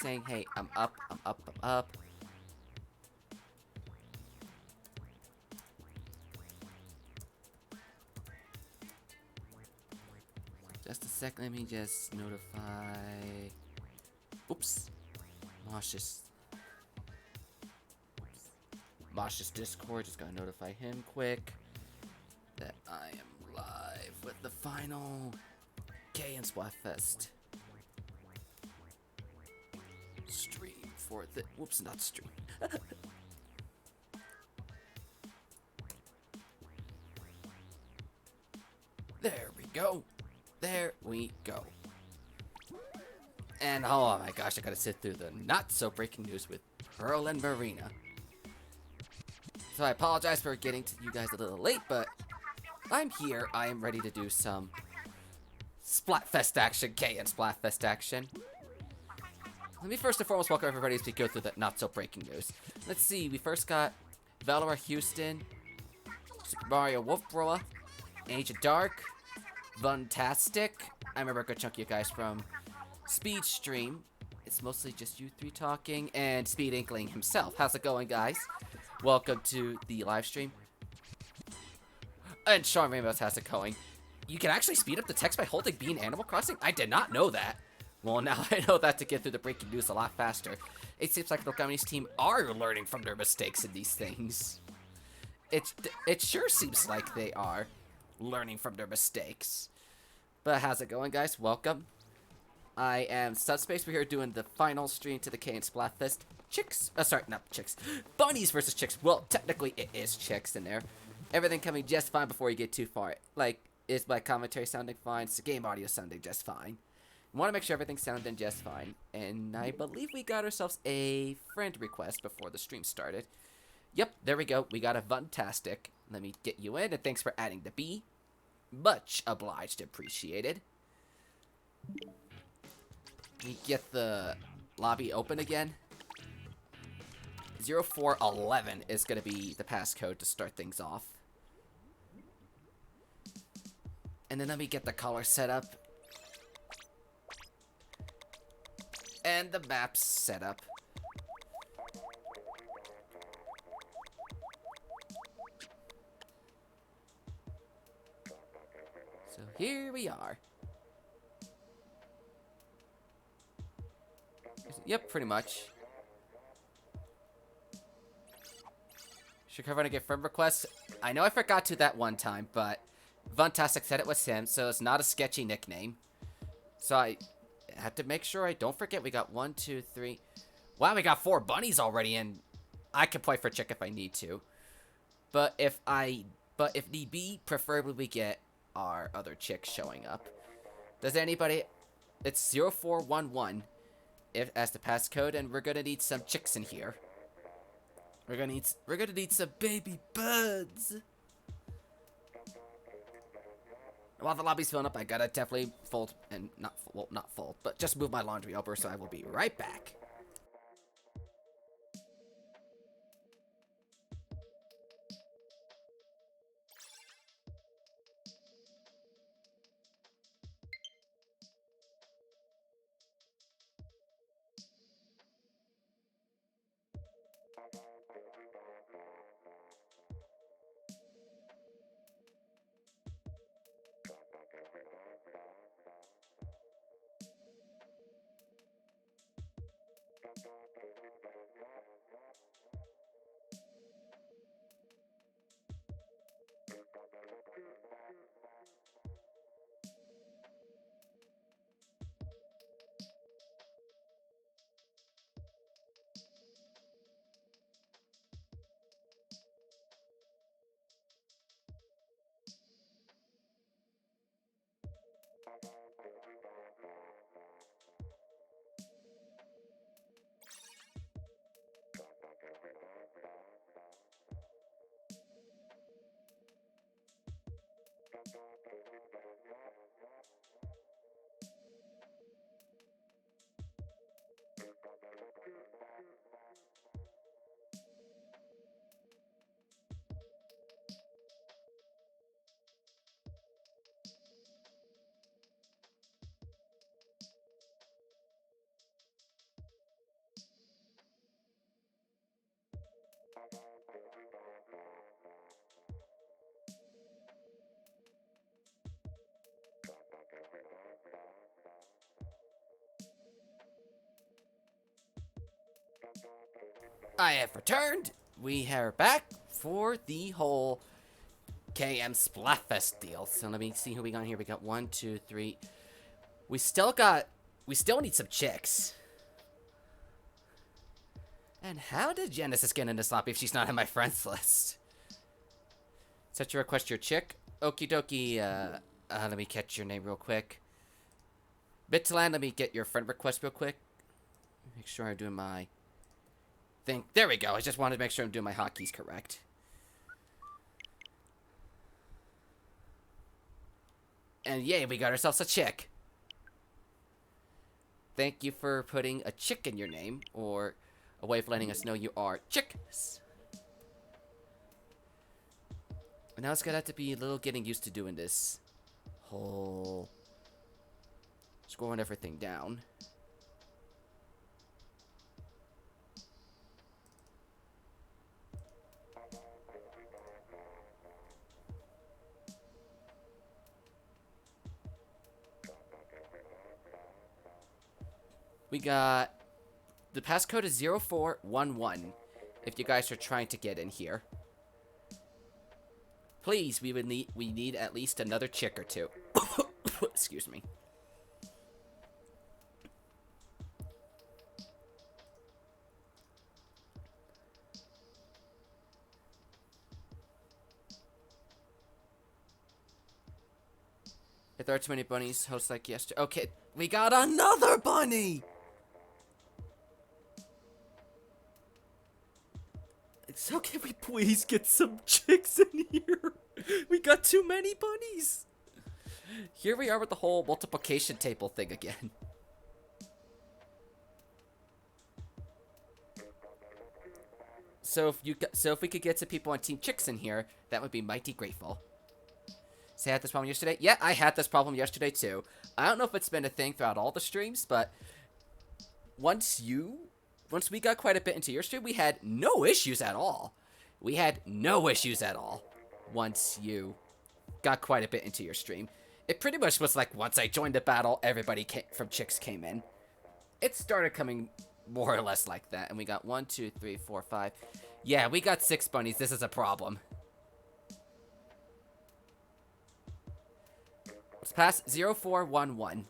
saying, hey, I'm up, I'm up, I'm up. Just a sec, let me just notify... Oops. Mosh's Discord, just gotta notify him quick that I am live with the final K&M Splatfest stream for the... Whoops, not stream. There we go. There we go. And oh my gosh, I gotta sit through the not so breaking news with Pearl and Marina. So I apologize for getting to you guys a little late, but I'm here. I am ready to do some Splatfest action, K&M Splatfest action. Let me first and foremost welcome everybody as we go through the not so breaking news. Let's see, we first got Valor Houston, Super Mario Wolf Brawler, Age of Dark, Funtastic. I remember a good chunk of you guys from Speed Stream. It's mostly just you three talking, and Speed Inkling himself. How's it going, guys? Welcome to the live stream. And Sean Rainbows, how's it going? You can actually speed up the text by holding B in Animal Crossing? I did not know that. Well, now I know that to get through the breaking news a lot faster. It seems like the Lobbies team are learning from their mistakes in these things. It sure seems like they are learning from their mistakes. But how's it going, guys? Welcome. I am Subspace. We're here doing the final stream to the K&M Splatfest. Sorry, not chicks. Bunnies versus chicks. Well, technically it is chicks in there. Everything coming just fine before you get too far. Like, is my commentary sounding fine? Is the game audio sounding just fine? We want to make sure everything's sounding just fine. And I believe we got ourselves a friend request before the stream started. Yep, there we go. We got a Funtastic. Let me get you in, and thanks for adding the B. Much obliged, appreciated. We get the lobby open again. 0411 is going to be the passcode to start things off. And then let me get the color set up. And the maps set up. So here we are. Yep, pretty much. Should cover to get friend requests. I know I forgot to that one time, but Funtastic said it was him, so it's not a sketchy nickname. So I had to make sure I don't forget we got 1, 2, 3. Wow, we got 4 bunnies already, and I can play for chick if I need to. But if need be, preferably we get our other chick showing up. Does anybody? It's 0411 as the passcode, and we're gonna need some chicks in here. We're gonna need some baby birds. While the lobby's filling up, I gotta definitely fold and not fold, but just move my laundry over. So I will be right back. I have returned. We are back for the whole K&M Splatfest deal. So let me see who we got here. We got 1, 2, 3. We still need some chicks. And how did Genesis get into Sloppy if she's not in my friends list? Set your request your chick. Okie dokie. Let me catch your name real quick. Bitland, let me get your friend request real quick. Make sure I'm doing my thing. There we go. I just wanted to make sure I'm doing my hotkeys correct. And yay, we got ourselves a chick. Thank you for putting a chick in your name, or a way of letting us know you are chicks. And now it's gonna have to be a little getting used to doing this whole scrolling everything down. We got the passcode is 0411 if you guys are trying to get in here. Please, we need at least another chick or two. Excuse me. If there are too many bunnies, host like yesterday. Okay, we got another bunny! So can we please get some chicks in here? We got too many bunnies. Here we are with the whole multiplication table thing again. So if we could get some people on Team Chicks in here, that would be mighty grateful. So I had this problem yesterday? Yeah, I had this problem yesterday too. I don't know if it's been a thing throughout all the streams, but once we got quite a bit into your stream, we had no issues at all. We had no issues at all once you got quite a bit into your stream. It pretty much was like once I joined the battle, everybody from Chicks came in. It started coming more or less like that. And we got 1, 2, 3, 4, 5. Yeah, we got 6 bunnies. This is a problem. Let's pass 0411.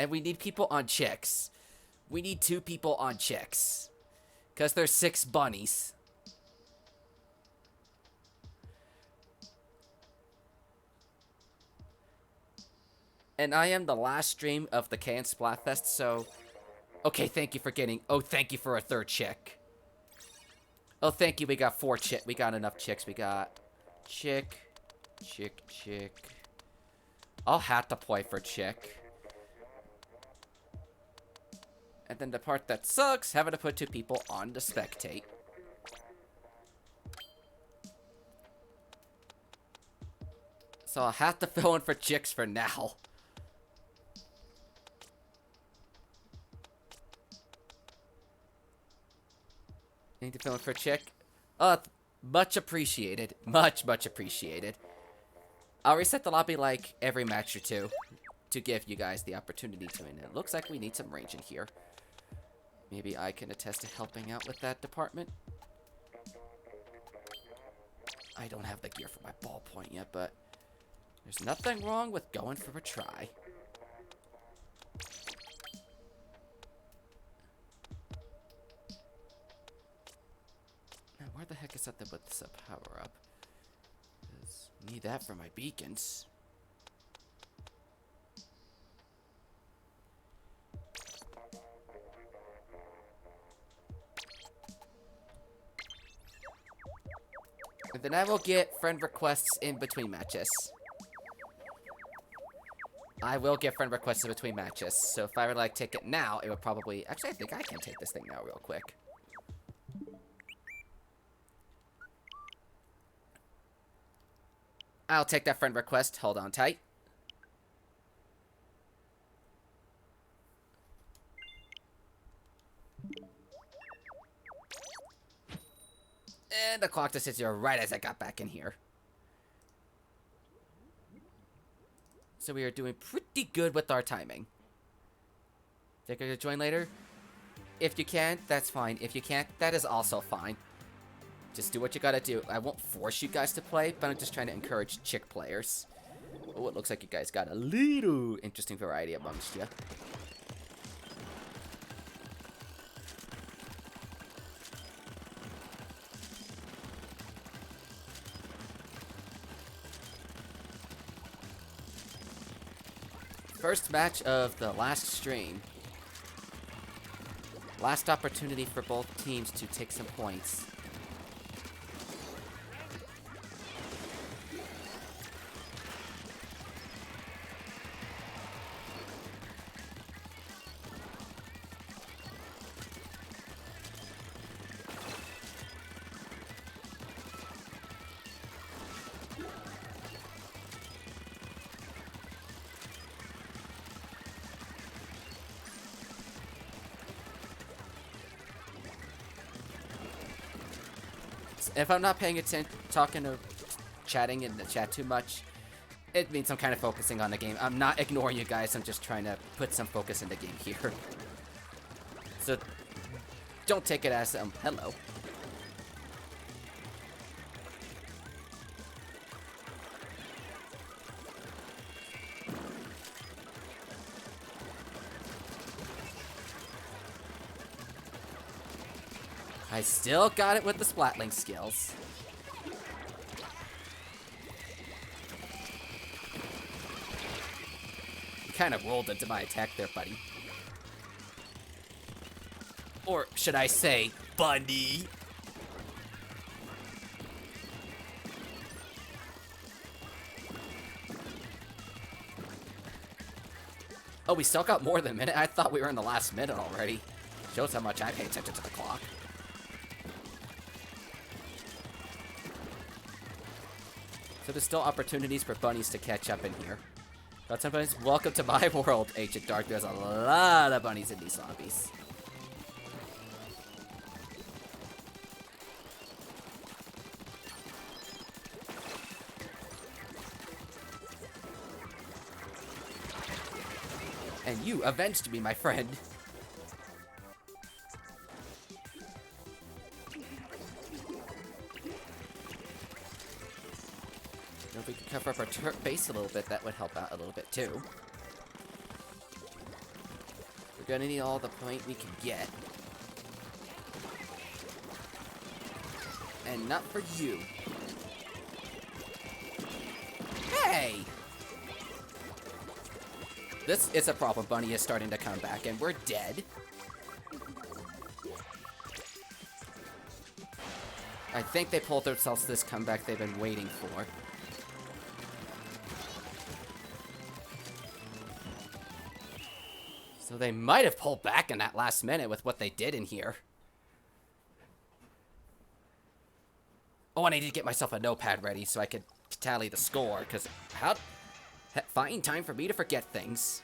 And we need people on Chicks. We need 2 people on Chicks. Because there's 6 bunnies. And I am the last stream of the K&M Splatfest, so... Okay, thank you for getting... Oh, thank you for a 3rd chick. Oh, thank you, we got 4 chick. We got enough chicks. We got... Chick. I'll have to play for chick. And then the part that sucks, having to put 2 people on the spectate. So I'll have to fill in for chicks for now. Need to fill in for chick? Much appreciated. Much appreciated. I'll reset the lobby like every match or 2 to give you guys the opportunity to win. It looks like we need some range in here. Maybe I can attest to helping out with that department. I don't have the gear for my ballpoint yet, but there's nothing wrong with going for a try. Now, where the heck is that with this power up? Need that for my beacons. And then I will get friend requests in between matches. I will get friend requests in between matches. So if I were to like take it now, it would probably... Actually, I think I can take this thing now real quick. I'll take that friend request. Hold on tight. And the clock just hit 0 right as I got back in here. So we are doing pretty good with our timing. Think I could join later? If you can, that's fine. If you can't, that is also fine. Just do what you gotta do. I won't force you guys to play, but I'm just trying to encourage chick players. Oh, it looks like you guys got a little interesting variety amongst you. First match of the last stream. Last opportunity for both teams to take some points. If I'm not paying attention, talking or chatting in the chat too much, it means I'm kind of focusing on the game. I'm not ignoring you guys, I'm just trying to put some focus in the game here. So, don't take it as, hello. I still got it with the splatling skills. You kind of rolled into my attack there, buddy. Or should I say, Bunny? Oh, we still got more than a minute? I thought we were in the last minute already. Shows how much I pay attention to the clock. So there's still opportunities for bunnies to catch up in here. But sometimes, welcome to my world, Ancient Dark. There's a lot of bunnies in these lobbies. And you avenged me, my friend. If we could cover up our turret base a little bit, that would help out a little bit too. We're gonna need all the point we can get. And not for you. Hey! This is a problem. Bunny is starting to come back, and we're dead. I think they pulled themselves this comeback they've been waiting for. So they might have pulled back in that last minute with what they did in here. Oh, and I need to get myself a notepad ready so I could tally the score, because find time for me to forget things.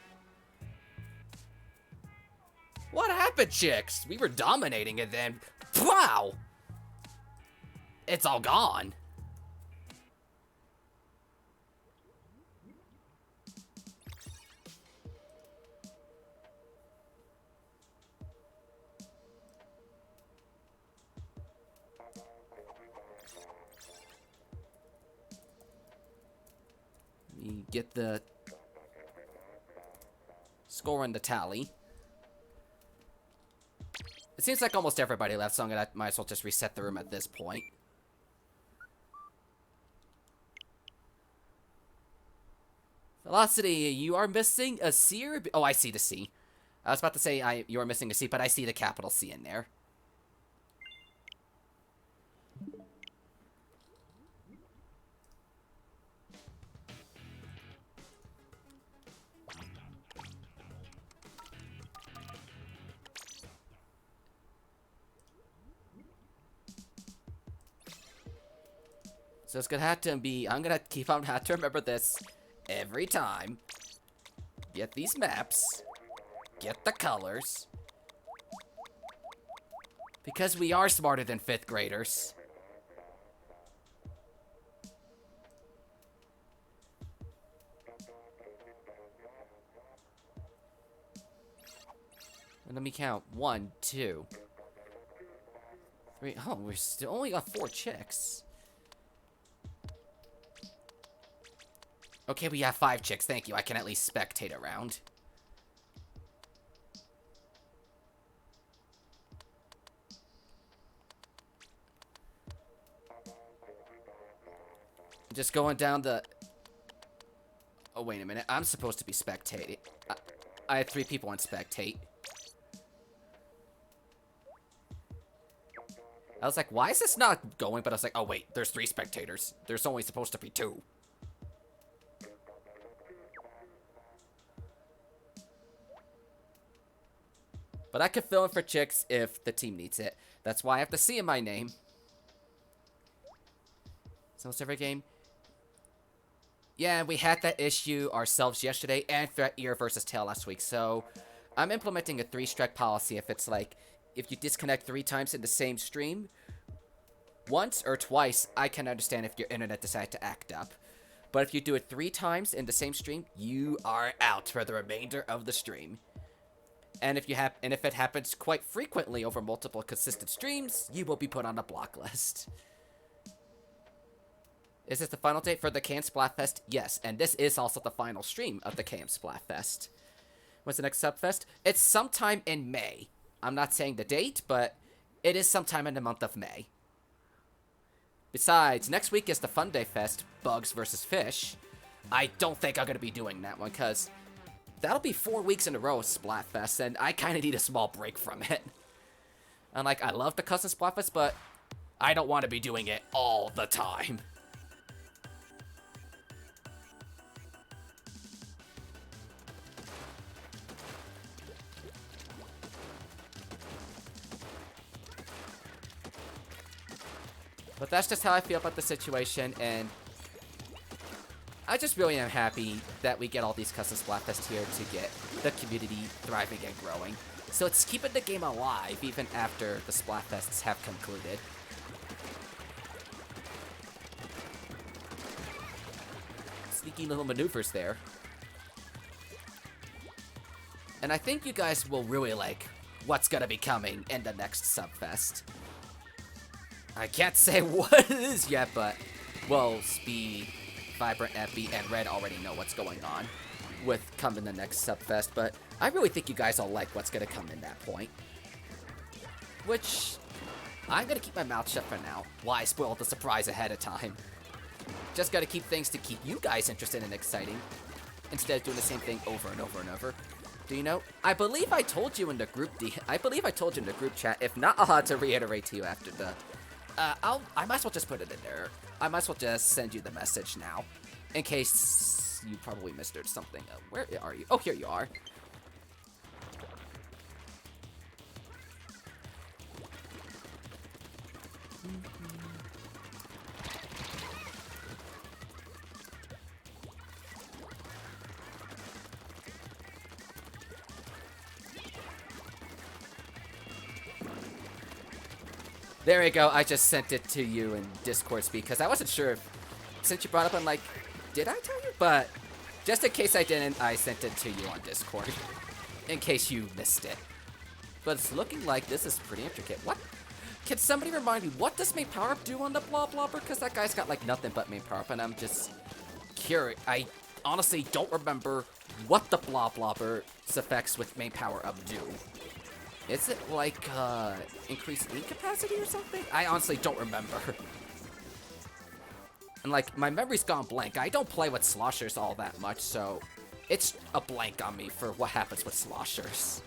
What happened, chicks? We were dominating and then, wow! It's all gone. You get the score and the tally. It seems like almost everybody left, so I might as well just reset the room at this point. Velocity, you are missing a C or B? Oh, I see the C. I was about to say you are missing a C, but I see the capital C in there. So it's gonna have to be, I'm gonna keep on have to remember this every time. Get these maps. Get the colors. Because we are smarter than 5th graders. Let me count. 1, 2, 3. Oh, we still only got 4 chicks. Okay, we have 5 chicks. Thank you. I can at least spectate around. Just going down the... Oh, wait a minute. I'm supposed to be spectating. I had 3 people on spectate. I was like, why is this not going? But I was like, oh, wait. There's 3 spectators. There's only supposed to be 2. But I can fill in for chicks if the team needs it. That's why I have the C in my name. So it's every game. Yeah, we had that issue ourselves yesterday and Threat Ear versus Tail last week. So I'm implementing a 3-strike policy. If it's like, if you disconnect 3 times in the same stream, once or twice, I can understand if your internet decides to act up. But if you do it 3 times in the same stream, you are out for the remainder of the stream. And if it happens quite frequently over multiple consistent streams, you will be put on a block list. Is this the final date for the K&M Splatfest? Yes, and this is also the final stream of the K&M Splatfest. When's the next Subfest? It's sometime in May. I'm not saying the date, but it is sometime in the month of May. Besides, next week is the Fun Day Fest, Bugs vs. Fish. I don't think I'm going to be doing that one, because that'll be 4 weeks in a row of Splatfest, and I kind of need a small break from it. And, like, I love the custom Splatfest, but I don't want to be doing it all the time. But that's just how I feel about the situation, and I just really am happy that we get all these custom Splatfest here to get the community thriving and growing. So it's keeping the game alive even after the Splatfests have concluded. Sneaky little maneuvers there. And I think you guys will really like what's gonna be coming in the next Subfest. I can't say what it is yet, but, well, Speed, Vibrant, Epi, and Red already know what's going on with coming the next Subfest, but I really think you guys all like what's going to come in that point. Which, I'm going to keep my mouth shut for now. Why spoil the surprise ahead of time? Just got to keep things to keep you guys interested and exciting, instead of doing the same thing over and over and over. Do you know? I believe I told you in the group chat. If not, I'll have to reiterate to you after the... I might as well just put it in there. I might as well just send you the message now, in case you probably missed it or something. Where are you? Oh, here you are. There we go, I just sent it to you in Discord speak, because I wasn't sure if, since you brought up, I'm like, did I tell you? But, just in case I didn't, I sent it to you on Discord, in case you missed it. But it's looking like this is pretty intricate. What? Can somebody remind me, what does main power-up do on the Bloblobber? Because that guy's got, like, nothing but main power-up, and I'm just curious. I honestly don't remember what the Bloblobber's effects with main power-up do. Is it like, increased ink capacity or something? I honestly don't remember. And like, my memory's gone blank. I don't play with sloshers all that much, so it's a blank on me for what happens with sloshers.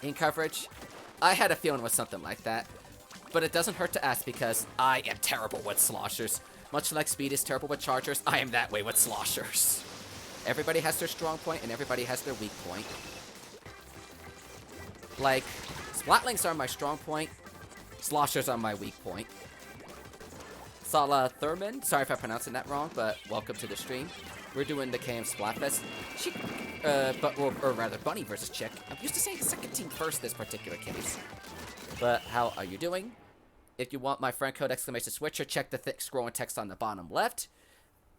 Ink coverage? I had a feeling it was something like that. But it doesn't hurt to ask because I am terrible with sloshers. Much like Speed is terrible with chargers, I am that way with sloshers. Everybody has their strong point and everybody has their weak point. Like, Splatlinks are my strong point, sloshers are my weak point. Sala Thurman, sorry if I'm pronouncing that wrong, but welcome to the stream. We're doing the K&M Splatfest. Or rather, Bunny versus Chick. I'm used to saying the second team first this particular case. But how are you doing? If you want my friend code !switcher, check the thick scrolling text on the bottom left.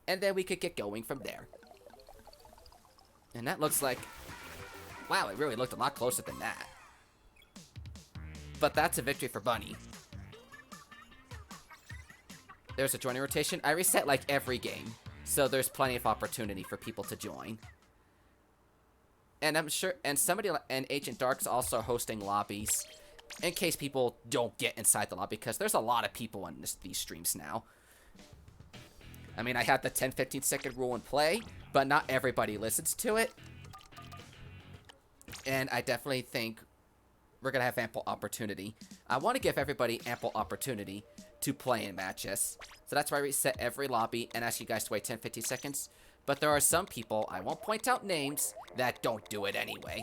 And then we could get going from there. And that looks like Wow, it really looked a lot closer than that. But that's a victory for Bunny. There's a joining rotation. I reset like every game, so there's plenty of opportunity for people to join. And I'm sure, and Agent Dark's also hosting lobbies in case people don't get inside the lobby, because there's a lot of people on these streams now. I mean, I had the 10-15 second rule in play, but not everybody listens to it. And I definitely think we're going to have ample opportunity. I want to give everybody ample opportunity to play in matches. So that's why I reset every lobby and ask you guys to wait 10-15 seconds. But there are some people, I won't point out names, that don't do it anyway.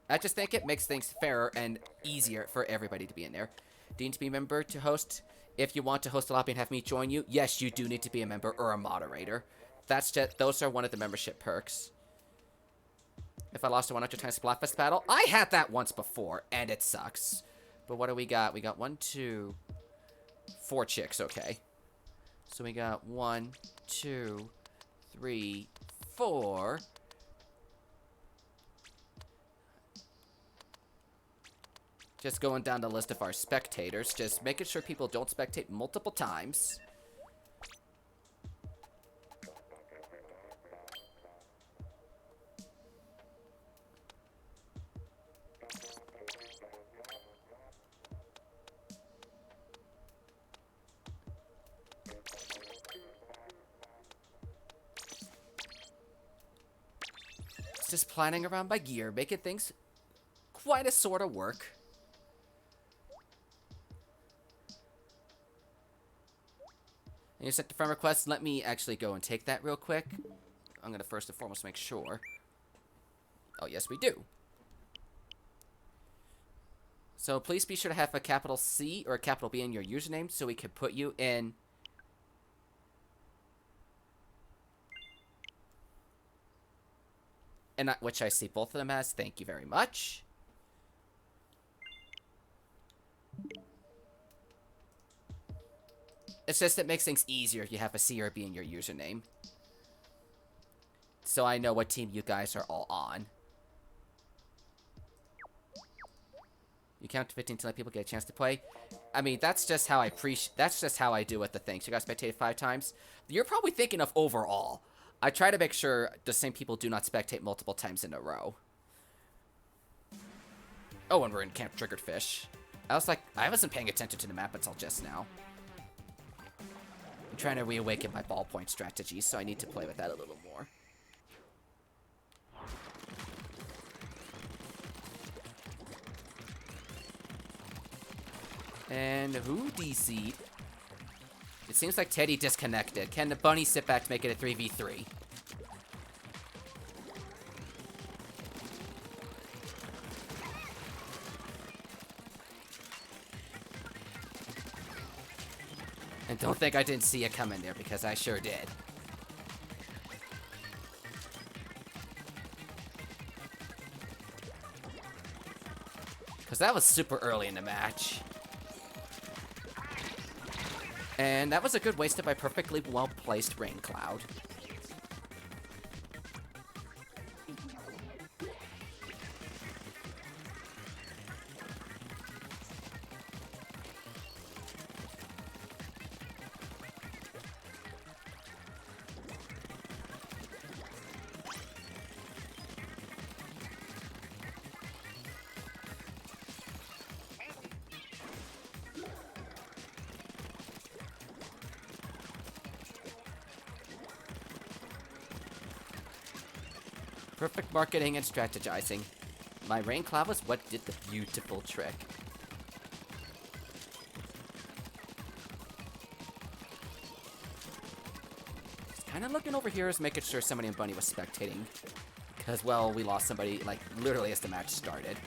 I just think it makes things fairer and easier for everybody to be in there. Do you need to be a member to host? If you want to host a lobby and have me join you, yes, you do need to be a member or a moderator. Those are one of the membership perks. If I lost a 100 times Splatfest battle, I had that once before, and it sucks. But what do we got? We got 1, 2, 4 chicks, okay. So we got 1, 2, 3, 4. Just going down the list of our spectators, just making sure people don't spectate multiple times. It's just planning around my gear, making things quite a sort of work. And you set the friend request. Let me actually go and take that real quick. I'm going to first and foremost make sure. Oh, yes, we do. So please be sure to have a capital C or a capital B in your username so we can put you in. And which I see both of them as. Thank you very much. It's just it makes things easier if you have a C or a B in your username. So I know what team you guys are all on. You count to 15 to let people get a chance to play. I mean, that's just how I do with the things. You guys spectated 5 times. You're probably thinking of overall. I try to make sure the same people do not spectate multiple times in a row. Oh, and we're in Camp Triggered Fish. I wasn't paying attention to the map until just now. I'm trying to reawaken my ballpoint strategy, so I need to play with that a little more. And who DC'd? It seems like Teddy disconnected. Can the bunny sit back to make it a 3v3? And don't think I didn't see it coming there, because I sure did. Because that was super early in the match. And that was a good waste of my perfectly well-placed rain cloud. Perfect marketing and strategizing. My rain cloud was what did the beautiful trick. Just kind of looking over here is making sure somebody in Bunny was spectating. Because, well, we lost somebody, like, literally as the match started.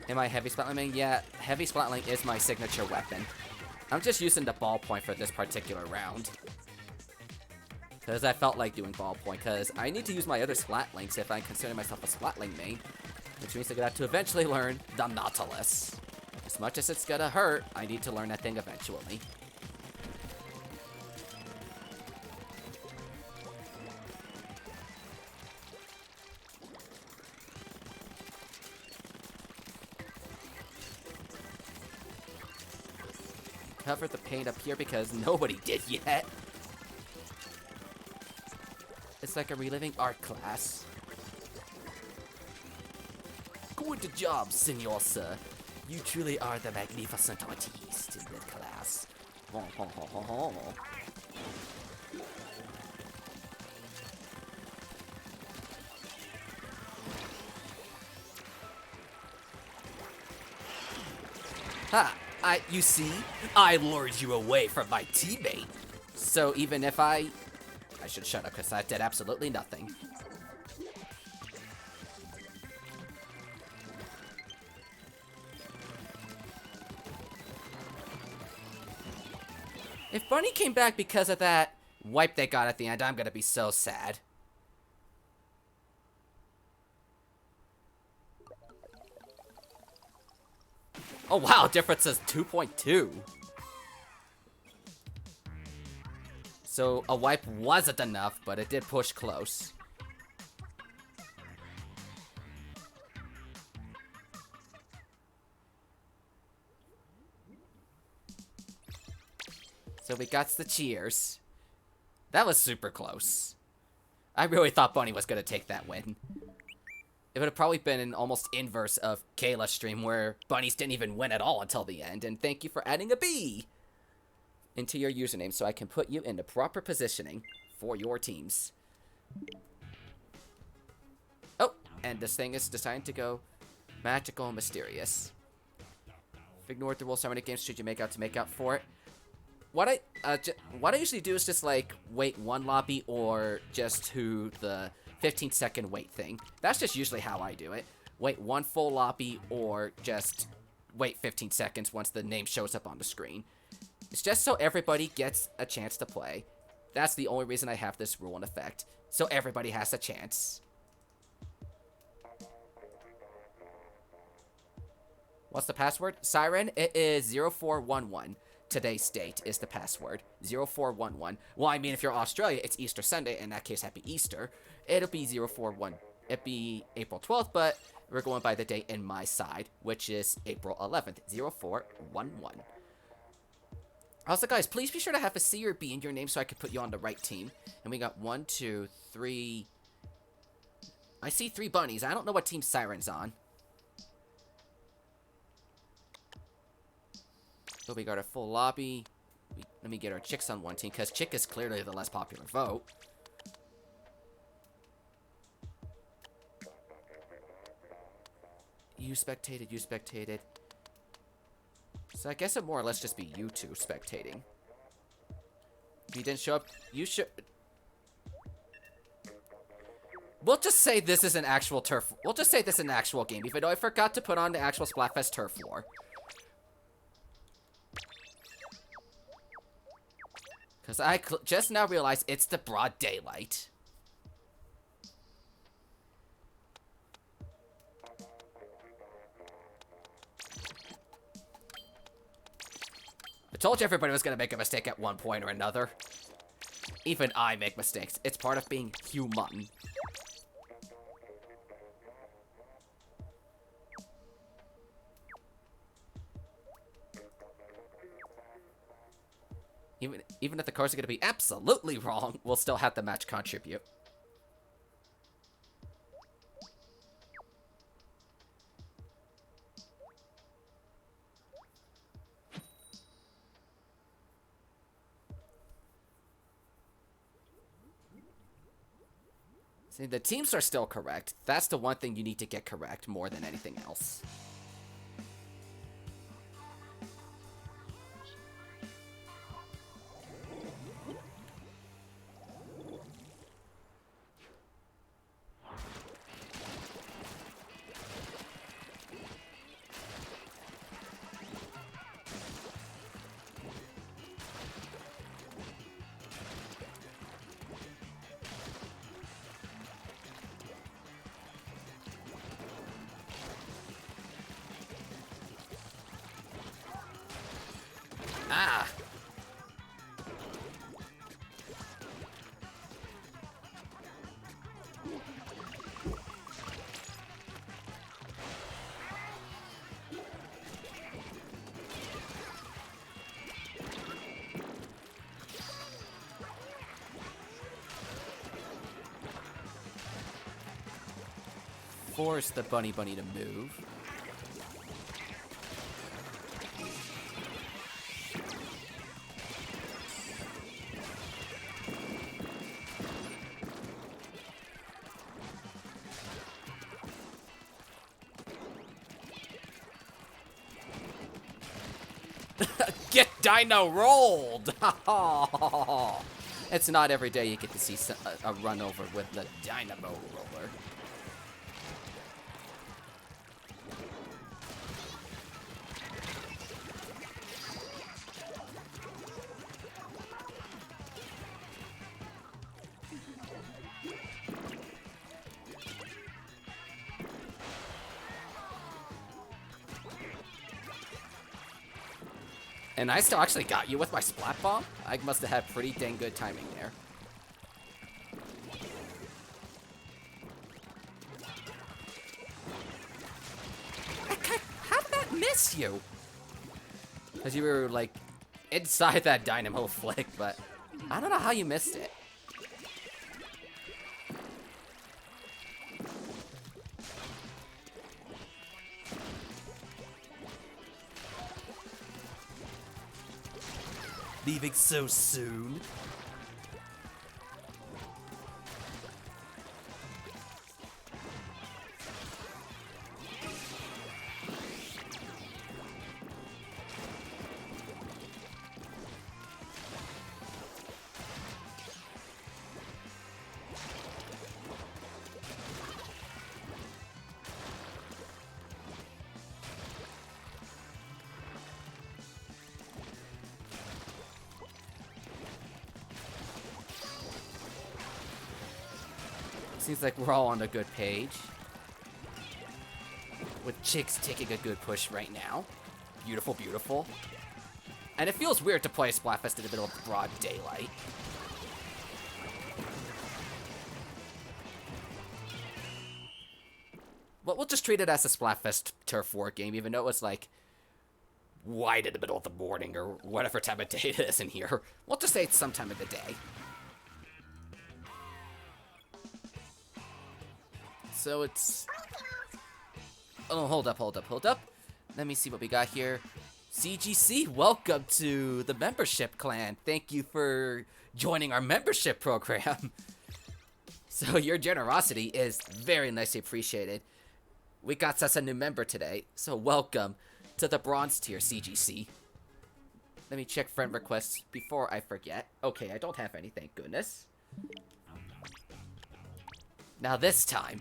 Am I heavy splatling? Yeah, heavy splatling is my signature weapon. I'm just using the ballpoint for this particular round. Because I felt like doing ballpoint, because I need to use my other splatlinks if I consider myself a splatling main. Which means I got to eventually learn the Nautilus. As much as it's gonna hurt, I need to learn that thing eventually. cover the paint up here because nobody did yet. It's like a reliving art class. Good job, senor sir. You truly are the magnificent artist in the class. Ho, ho, ho, ho, ho. Ha! You see? I lured you away from my teammate. So even if I should shut up because I did absolutely nothing. If Bunny came back because of that wipe they got at the end, I'm gonna be so sad. Oh wow, difference is 2.2. So a wipe wasn't enough, but it did push close. So we got the cheers. That was super close. I really thought Bunny was gonna take that win. It would have probably been an almost inverse of Kayla's stream where Bunnies didn't even win at all until the end. And thank you for adding a B into your username so I can put you in the proper positioning for your teams. Oh, and this thing is designed to go magical and mysterious. Ignore the rules. How many games should you make out for it? What I usually do is just like wait one lobby or just do the 15-second wait thing. That's just usually how I do it. Wait one full lobby or just wait 15 seconds once the name shows up on the screen. It's just so everybody gets a chance to play. That's the only reason I have this rule in effect. So everybody has a chance. What's the password? Siren, it is 0411. Today's date is the password. 0411. Well, I mean, if you're Australia, it's Easter Sunday. In that case, happy Easter. It'll be 041. It'll be April 12th, but we're going by the date in my side, which is April 11th. 0411. Also, guys, please be sure to have a C or B in your name so I can put you on the right team. And we got 1, 2, 3. I see 3 bunnies. I don't know what team Siren's on. So we got a full lobby. Let me get our chicks on one team, because chick is clearly the less popular vote. You spectated, you spectated. So I guess it more or less just be you two spectating. If you didn't show up, you should... We'll just say this is an actual turf... We'll just say this is an actual game, even though I forgot to put on the actual Splatfest turf floor. Because I just now realized it's the broad daylight. I told you everybody was going to make a mistake at one point or another. Even I make mistakes. It's part of being human. Even if the cards are going to be absolutely wrong, we'll still have the match contribute. See, the teams are still correct. That's the one thing you need to get correct more than anything else. force the bunny to move. Get Dino rolled! It's not every day you get to see a run over with the Dynamo roller. And I still actually got you with my Splat Bomb? I must have had pretty dang good timing there. How did that miss you? Because you were, like, inside that Dynamo flick, but I don't know how you missed it. Leaving so soon. Seems like we're all on a good page. With Chicks taking a good push right now. Beautiful, beautiful. And it feels weird to play Splatfest in the middle of broad daylight. But we'll just treat it as a Splatfest Turf War game, even though it's like wide in the middle of the morning or whatever time of day it is in here. We'll just say it's some time of the day. So it's... Oh, hold up. Let me see what we got here. CGC, welcome to the membership clan. Thank you for joining our membership program. So your generosity is very nicely appreciated. We got us a new member today, so welcome to the bronze tier, CGC. Let me check friend requests before I forget. Okay, I don't have any, thank goodness. Now this time,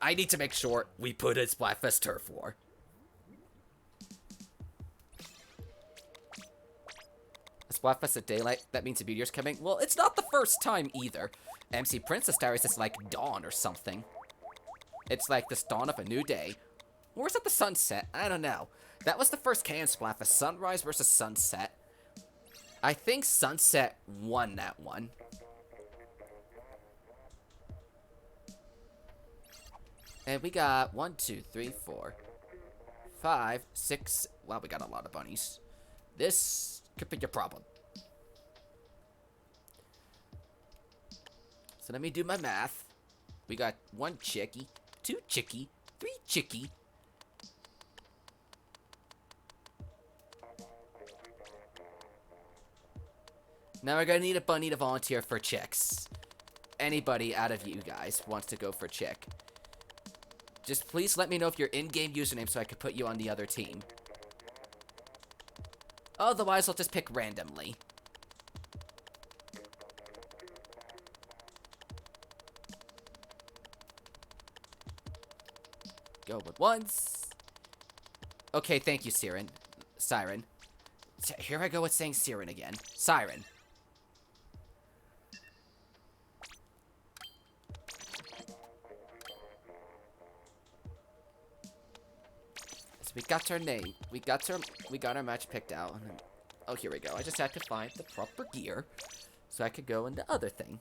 I need to make sure we put in Splatfest Turf War. Splatfest at daylight, that means the meteor's coming? Well, it's not the first time either. MC Princess Diaries is like dawn or something. It's like this dawn of a new day. Or is it the sunset? I don't know. That was the first K&M Splatfest, sunrise versus sunset. I think sunset won that one. And we got 1, 2, 3, 4, 5, 6. Wow, we got a lot of bunnies. This could be your problem. So let me do my math. We got 1 chickie, 2 chickie, 3 chickie. Now we're gonna need a bunny to volunteer for chicks. Anybody out of you guys wants to go for chick. Just please let me know if your in-game username so I can put you on the other team. Otherwise, I'll just pick randomly. Go with once. Okay, thank you, Siren. Here I go with saying Siren again. Siren. We got our name. We got our match picked out. And then, oh, here we go. I just had to find the proper gear so I could go in the other thing.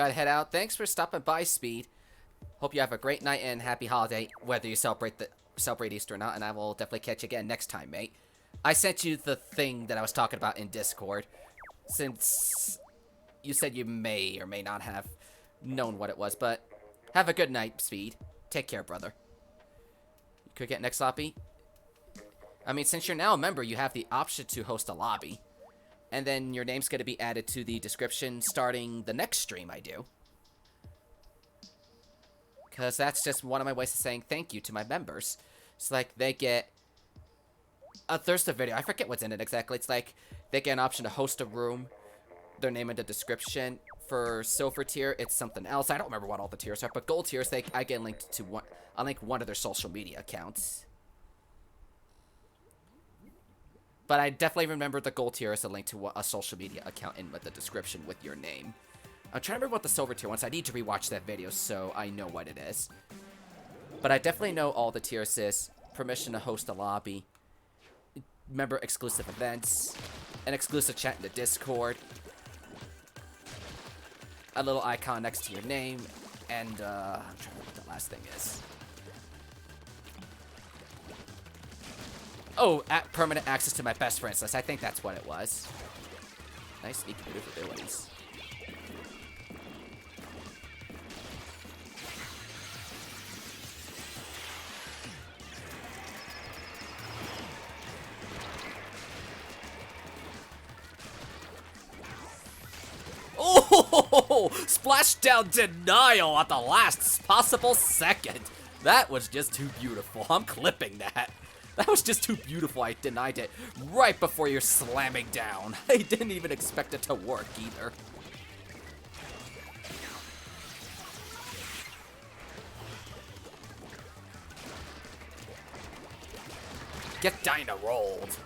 Gotta head out. Thanks for stopping by, Speed. Hope you have a great night and happy holiday, whether you celebrate Easter or not, and I will definitely catch you again next time, mate. I sent you the thing that I was talking about in Discord, since you said you may or may not have known what it was, but have a good night, Speed. Take care, brother. You could get next lobby. I mean, since you're now a member, you have the option to host a lobby. And then your name's going to be added to the description starting the next stream I do. Because that's just one of my ways of saying thank you to my members. It's like they get... there's the video. I forget what's in it exactly. It's like they get an option to host a room. Their name in the description. For silver tier, it's something else. I don't remember what all the tiers are. But gold tiers, I get linked to one... I'll link one of their social media accounts. But I definitely remember the gold tier is a link to a social media account in the description with your name. I'm trying to remember what the silver tier was. I need to rewatch that video so I know what it is. But I definitely know all the tiers is permission to host a lobby, member exclusive events, an exclusive chat in the Discord, a little icon next to your name, and I'm trying to remember what the last thing is. Oh, permanent access to my best friends list. I think that's what it was. Nice sneaky maneuverabilities. Oh, splashdown denial at the last possible second. That was just too beautiful. I'm clipping that. That was just too beautiful. I denied it right before you're slamming down. I didn't even expect it to work either. Get Dyna rolled.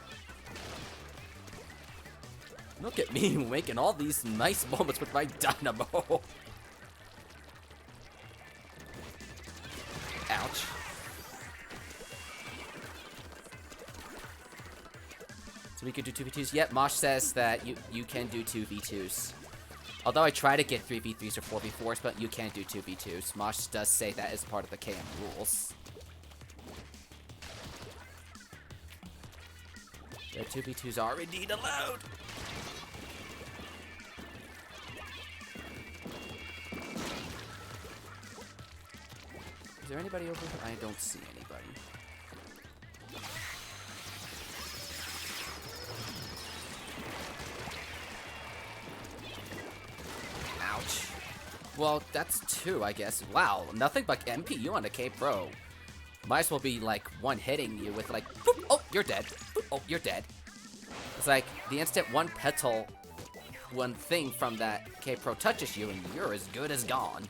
Look at me making all these nice moments with my dynamo. Ouch. So we could do 2v2s. Yep, Mosh says that you can do 2v2s. Although I try to get 3v3s or 4v4s, but you can't do 2v2s. Mosh does say that is part of the K&M rules. The 2v2s are indeed allowed. Is there anybody over here? I don't see anybody. Ouch. Well, that's two, I guess. Wow, nothing but MPU on a K-Pro. Might as well be, like, one-hitting you with, like, boop, oh, you're dead. Boop, oh, you're dead. It's like, the instant one petal, one thing from that K-Pro touches you, and you're as good as gone.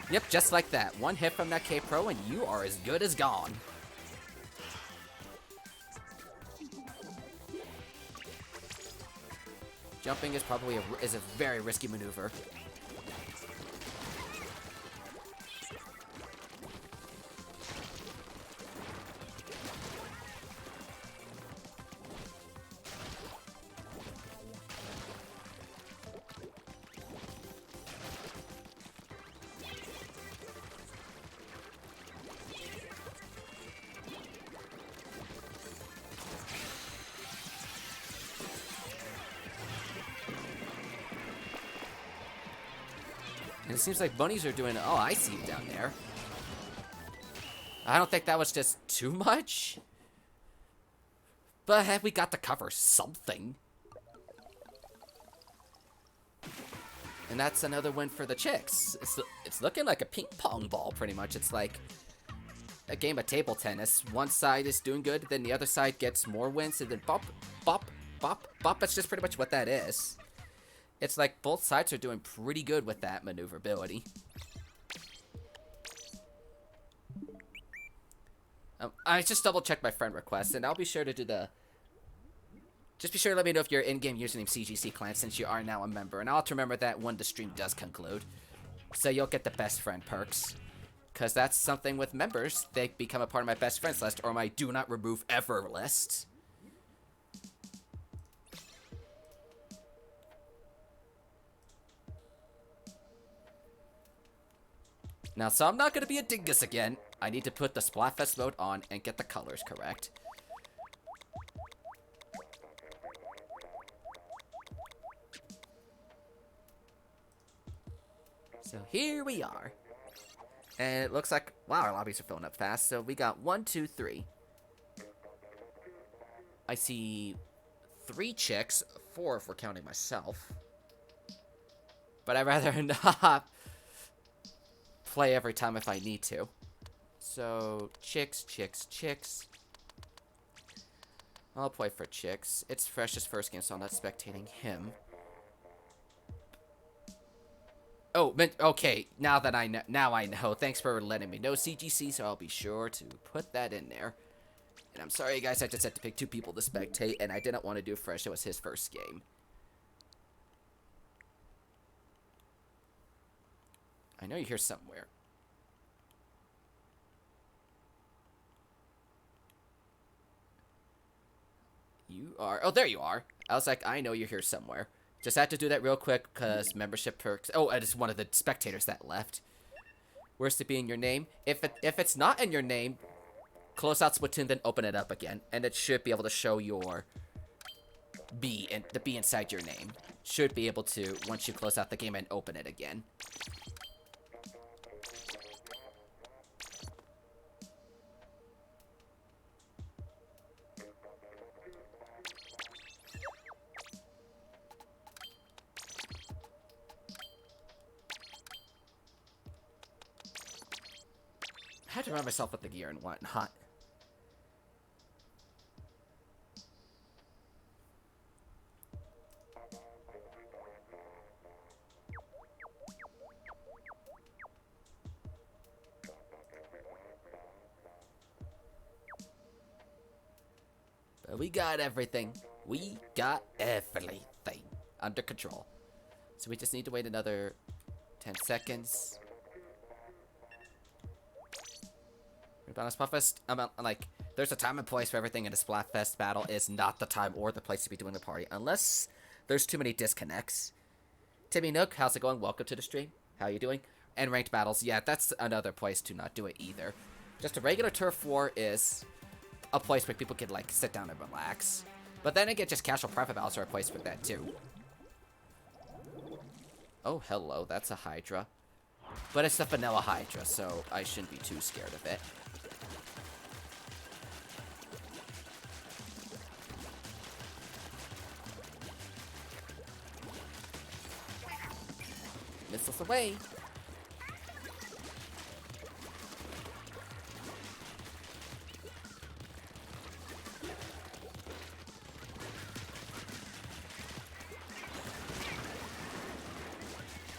Yep, just like that. One hit from that K-Pro, and you are as good as gone. Jumping is probably a very risky maneuver. And it seems like bunnies are doing... Oh, I see him down there. I don't think that was just too much. But have we got to cover something? And that's another win for the chicks. It's looking like a ping pong ball, pretty much. It's like a game of table tennis. One side is doing good, then the other side gets more wins, and then bop, bop, bop, bop. That's just pretty much what that is. It's like both sides are doing pretty good with that maneuverability. I just double checked my friend request, and I'll be sure to do the... Just be sure to let me know if your in-game username CGC clan, since you are now a member. And I'll have to remember that when the stream does conclude. So you'll get the best friend perks. Because that's something with members. They become a part of my best friends list, or my do not remove ever list. Now, so I'm not going to be a dingus again. I need to put the Splatfest mode on and get the colors correct. So here we are. And it looks like, wow, our lobbies are filling up fast. So we got 1, 2, 3. I see 3 chicks, 4 if we're counting myself. But I'd rather not play every time if I need to. So, chicks, chicks, chicks. I'll play for chicks. It's Fresh's first game, so I'm not spectating him. Oh, okay, now I know. Thanks for letting me know, CGC, so I'll be sure to put that in there. And I'm sorry, guys, I just had to pick 2 people to spectate, and I didn't want to do Fresh. It was his first game. I know you're here somewhere. You are... Oh, there you are. I was like, I know you're here somewhere. Just had to do that real quick, because membership perks... Oh, and it's one of the spectators that left. Where's to be in your name? If it's not in your name, close out Splatoon, then open it up again. And it should be able to show your B, and the B inside your name. Should be able to, once you close out the game and open it again. I had to remind myself with the gear and whatnot. But we got everything. We got everything under control. So we just need to wait another 10 seconds. Splatfest, like, there's a time and place for everything, and a Splatfest battle is not the time or the place to be doing the party, unless there's too many disconnects. Timmy Nook, how's it going? Welcome to the stream. How you doing? And ranked battles, yeah, that's another place to not do it either. Just a regular turf war is a place where people can, like, sit down and relax. But then again, just casual private battles are a place for that, too. Oh, hello, that's a Hydra. But it's the vanilla Hydra, so I shouldn't be too scared of it. Missiles away.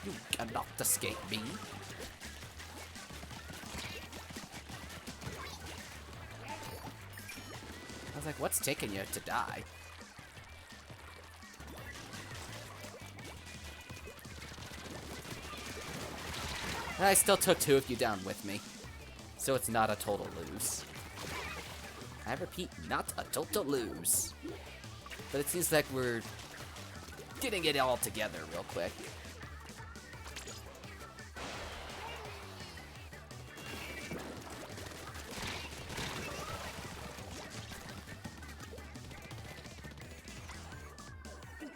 You cannot escape me. I was like, what's taking you to die? I still took 2 of you down with me. So it's not a total lose. I repeat, not a total lose. But it seems like we're getting it all together real quick.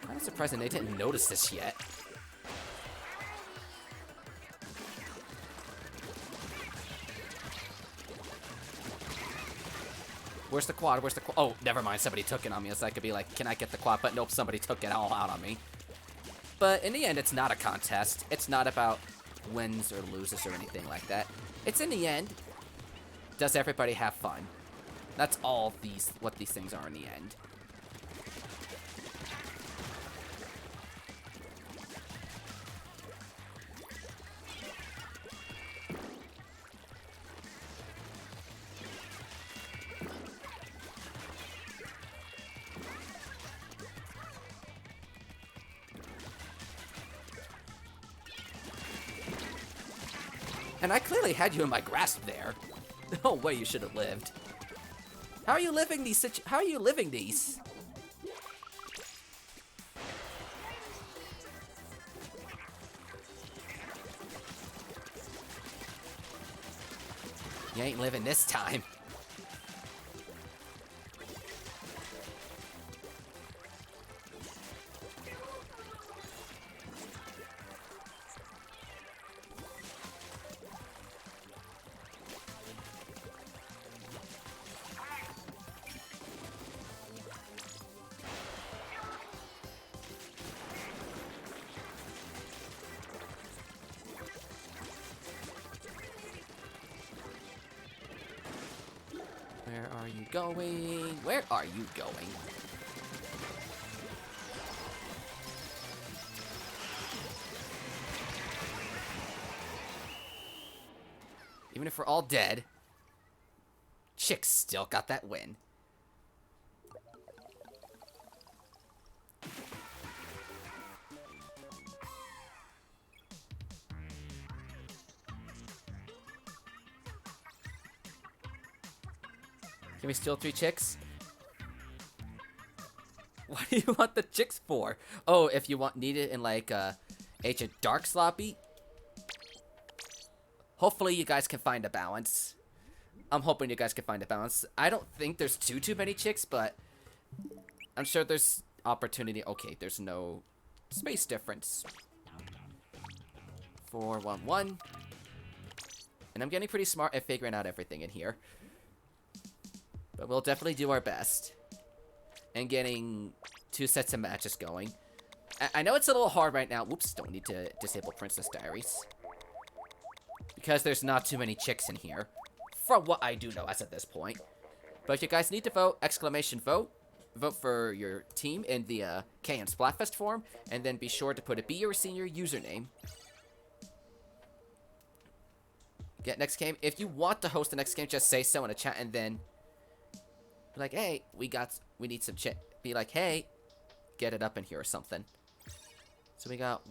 I'm surprised they didn't notice this yet. Where's the quad? Where's the quad? Oh, never mind. Somebody took it on me. So I could be like, can I get the quad? But nope, somebody took it all out on me. But in the end, it's not a contest. It's not about wins or loses or anything like that. It's in the end, does everybody have fun? That's all what these things are in the end. And I clearly had you in my grasp there. No way you should have lived. How are you living these? How are you living these? You ain't living this time. Where are you going? Where are you going? Even if we're all dead, Chick's still got that win. Can we steal 3 chicks? What do you want the chicks for? Oh, if you need it in like Agent Dark's lobby? Hopefully you guys can find a balance. I'm hoping you guys can find a balance. I don't think there's too many chicks, but I'm sure there's opportunity. Okay, there's no space difference. 411. And I'm getting pretty smart at figuring out everything in here. But we'll definitely do our best. And getting 2 sets of matches going. I know it's a little hard right now. Whoops, don't need to disable Princess Diaries. Because there's not too many chicks in here. From what I do know as at this point. But if you guys need to vote, exclamation vote. Vote for your team in the K&M Splatfest forum. And then be sure to put a B or senior username. Get next game. If you want to host the next game, just say so in a chat and then be like, hey, we need some chick. Be like, hey, get it up in here or something. So we got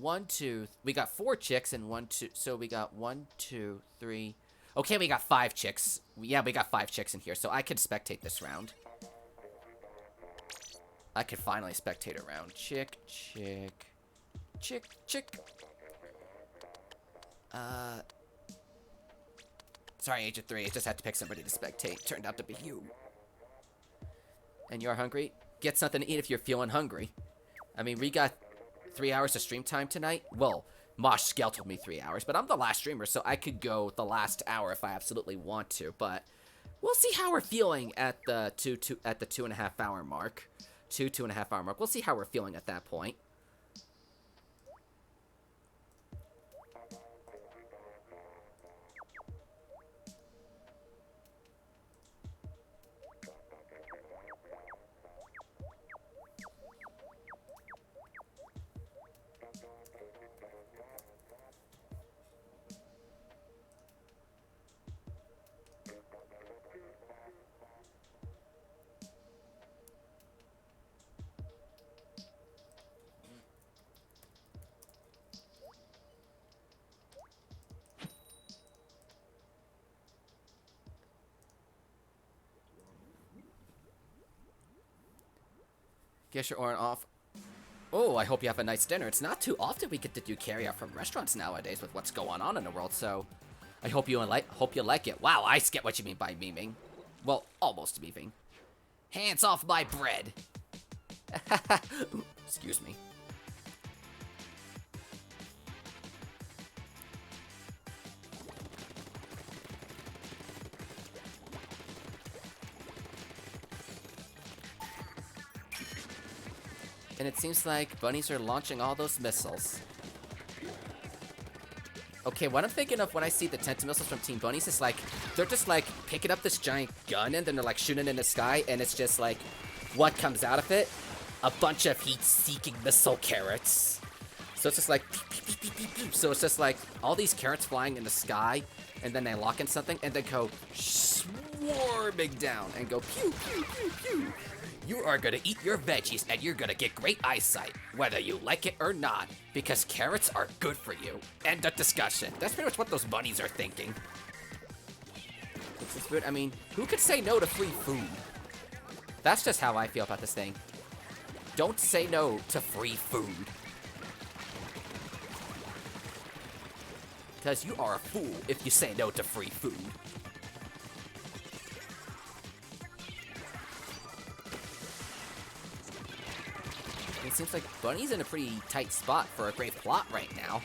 4 chicks and 1, 2. So we got 1, 2, 3. Okay, we got 5 chicks. Yeah, we got 5 chicks in here, so I could spectate this round. I could finally spectate a round. Chick. Sorry, Agent 3. I just had to pick somebody to spectate. Turned out to be you. And you're hungry? Get something to eat if you're feeling hungry. I mean, we got 3 hours of stream time tonight. Well, Mosh Scale told me 3 hours, but I'm the last streamer, so I could go the last hour if I absolutely want to. But we'll see how we're feeling at the 2.5 hour mark. 2.5 hour mark. We'll see how we're feeling at that point. Get your order off. Oh, I hope you have a nice dinner. It's not too often we get to do carry out from restaurants nowadays with what's going on in the world, so I hope you like it. Wow, I get what you mean by memeing. Well, almost memeing. Hands off my bread. Excuse me. And it seems like bunnies are launching all those missiles. Okay, what I'm thinking of when I see the Tenta missiles from Team Bunnies is like, they're just like picking up this giant gun and then they're like shooting in the sky and it's just like, what comes out of it? A bunch of heat-seeking missile carrots. So it's just like, pew, pew, pew, pew, pew. So it's just like all these carrots flying in the sky and then they lock in something and then go swarming down and go pew, pew, pew, pew. You are gonna eat your veggies and you're gonna get great eyesight, whether you like it or not, because carrots are good for you. End of discussion. That's pretty much what those bunnies are thinking. This is food. I mean, who could say no to free food? That's just how I feel about this thing. Don't say no to free food. Because you are a fool if you say no to free food. it seems like Bunny's in a pretty tight spot for a great plot right now.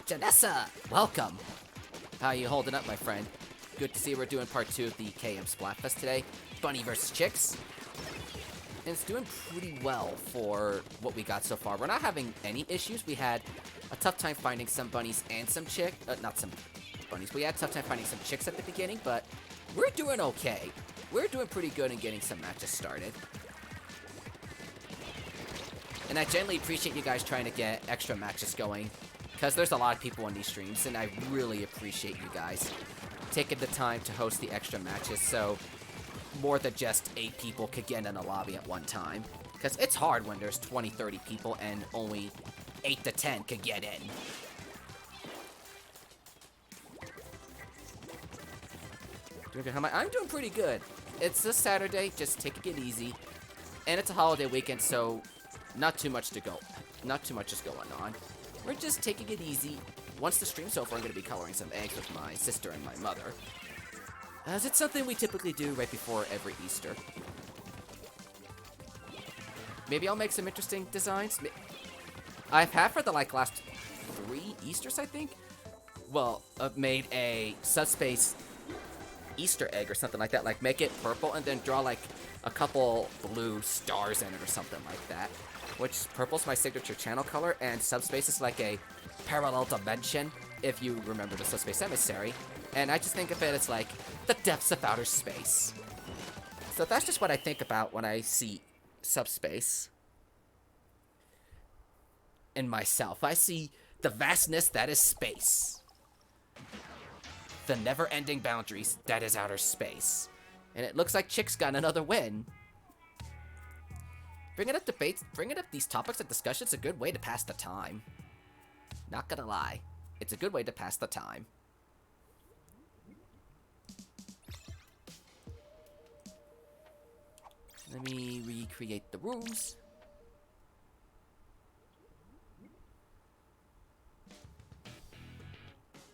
Janessa, welcome! How you holding up, my friend? Good to see we're doing part 2 of the K&M Splatfest today. Bunny versus Chicks. And it's doing pretty well for what we got so far. We're not having any issues. We had a tough time finding some bunnies and some not some bunnies. We had a tough time finding some chicks at the beginning, but we're doing okay. We're doing pretty good in getting some matches started. And I genuinely appreciate you guys trying to get extra matches going, because there's a lot of people on these streams, and I really appreciate you guys taking the time to host the extra matches so more than just 8 people could get in a lobby at one time. Because it's hard when there's 20, 30 people and only 8 to 10 could get in. I'm doing pretty good. It's this Saturday, just taking it easy. And it's a holiday weekend, so not too much is going on. We're just taking it easy. Once the stream's over, I'm going to be coloring some eggs with my sister and my mother, as it's something we typically do right before every Easter. Maybe I'll make some interesting designs. I've had for the last 3 Easters, I think. Well, I've made a Subspace Easter egg or something like that. Like, make it purple and then draw like a couple blue stars in it or something like that. Which purple's my signature channel color, and Subspace is like a parallel dimension, if you remember the Subspace Emissary. And I just think of it as like the depths of outer space. So that's just what I think about when I see Subspace in myself. I see the vastness that is space. The never-ending boundaries that is outer space. And it looks like Chick's got another win. Bringing up debates, bringing up these topics of discussion is a good way to pass the time. Not gonna lie. It's a good way to pass the time. Let me recreate the rooms.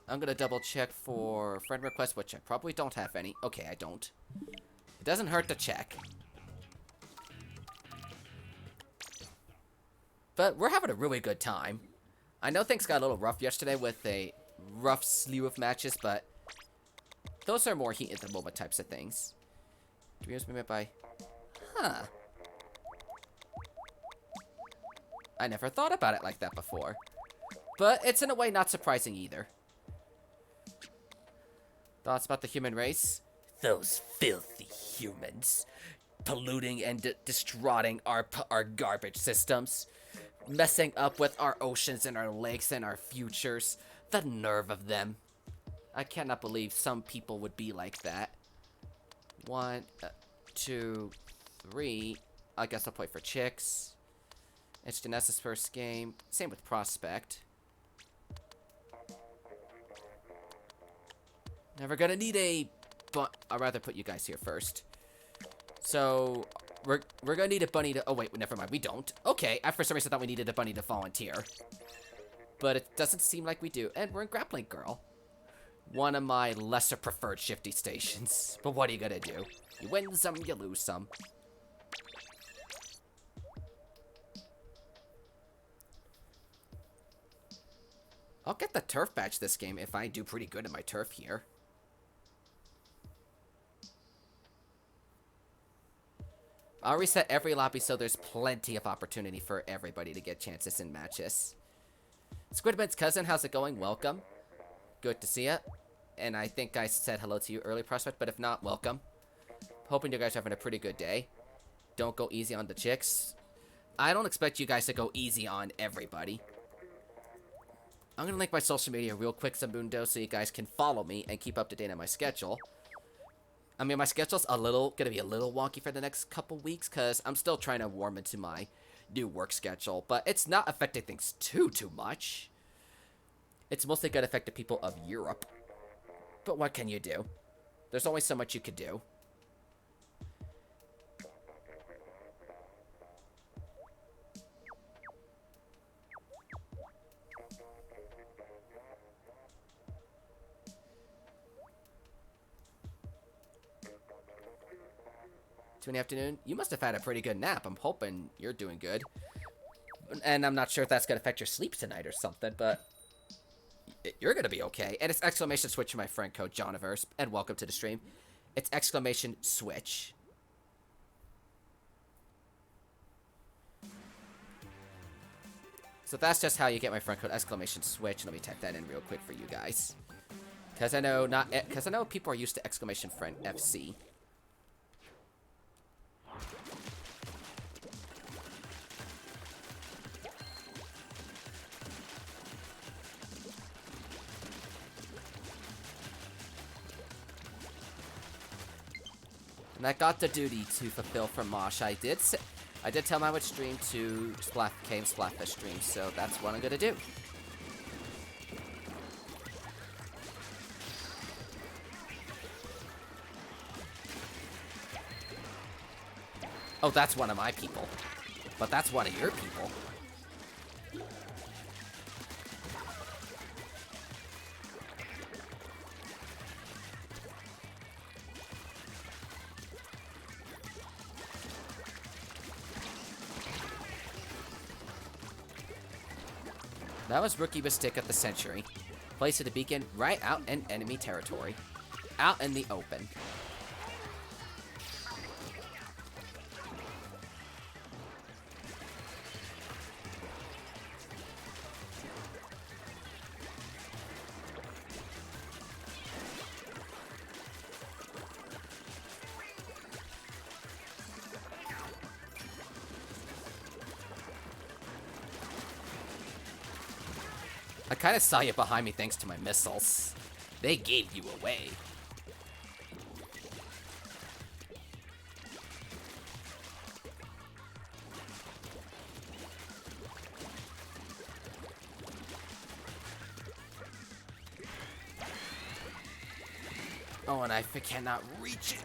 I'm gonna double check for friend requests, which I probably don't have any. Okay, I don't. It doesn't hurt to check. But we're having a really good time. I know things got a little rough yesterday with a rough slew of matches, but those are more heat at the moment types of things. Dreams made by... Huh. I never thought about it like that before. But it's in a way not surprising either. Thoughts about the human race? Those filthy humans. Polluting and destroying our garbage systems. Messing up with our oceans and our lakes and our futures. The nerve of them. I cannot believe some people would be like that. 1, 2, 3. I guess I'll play for Chicks. It's Janessa's first game. Same with Prospect. Never gonna need a... But I'd rather put you guys here first. So... We're gonna need a bunny to... Oh, wait, never mind. We don't. Okay, I for some reason thought we needed a bunny to volunteer. But it doesn't seem like we do. And we're in Grappling Girl. One of my lesser preferred shifty stations. But what are you gonna do? You win some, you lose some. I'll get the turf badge this game if I do pretty good in my turf here. I'll reset every lobby so there's plenty of opportunity for everybody to get chances in matches. Squidman's cousin, how's it going? Welcome. Good to see ya. And I think I said hello to you early, Prospect, but if not, welcome. Hoping you guys are having a pretty good day. Don't go easy on the chicks. I don't expect you guys to go easy on everybody. I'm gonna link my social media real quick, Zabundo, so you guys can follow me and keep up to date on my schedule. I mean, my schedule's gonna be a little wonky for the next couple weeks, because I'm still trying to warm into my new work schedule, but it's not affecting things too much. It's mostly gonna affect the people of Europe. But what can you do? There's always so much you could do. 2 in the afternoon? You must have had a pretty good nap. I'm hoping you're doing good. And I'm not sure if that's going to affect your sleep tonight or something, but you're going to be okay. And it's exclamation switch for my friend code Johniverse, and welcome to the stream. It's exclamation switch. So that's just how you get my friend code exclamation switch. Let me type that in real quick for you guys. Because I know people are used to exclamation friend FC. And I got the duty to fulfill from Mosh. I did tell him I would stream to K&M Splatfest stream, so that's what I'm gonna do. Oh, that's one of my people. But that's one of your people. That was rookie mistake of the century. Place of the beacon right out in enemy territory. Out in the open. I kind of saw you behind me thanks to my missiles. They gave you away. Oh, and I cannot reach it.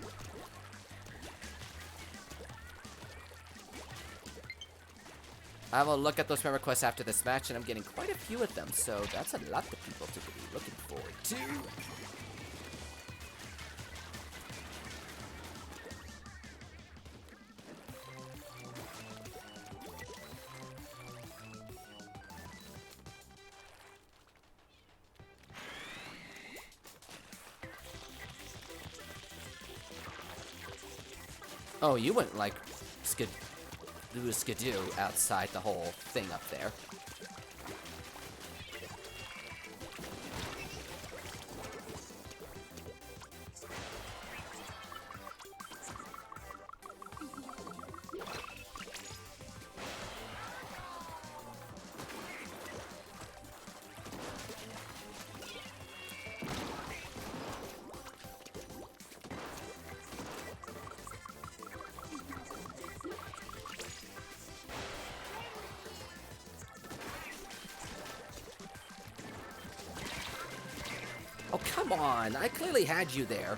I will look at those friend requests after this match, and I'm getting quite a few of them, so that's a lot of people to be looking forward to. Oh, you went like skidoo outside the whole thing up there. Oh, come on. I clearly had you there.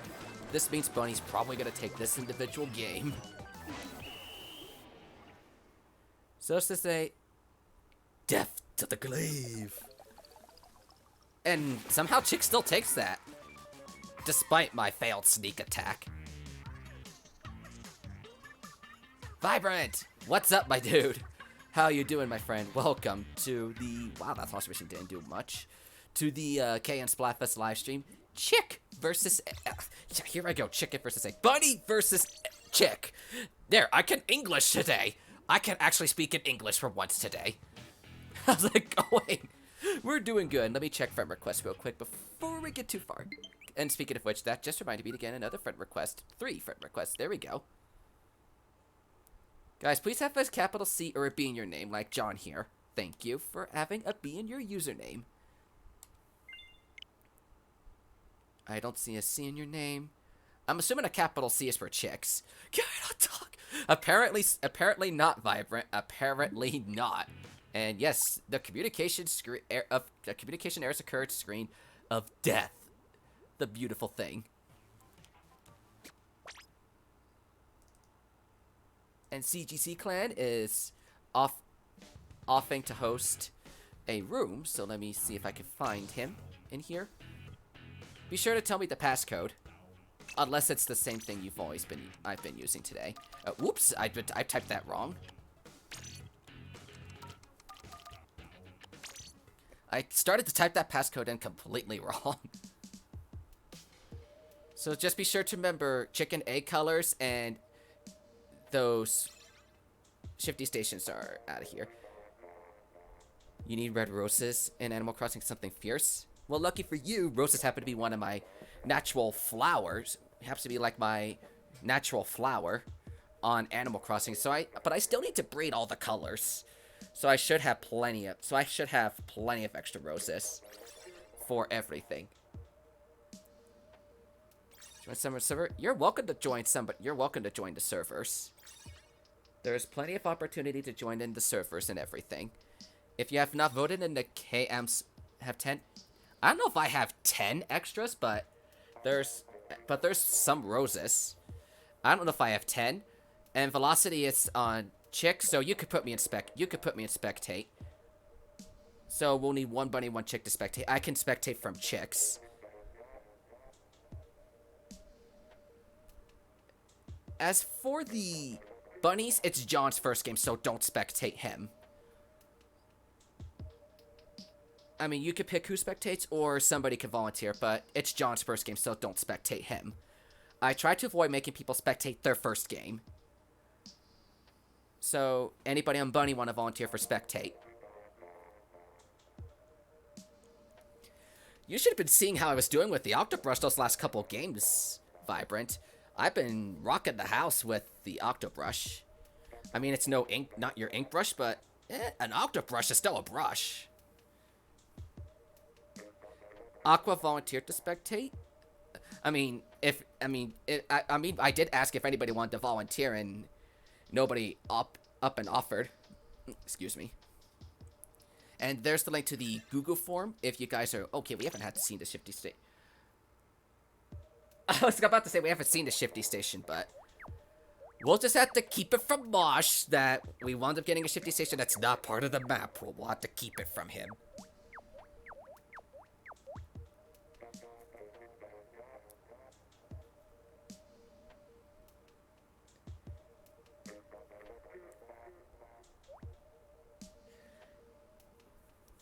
This means Bunny's probably going to take this individual game. So it's to say, death to the glaive. And somehow Chick still takes that, despite my failed sneak attack. Vibrant! What's up, my dude? How you doing, my friend? Welcome to the... Wow, that Lost Mission didn't do much. To the K&M Splatfest live stream. Chick versus... here I go. Chicken versus egg. Bunny versus Chick. There, I can English today. I can actually speak in English for once today. How's it going? We're doing good. Let me check friend requests real quick before we get too far. And speaking of which, that just reminded me to get another friend request. 3 friend requests. There we go. Guys, please have a capital C or a B in your name, like John here. Thank you for having a B in your username. I don't see a C in your name. I'm assuming a capital C is for chicks. Can I not talk? Apparently not, Vibrant. Apparently not. And yes, the communication errors occurred screen of death. The beautiful thing. And CGC Clan is offing to host a room, so let me see if I can find him in here. Be sure to tell me the passcode. Unless it's the same thing I've been using today. Whoops, I typed that wrong. I started to type that passcode in completely wrong. So just be sure to remember chicken egg colors and those shifty stations are out of here. You need red roses in Animal Crossing something fierce? Well, lucky for you, roses happen to be one of my natural flowers. It happens to be like my natural flower on Animal Crossing. But I still need to breed all the colors. So I should have plenty of extra roses for everything. Join summer server. You're welcome to join the servers. There's plenty of opportunity to join in the servers and everything. If you have not voted in the K&M's have 10. I don't know if I have 10 extras, but there's some roses. I don't know if I have 10. And velocity is on chick, so you could put me in spectate. So we'll need one bunny, one chick to spectate. I can spectate from chicks. As for the bunnies, it's John's first game, so don't spectate him. I mean, you could pick who spectates, or somebody could volunteer, but it's John's first game, so don't spectate him. I try to avoid making people spectate their first game. So, anybody on Bunny want to volunteer for spectate? You should have been seeing how I was doing with the Octobrush those last couple games, Vibrant. I've been rocking the house with the Octobrush. I mean, it's not your ink brush, but an Octobrush is still a brush. Aqua volunteered to spectate. I did ask if anybody wanted to volunteer, and nobody up and offered. Excuse me. And there's the link to the Google form if you guys are okay. We haven't had to see the shifty state. I was about to say we haven't seen the shifty station, but we'll just have to keep it from Mosh that we wound up getting a shifty station that's not part of the map. We'll have to keep it from him.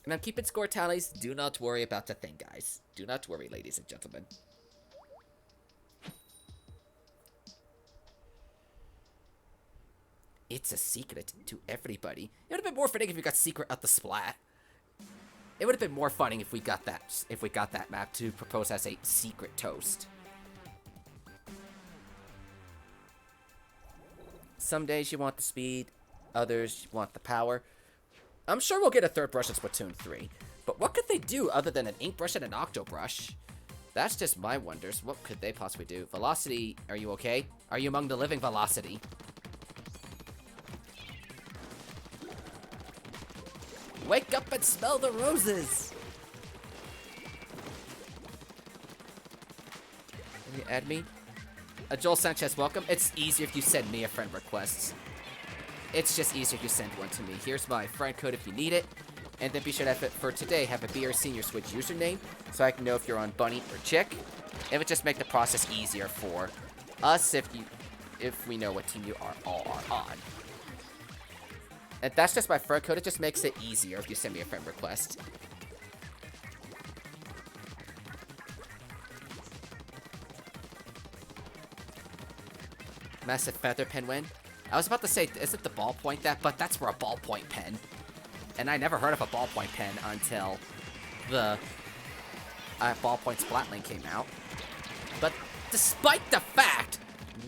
And I'm keeping score tallies. Do not worry about the thing, guys. Do not worry, ladies and gentlemen. It's a secret to everybody. It would have been more fitting if we got secret at the Splat. It would have been more funny if we got that map to propose as a secret toast. Some days you want the speed, others you want the power. I'm sure we'll get a third brush in Splatoon 3. But what could they do other than an ink brush and an Octobrush? That's just my wonders. What could they possibly do? Velocity, are you okay? Are you among the living, Velocity? Wake up and smell the roses! Can you add me? Joel Sanchez, welcome. It's easier if you send me a friend request. It's just easier if you send one to me. Here's my friend code if you need it. And then be sure to have it for today. Have a BR Senior Switch username so I can know if you're on Bunny or Chick. It would just make the process easier for us if we know what team you all are on. And that's just my friend code. It just makes it easier if you send me a friend request. Massive feather pen win. I was about to say, is it the ballpoint that? But that's for a ballpoint pen. And I never heard of a ballpoint pen until the ballpoint Splatling came out. But despite the fact,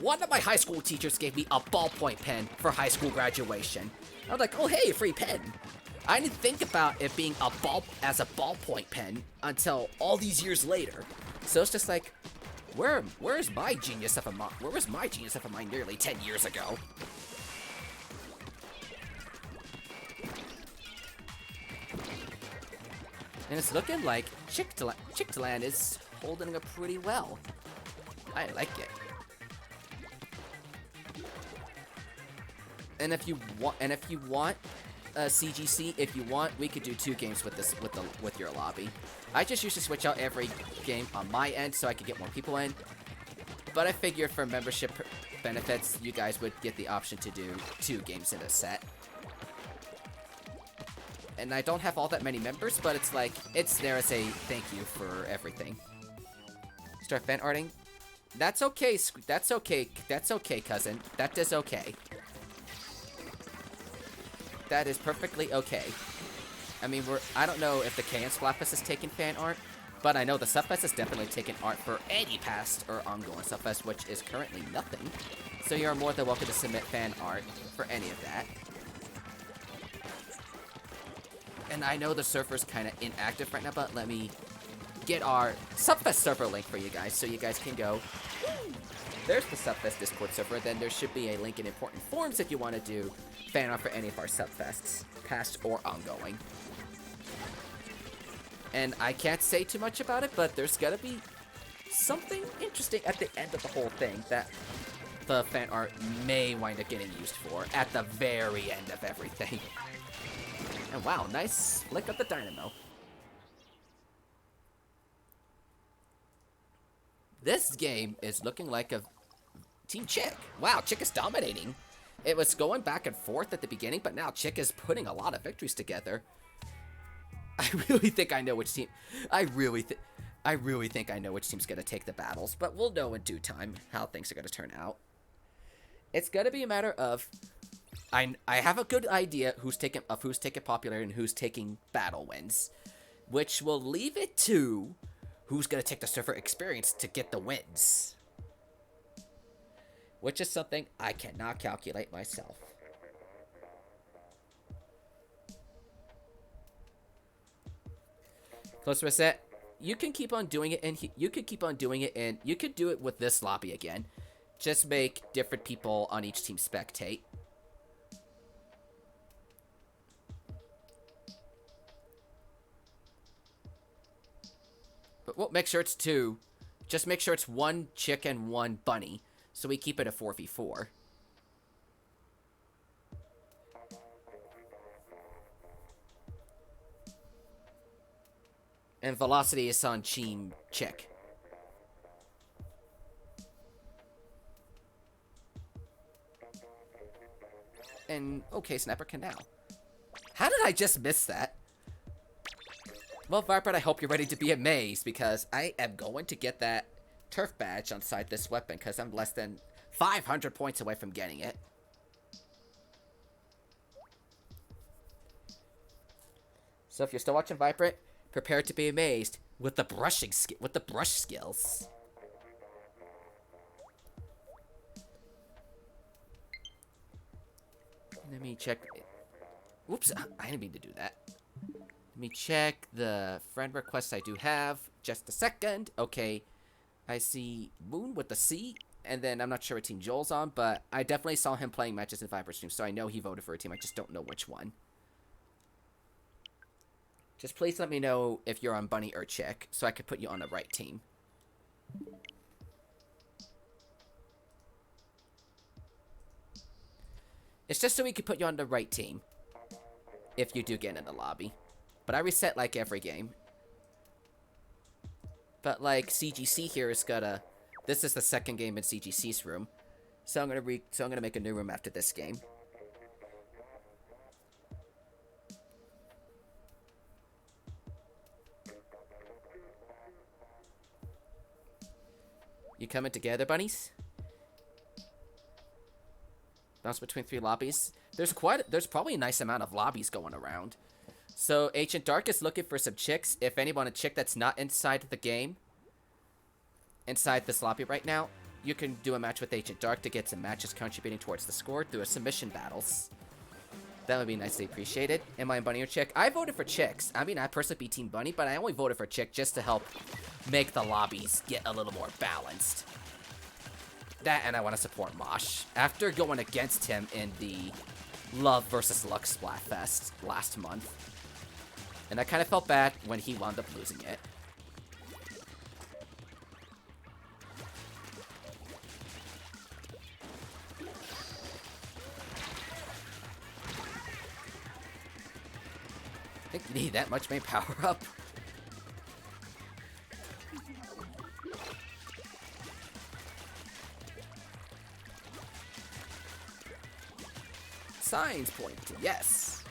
one of my high school teachers gave me a ballpoint pen for high school graduation. I was like, oh hey, free pen. I didn't think about it being a ballpoint pen until all these years later. So it's just like, where was my genius of a mind nearly 10 years ago? And it's looking like Chick-to-Land is holding up pretty well. I like it. And if you want CGC, if you want, we could do 2 games with your lobby. I just usually switch out every game on my end so I could get more people in. But I figured for membership benefits, you guys would get the option to do 2 games in a set. And I don't have all that many members, but it's like, it's there as a thank you for everything. Start fan arting. That's okay, that's okay, that's okay, cousin. That is okay. That is perfectly okay. I mean, I don't know if the K&M Splatfest has taken fan art, but I know the Subfest has definitely taken art for any past or ongoing Subfest, which is currently nothing. So you're more than welcome to submit fan art for any of that. And I know the server's kind of inactive right now, but let me get our Subfest server link for you guys, so you guys can go. There's the Subfest Discord server. Then there should be a link in important forums if you want to do fan art for any of our Subfests, past or ongoing. And I can't say too much about it, but there's gotta be something interesting at the end of the whole thing that the fan art may wind up getting used for at the very end of everything. And wow, nice flick of the dynamo. This game is looking like a Team Chick. Wow, Chick is dominating. It was going back and forth at the beginning, but now Chick is putting a lot of victories together. I really think I know which team. I really think I know which team's gonna take the battles, but we'll know in due time how things are gonna turn out. It's gonna be a matter of I have a good idea who's taking popular and who's taking battle wins, which will leave it to who's gonna take the server experience to get the wins, which is something I cannot calculate myself. Close reset. You can keep on doing it, and you could keep on doing it, and you could do it with this lobby again. Just make different people on each team spectate. But we'll make sure it's 2. Just make sure it's 1 chick and 1 bunny, so we keep it a 4v4. And velocity is on Team Chick. And okay, Sniper can now. How did I just miss that? Well, Viper, I hope you're ready to be amazed, because I am going to get that turf badge on side this weapon, because I'm less than 500 points away from getting it. So if you're still watching Viper, prepare to be amazed with the brush skills. Let me check. Whoops, I didn't mean to do that. Let me check the friend requests I do have. Just a second. Okay, I see Moon with the C, and then I'm not sure what team Joel's on, but I definitely saw him playing matches in Viper stream, so I know he voted for a team. I just don't know which one. Just please let me know if you're on Bunny or Chick, so I could put you on the right team. It's just so we could put you on the right team, if you do get in the lobby. But I reset like every game. But like CGC here is gonna. This is the second game in CGC's room, so I'm gonna make a new room after this game. You coming together, bunnies? Bounce between 3 lobbies. There's probably a nice amount of lobbies going around. So Ancient Dark is looking for some chicks. If anyone a chick that's not inside the game, inside this lobby right now, you can do a match with Ancient Dark to get some matches contributing towards the score through a submission battles. That would be nicely appreciated. Am I a bunny or chick? I voted for chicks. I mean, I personally be Team Bunny, but I only voted for chick just to help make the lobbies get a little more balanced. That, and I want to support Mosh. After going against him in the Love vs. Lux Splatfest last month. And I kind of felt bad when he wound up losing it. I think you need that much main power up. signs point to yes.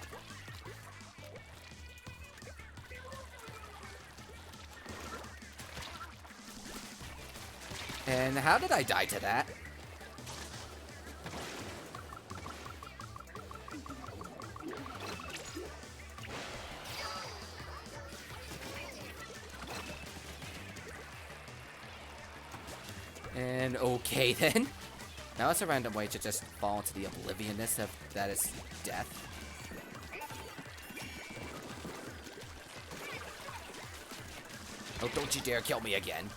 And how did I die to that? And okay then. Now it's a random way to just fall into the oblivionness of that is death. Oh, don't you dare kill me again.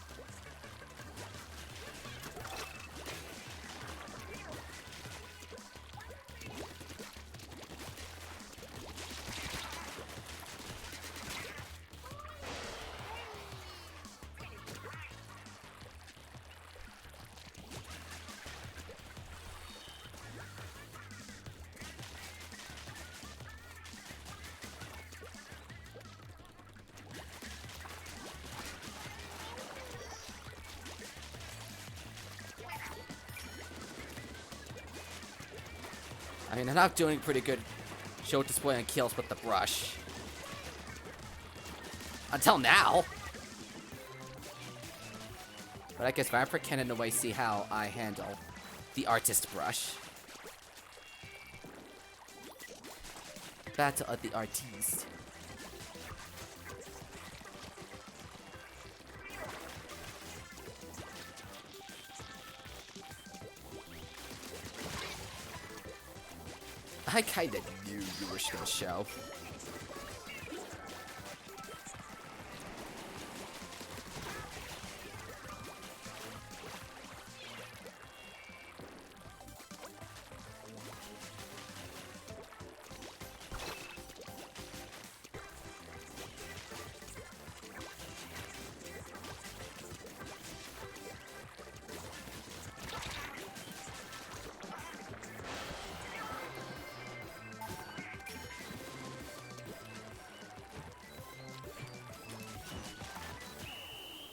I mean, I'm not doing pretty good show display and kills with the brush. Until now. But I guess Vampire can in a way see how I handle the artist brush. Battle of the artiste. I kinda knew you were gonna show.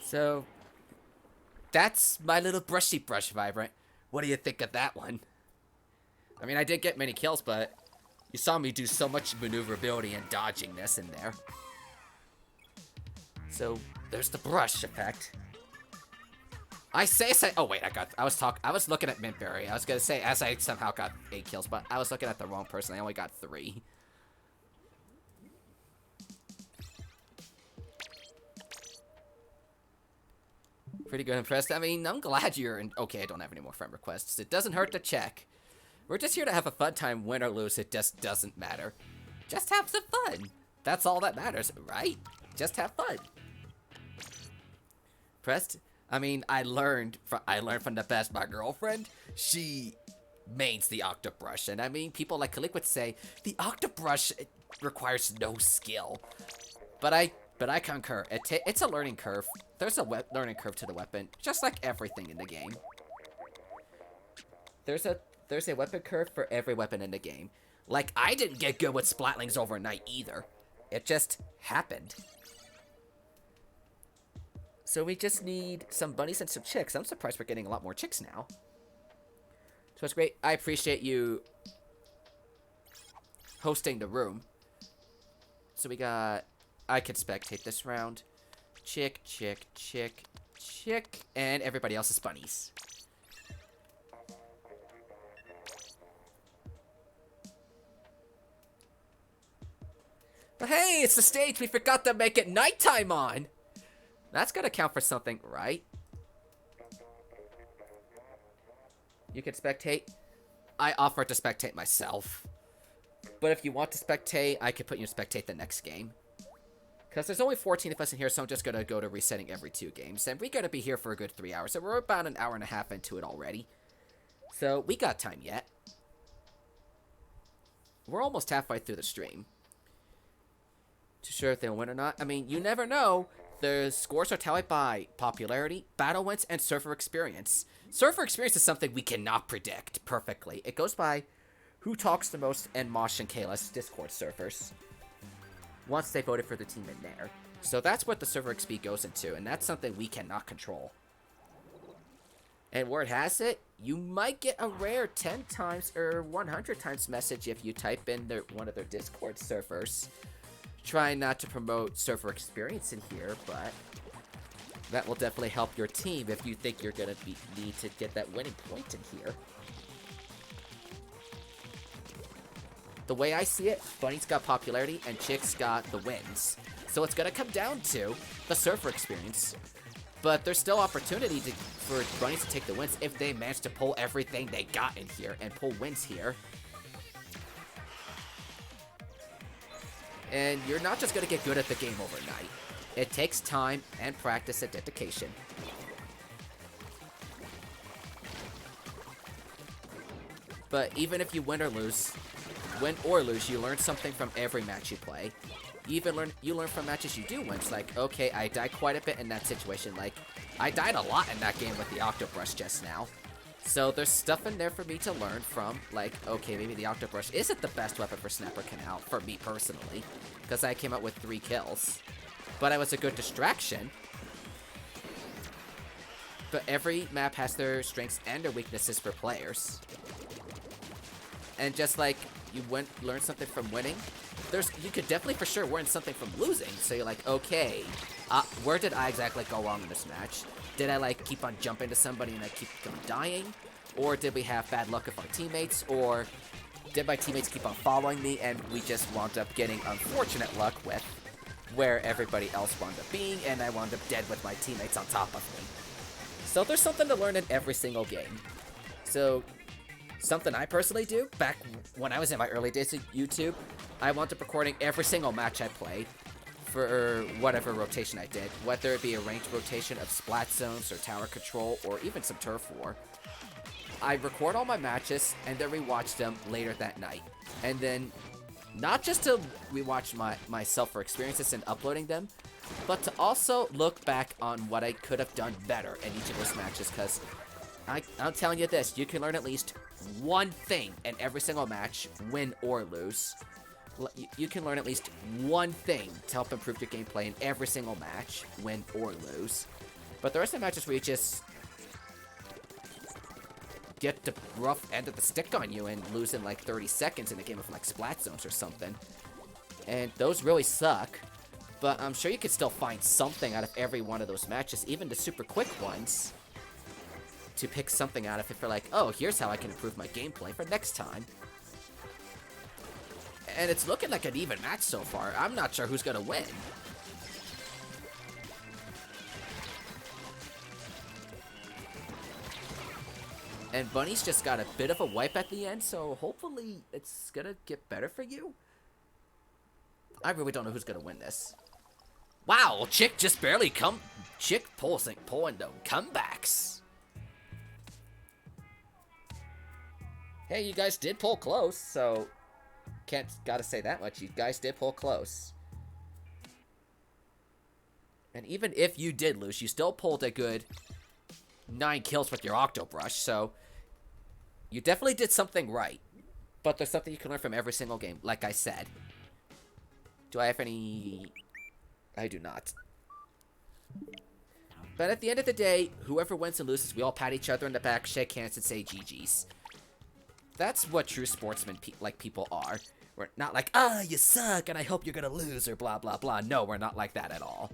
So, that's my little brushy brush vibrant. What do you think of that one? I mean, I did get many kills, but you saw me do so much maneuverability and dodgingness in there. So, there's the brush effect. Oh wait, I was looking at Mintberry. I was gonna say, as I somehow got 8 kills, but I was looking at the wrong person. I only got 3. Pretty good impressed. I mean, I'm glad you're in. Okay, I don't have any more friend requests. It doesn't hurt to check. We're just here to have a fun time, win or lose. It just doesn't matter. Just have some fun. That's all that matters, right? Just have fun. Pressed. I mean, I learned from the best. My girlfriend, she mains the Octobrush, and I mean, people like Kalik would say the Octobrush requires no skill, but I concur. It's a learning curve. There's a learning curve to the weapon, just like everything in the game. There's a weapon curve for every weapon in the game. Like, I didn't get good with Splatlings overnight either. It just happened. So we just need some bunnies and some chicks. I'm surprised we're getting a lot more chicks now. So it's great. I appreciate you hosting the room. So we got... I can spectate this round. Chick, chick, chick, chick. And everybody else is bunnies. But hey, it's the stage we forgot to make it nighttime on. That's gonna count for something, right? You can spectate. I offer to spectate myself. But if you want to spectate, I can put you in spectate the next game. Because there's only 14 of us in here, so I'm just gonna go to resetting every 2 games. And we're gonna be here for a good 3 hours. So we're about an hour and a half into it already. So we got time yet. We're almost halfway through the stream. Too sure if they'll win or not. I mean, you never know. The scores are tallied by popularity, battle wins, and server experience. Server experience is something we cannot predict perfectly. It goes by who talks the most and Mosh and Kayla's Discord servers. Once they voted for the team in there. So that's what the server XP goes into, and that's something we cannot control. And word has it, you might get a rare 10 times or 100 times message if you type in one of their Discord servers. Trying not to promote server experience in here, but that will definitely help your team if you think you're going to need to get that winning point in here. The way I see it, Bunnies got popularity and Chicks got the wins. So it's going to come down to the server experience. But there's still opportunity for Bunnies to take the wins if they manage to pull everything they got in here and pull wins here. And you're not just going to get good at the game overnight. It takes time and practice and dedication. But even if you win or lose, you learn something from every match you play. You learn from matches you do win. It's like, okay, I died quite a bit in that situation. Like, I died a lot in that game with the Octobrush just now. So there's stuff in there for me to learn from, like, okay, maybe the Octobrush isn't the best weapon for Snapper Canal, for me personally, because I came out with 3 kills. But I was a good distraction. But every map has their strengths and their weaknesses for players. And just like you learn something from winning, you could definitely for sure learn something from losing. So you're like, okay, where did I exactly go wrong in this match? Did I like keep on jumping to somebody and I keep on dying? Or did we have bad luck with our teammates? Or did my teammates keep on following me and we just wound up getting unfortunate luck with where everybody else wound up being and I wound up dead with my teammates on top of me? So there's something to learn in every single game. So something I personally do, back when I was in my early days of YouTube, I wound up recording every single match I played for whatever rotation I did, whether it be a ranged rotation of splat zones or tower control or even some turf war. I record all my matches and then rewatch them later that night. And then, not just to rewatch myself for experiences and uploading them, but to also look back on what I could have done better in each of those matches, because I'm telling you this, you can learn at least one thing in every single match, win or lose. You can learn at least one thing to help improve your gameplay in every single match, win or lose. But there are some matches where you just get the rough end of the stick on you and lose in like 30 seconds in a game of like splat zones or something. And those really suck. But I'm sure you could still find something out of every one of those matches, even the super quick ones, to pick something out of it for like, oh, here's how I can improve my gameplay for next time. And it's looking like an even match so far. I'm not sure who's gonna win. And Bunnies just got a bit of a wipe at the end, so hopefully it's gonna get better for you. I really don't know who's gonna win this. Wow, Chick just barely Chick pulling the comebacks. Hey, you guys did pull close, so gotta say that much. You guys did pull close. And even if you did lose, you still pulled a good 9 kills with your Octobrush, so you definitely did something right. But there's something you can learn from every single game, like I said. Do I have any... I do not. But at the end of the day, whoever wins and loses, we all pat each other in the back, shake hands, and say GG's. That's what true sportsmen people are. We're not like, you suck, and I hope you're gonna lose, or blah, blah, blah. No, we're not like that at all.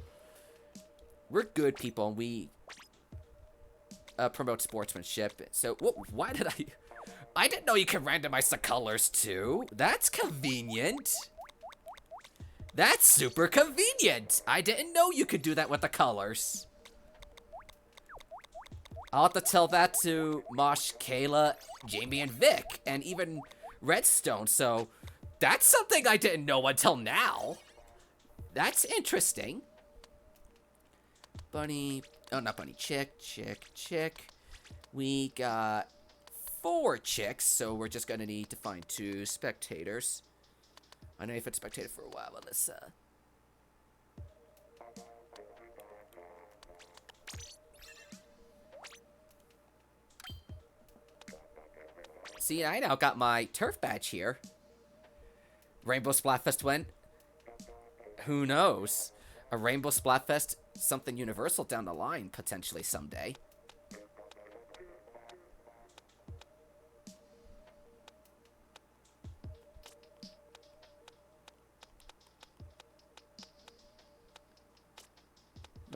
We're good people, and we promote sportsmanship. So, why did I didn't know you could randomize the colors, too. That's convenient. That's super convenient. I didn't know you could do that with the colors. I'll have to tell that to Mosh, Kayla, Jamie, and Vic, and even Redstone, so that's something I didn't know until now. That's interesting. Bunny, oh, not Bunny, Chick. We got 4 chicks, so we're just gonna need to find 2 spectators. I know you've been spectated for a while, Alyssa. See, I now got my turf badge here. Rainbow Splatfest win? Who knows? A Rainbow Splatfest, something universal down the line, potentially someday.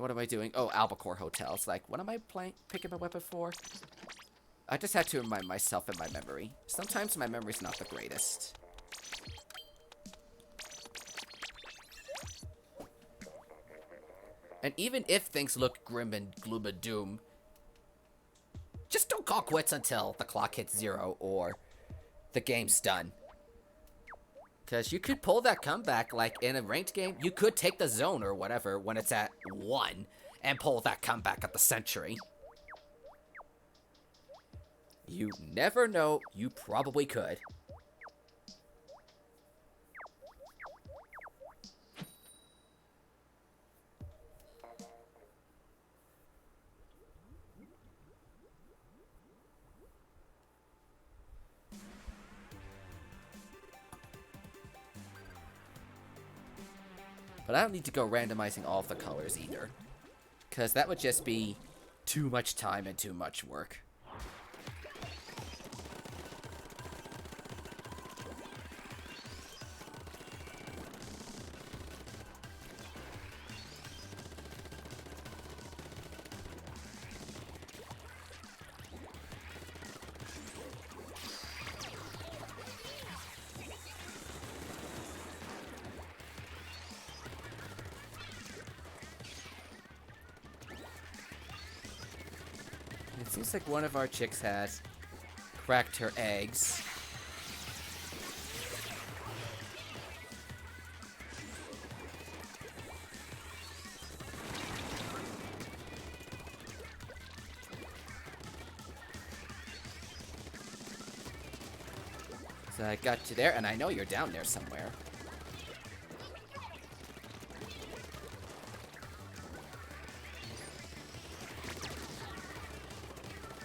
What am I doing? Oh, Albacore Hotel. It's like, what am I picking my weapon for? I just had to remind myself in my memory. Sometimes my memory's not the greatest. And even if things look grim and gloom and doom, just don't call quits until the clock hits 0 or the game's done. Because you could pull that comeback, like in a ranked game, you could take the zone or whatever when it's at 1 and pull that comeback at the century. You never know, you probably could. But I don't need to go randomizing all of the colors either, because that would just be too much time and too much work. It seems like one of our chicks has cracked her eggs. So I got you there, and I know you're down there somewhere.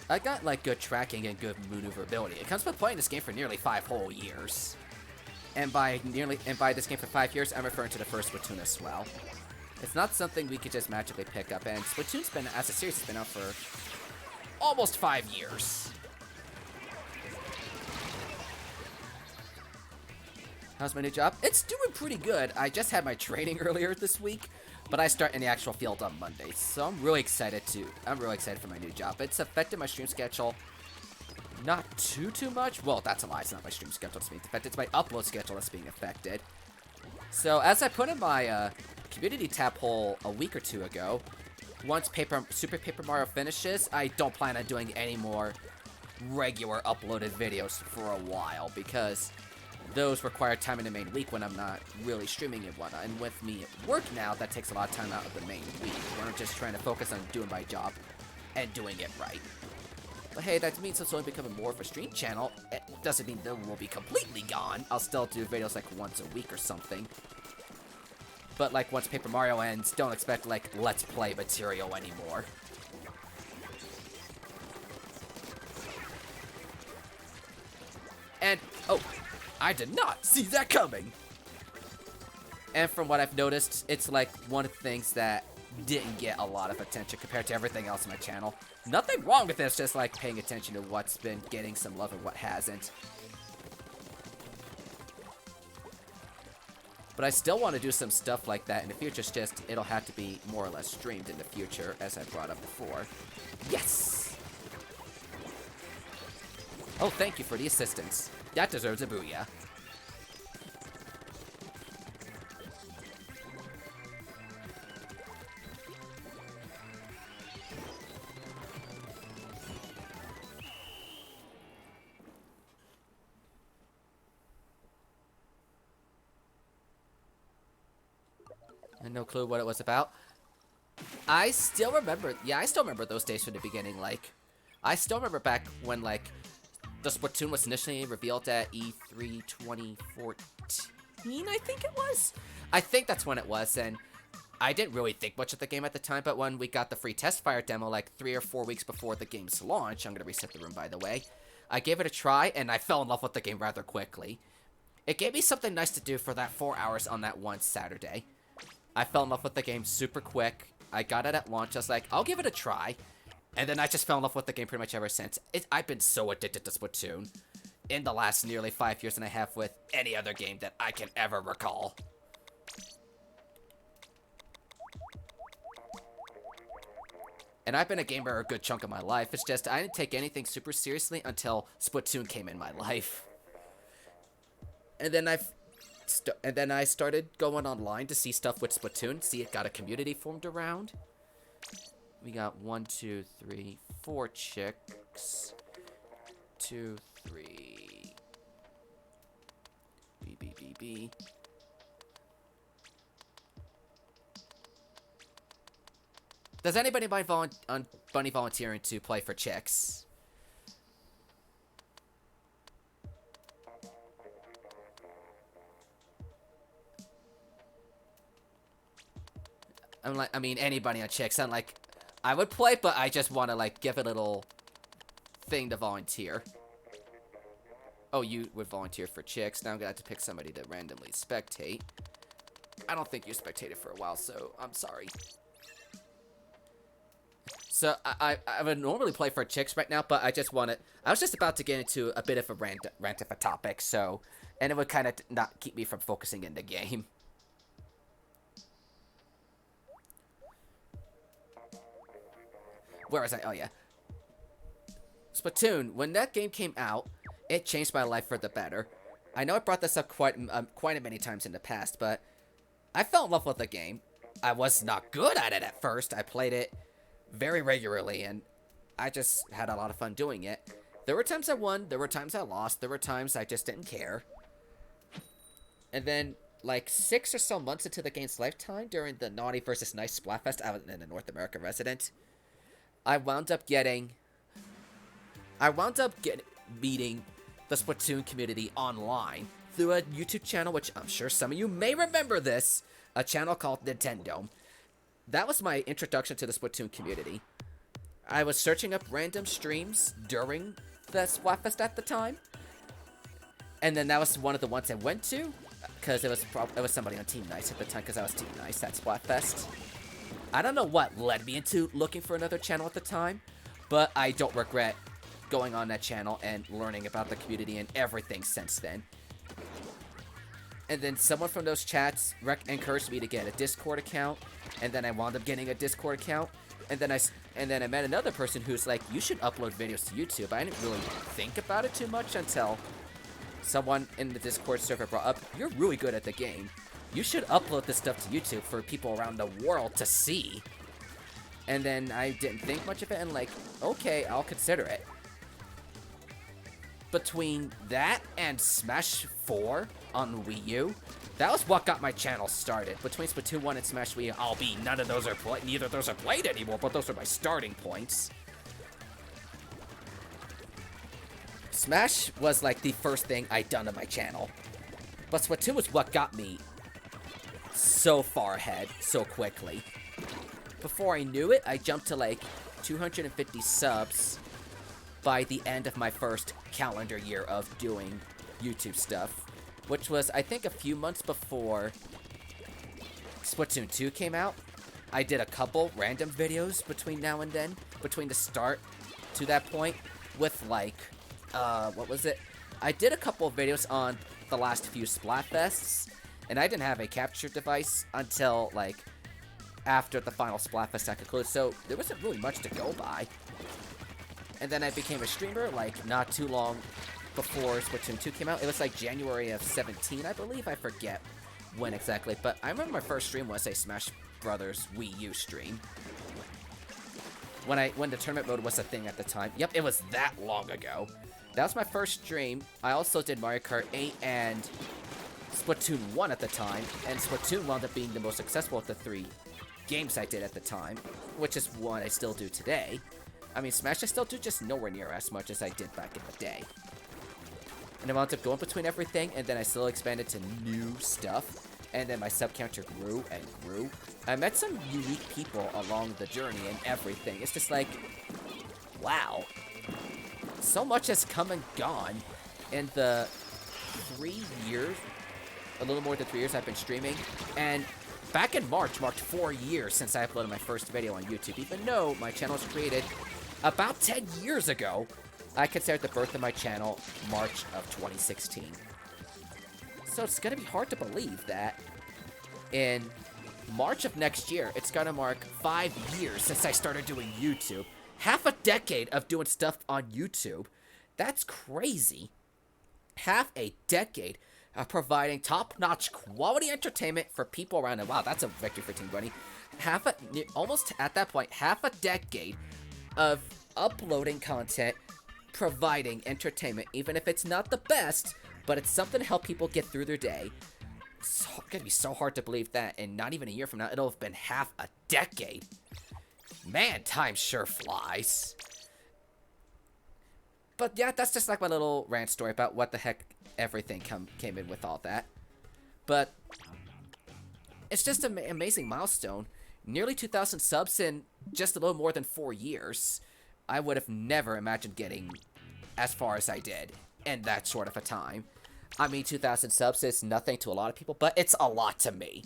I got, like, good tracking and good maneuverability. It comes with playing this game for nearly 5 whole years. And by this game for 5 years, I'm referring to the first Splatoon as well. It's not something we could just magically pick up, and Splatoon's been, as a series, has been out for almost 5 years. How's my new job? It's doing pretty good. I just had my training earlier this week, but I start in the actual field on Monday, so I'm really excited for my new job. It's affected my stream schedule not too much. Well, that's a lie. It's not my stream schedule that's being affected. It's my upload schedule that's being affected. So as I put in my community tab hole a week or 2 ago, once Super Paper Mario finishes, I don't plan on doing any more regular uploaded videos for a while, because those require time in the main week when I'm not really streaming and whatnot. And with me at work now, that takes a lot of time out of the main week, when I'm just trying to focus on doing my job and doing it right. But hey, that means it's only becoming more of a stream channel. It doesn't mean that we'll be completely gone. I'll still do videos like once a week or something. But like once Paper Mario ends, don't expect like Let's Play material anymore. And, oh, I did not see that coming! And from what I've noticed, it's like one of the things that didn't get a lot of attention compared to everything else on my channel. Nothing wrong with this, just like paying attention to what's been getting some love and what hasn't. But I still want to do some stuff like that in the future, it's just it'll have to be more or less streamed in the future, as I brought up before. Yes! Oh, thank you for the assistance. That deserves a booyah. And no clue what it was about. I still remember, yeah, I still remember those days from the beginning, like, I still remember back when, like, the Splatoon was initially revealed at E3 2014, I think it was? I think that's when it was, and I didn't really think much of the game at the time, but when we got the free test fire demo, like, 3 or 4 weeks before the game's launch, I'm gonna reset the room, by the way, I gave it a try, and I fell in love with the game rather quickly. It gave me something nice to do for that 4 hours on that one Saturday. I fell in love with the game super quick. I got it at launch. I was like, I'll give it a try. And then I just fell in love with the game pretty much ever since. I've been so addicted to Splatoon in the last nearly 5 years than I have with any other game that I can ever recall. And I've been a gamer a good chunk of my life. It's just I didn't take anything super seriously until Splatoon came in my life. And then I started going online to see stuff with Splatoon. See, it got a community formed around. We got 1, 2, 3, 4 chicks. 2, 3. B. Does anybody mind Bunny volunteering to play for chicks? I mean, anybody on chicks. I'm like, I would play, but I just want to, like, give a little thing to volunteer. Oh, you would volunteer for chicks. Now I'm gonna have to pick somebody to randomly spectate. I don't think you spectated for a while, so I'm sorry. So, I would normally play for chicks right now, but I was just about to get into a bit of a rant of a topic, so, and it would kind of not keep me from focusing in the game. Where was I? Oh, yeah. Splatoon, when that game came out, it changed my life for the better. I know I brought this up quite many times in the past, but I fell in love with the game. I was not good at it at first. I played it very regularly, and I just had a lot of fun doing it. There were times I won, there were times I lost, there were times I just didn't care. And then, like 6 or so months into the game's lifetime, during the Naughty vs. Nice Splatfest, I was in the North America resident, I wound up meeting the Splatoon community online through a YouTube channel, which I'm sure some of you may remember this, a channel called Nintendo. That was my introduction to the Splatoon community. I was searching up random streams during the Splatfest at the time, and then that was one of the ones I went to, because it was somebody on Team Nice at the time, because I was Team Nice at Splatfest. I don't know what led me into looking for another channel at the time, but I don't regret going on that channel and learning about the community and everything since then. And then someone from those chats encouraged me to get a Discord account, and then I wound up getting a Discord account, and then I met another person who's like, you should upload videos to YouTube. I didn't really think about it too much until someone in the Discord server brought up, you're really good at the game. You should upload this stuff to YouTube for people around the world to see. And then I didn't think much of it, and like, okay, I'll consider it. Between that and Smash 4 on Wii U, that was what got my channel started. Between Splatoon 1 and Smash Wii U, neither of those are played anymore, but those are my starting points. Smash was like the first thing I'd done on my channel. But Splatoon was what got me so far ahead, so quickly. Before I knew it, I jumped to like 250 subs by the end of my first calendar year of doing YouTube stuff, which was, I think, a few months before Splatoon 2 came out. I did a couple random videos between now and then, between the start to that point, with like, what was it? I did a couple of videos on the last few Splatfests, and I didn't have a capture device until, like, after the final Splatfest had concluded, so there wasn't really much to go by. And then I became a streamer, like, not too long before Splatoon 2 came out. It was, like, January of 17, I believe. I forget when exactly. But I remember my first stream was a Smash Brothers Wii U stream. When the tournament mode was a thing at the time. Yep, it was that long ago. That was my first stream. I also did Mario Kart 8 and Splatoon 1 at the time. And Splatoon wound up being the most successful of the 3 games I did at the time, which is one I still do today. I mean, Smash I still do, just nowhere near as much as I did back in the day. And I wound up going between everything, and then I still expanded to new stuff, and then my sub counter grew and grew. I met some unique people along the journey and everything. It's just like, wow. So much has come and gone in the 3 years, a little more than 3 years I've been streaming, and back in March marked 4 years since I uploaded my first video on YouTube, even though my channel was created about 10 years ago. I considered the birth of my channel March of 2016. So it's gonna be hard to believe that in March of next year, it's gonna mark 5 years since I started doing YouTube. Half a decade of doing stuff on YouTube. That's crazy. Half a decade of providing top-notch quality entertainment for people around it. Wow, that's a victory for Team Bunny. Almost at that point, half a decade of uploading content, providing entertainment, even if it's not the best, but it's something to help people get through their day. It's gonna be so hard to believe that, and not even a year from now, it'll have been half a decade. Man, time sure flies. But yeah, that's just like my little rant story about what the heck everything came in with all that. But it's just an amazing milestone. Nearly 2,000 subs in just a little more than 4 years. I would have never imagined getting as far as I did in that short of a time. I mean, 2,000 subs is nothing to a lot of people, but it's a lot to me.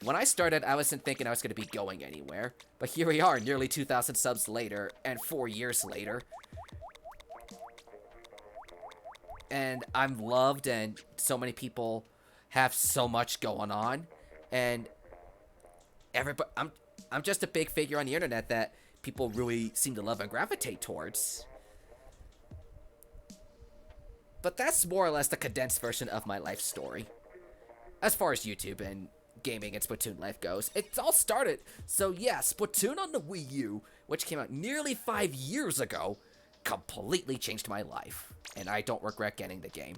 When I started, I wasn't thinking I was going to be going anywhere. But here we are, nearly 2,000 subs later, and 4 years later. And I'm loved, and so many people have so much going on. And everybody, I'm just a big figure on the internet that people really seem to love and gravitate towards. But that's more or less the condensed version of my life story. As far as YouTube and gaming and Splatoon life goes, it's all started. So yeah, Splatoon on the Wii U, which came out nearly 5 years ago, completely changed my life. And I don't regret getting the game.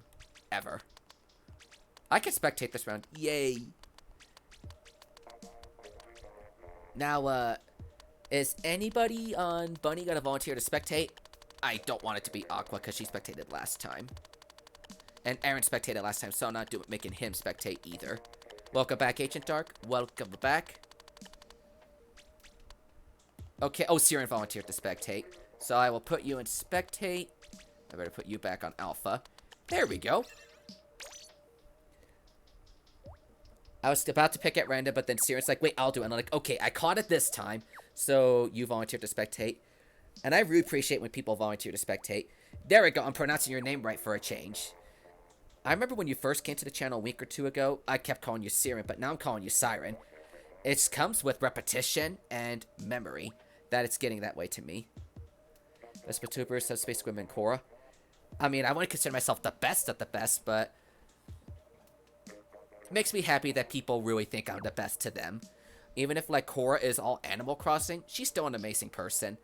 Ever. I can spectate this round. Yay. Now, is anybody on Bunny gonna volunteer to spectate? I don't want it to be Aqua, because she spectated last time. And Aaron spectated last time, so I'm not making him spectate either. Welcome back, Agent Dark. Welcome back. Okay, oh, Siren volunteered to spectate. So I will put you in spectate. I better put you back on alpha. There we go. I was about to pick at random, but then Siren's like, wait, I'll do it. And I'm like, okay, I caught it this time. So you volunteered to spectate. And I really appreciate when people volunteer to spectate. There we go, I'm pronouncing your name right for a change. I remember when you first came to the channel a week or two ago, I kept calling you Siren, but now I'm calling you Siren. It comes with repetition and memory that it's getting that way to me. Vespa Subspace Squim, and Korra. I mean, I wouldn't consider myself the best of the best, but it makes me happy that people really think I'm the best to them. Even if, like, Korra is all Animal Crossing, she's still an amazing person.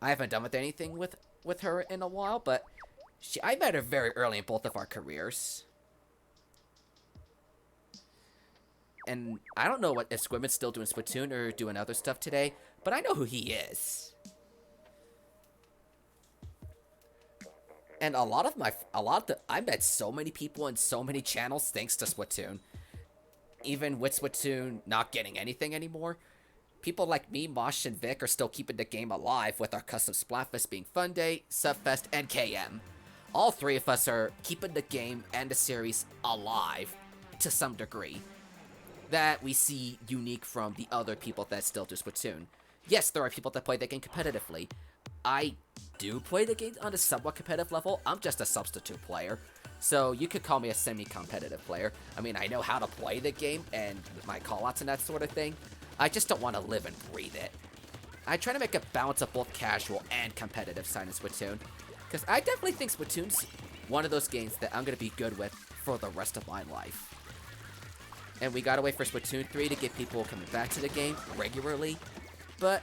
I haven't done with anything with her in a while, but I met her very early in both of our careers. And I don't know if Squimmin's still doing Splatoon or doing other stuff today, but I know who he is. And I met so many people and so many channels thanks to Splatoon. Even with Splatoon not getting anything anymore, people like me, Mosh, and Vic are still keeping the game alive with our custom Splatfest being Fun Day, Subfest, and KM. All three of us are keeping the game and the series alive to some degree that we see unique from the other people that still do Splatoon. Yes, there are people that play the game competitively. I do play the game on a somewhat competitive level. I'm just a substitute player, so you could call me a semi-competitive player. I mean, I know how to play the game and my callouts and that sort of thing. I just don't want to live and breathe it. I try to make a balance of both casual and competitive side in Splatoon, because I definitely think Splatoon's one of those games that I'm going to be good with for the rest of my life. And we gotta wait for Splatoon 3 to get people coming back to the game regularly, but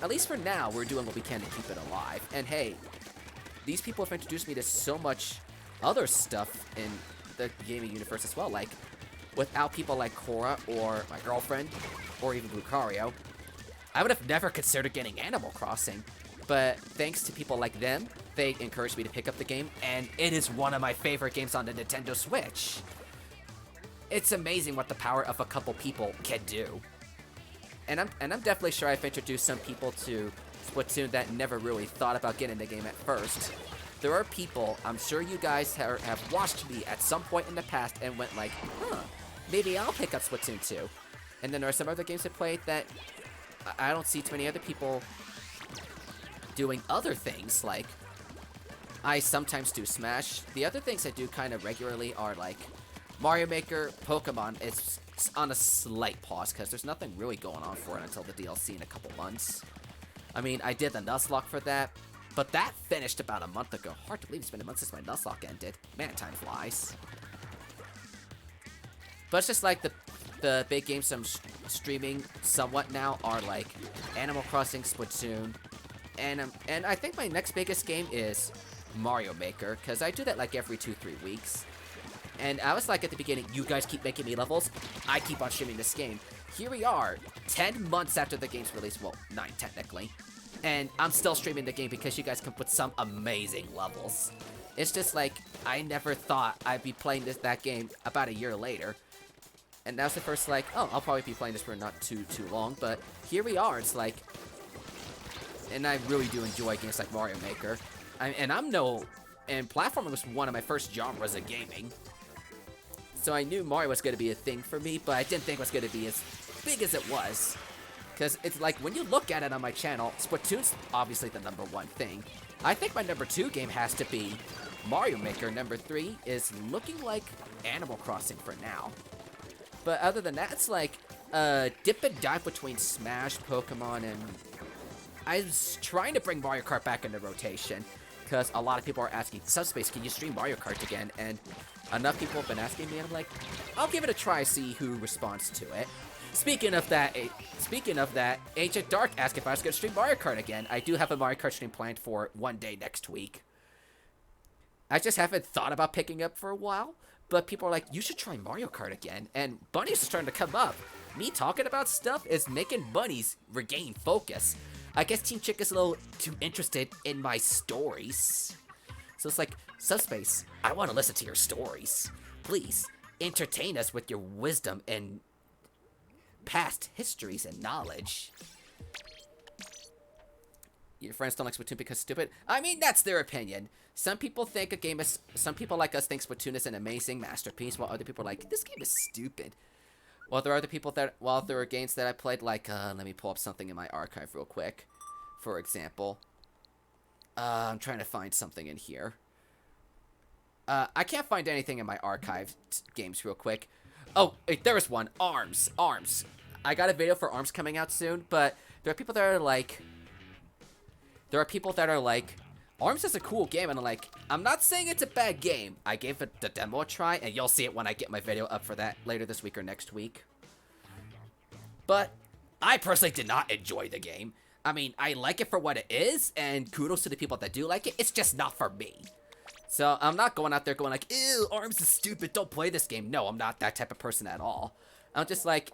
at least for now, we're doing what we can to keep it alive. And hey, these people have introduced me to so much other stuff in the gaming universe as well. Like, without people like Korra or my girlfriend or even Lucario, I would have never considered getting Animal Crossing. But thanks to people like them, they encouraged me to pick up the game, and it is one of my favorite games on the Nintendo Switch. It's amazing what the power of a couple people can do. And I'm definitely sure I've introduced some people to Splatoon that never really thought about getting the game at first. There are people, I'm sure you guys have watched me at some point in the past and went like, huh, maybe I'll pick up Splatoon 2. And then there are some other games I played that I don't see too many other people doing other things. Like, I sometimes do Smash. The other things I do kind of regularly are like Mario Maker, Pokemon. on a slight pause because there's nothing really going on for it until the DLC in a couple months. I mean, I did the Nuzlocke for that, but that finished about a month ago. Hard to believe it's been a month since my Nuzlocke ended. Man, time flies. But it's just like the big games I'm streaming somewhat now are like Animal Crossing, Splatoon, and I think my next biggest game is Mario Maker, because I do that like every 2-3 weeks. And I was like at the beginning, you guys keep making me levels, I keep on streaming this game. Here we are, 10 months after the game's release, well, 9 technically, and I'm still streaming the game because you guys come up with some amazing levels. It's just like, I never thought I'd be playing that game about a year later. And that was the first, like, oh, I'll probably be playing this for not too long, but here we are, it's like, and I really do enjoy games like Mario Maker. And platforming was one of my first genres of gaming. So I knew Mario was going to be a thing for me, but I didn't think it was going to be as big as it was. Because it's like, when you look at it on my channel, Splatoon's obviously the #1 thing. I think my #2 game has to be Mario Maker. #3 is looking like Animal Crossing for now. But other than that, it's like dip and dive between Smash, Pokemon, and I was trying to bring Mario Kart back into rotation because a lot of people are asking, Subspace, can you stream Mario Kart again? And enough people have been asking me, and I'm like, I'll give it a try, see who responds to it. Speaking of that, Agent Dark asked if I was going to stream Mario Kart again. I do have a Mario Kart stream planned for one day next week. I just haven't thought about picking up for a while. But people are like, you should try Mario Kart again. And Bunnies is starting to come up. Me talking about stuff is making Bunnies regain focus. I guess Team Chick is a little too interested in my stories. So it's like, Subspace, I want to listen to your stories. Please, entertain us with your wisdom and past histories and knowledge. Your friends don't like Splatoon because it's stupid? I mean, that's their opinion. Some people like us think Splatoon is an amazing masterpiece, while other people are like, this game is stupid. While there are games that I played, like, let me pull up something in my archive real quick. For example, I'm trying to find something in here. I can't find anything in my archive games real quick. Oh, wait, there was one. ARMS. I got a video for ARMS coming out soon, but there are people that are like, ARMS is a cool game, and I'm not saying it's a bad game. I gave it the demo a try, and you'll see it when I get my video up for that later this week or next week. But I personally did not enjoy the game. I mean, I like it for what it is, and kudos to the people that do like it. It's just not for me. So I'm not going out there going like, ew, ARMS is stupid, don't play this game. No, I'm not that type of person at all. I'm just like,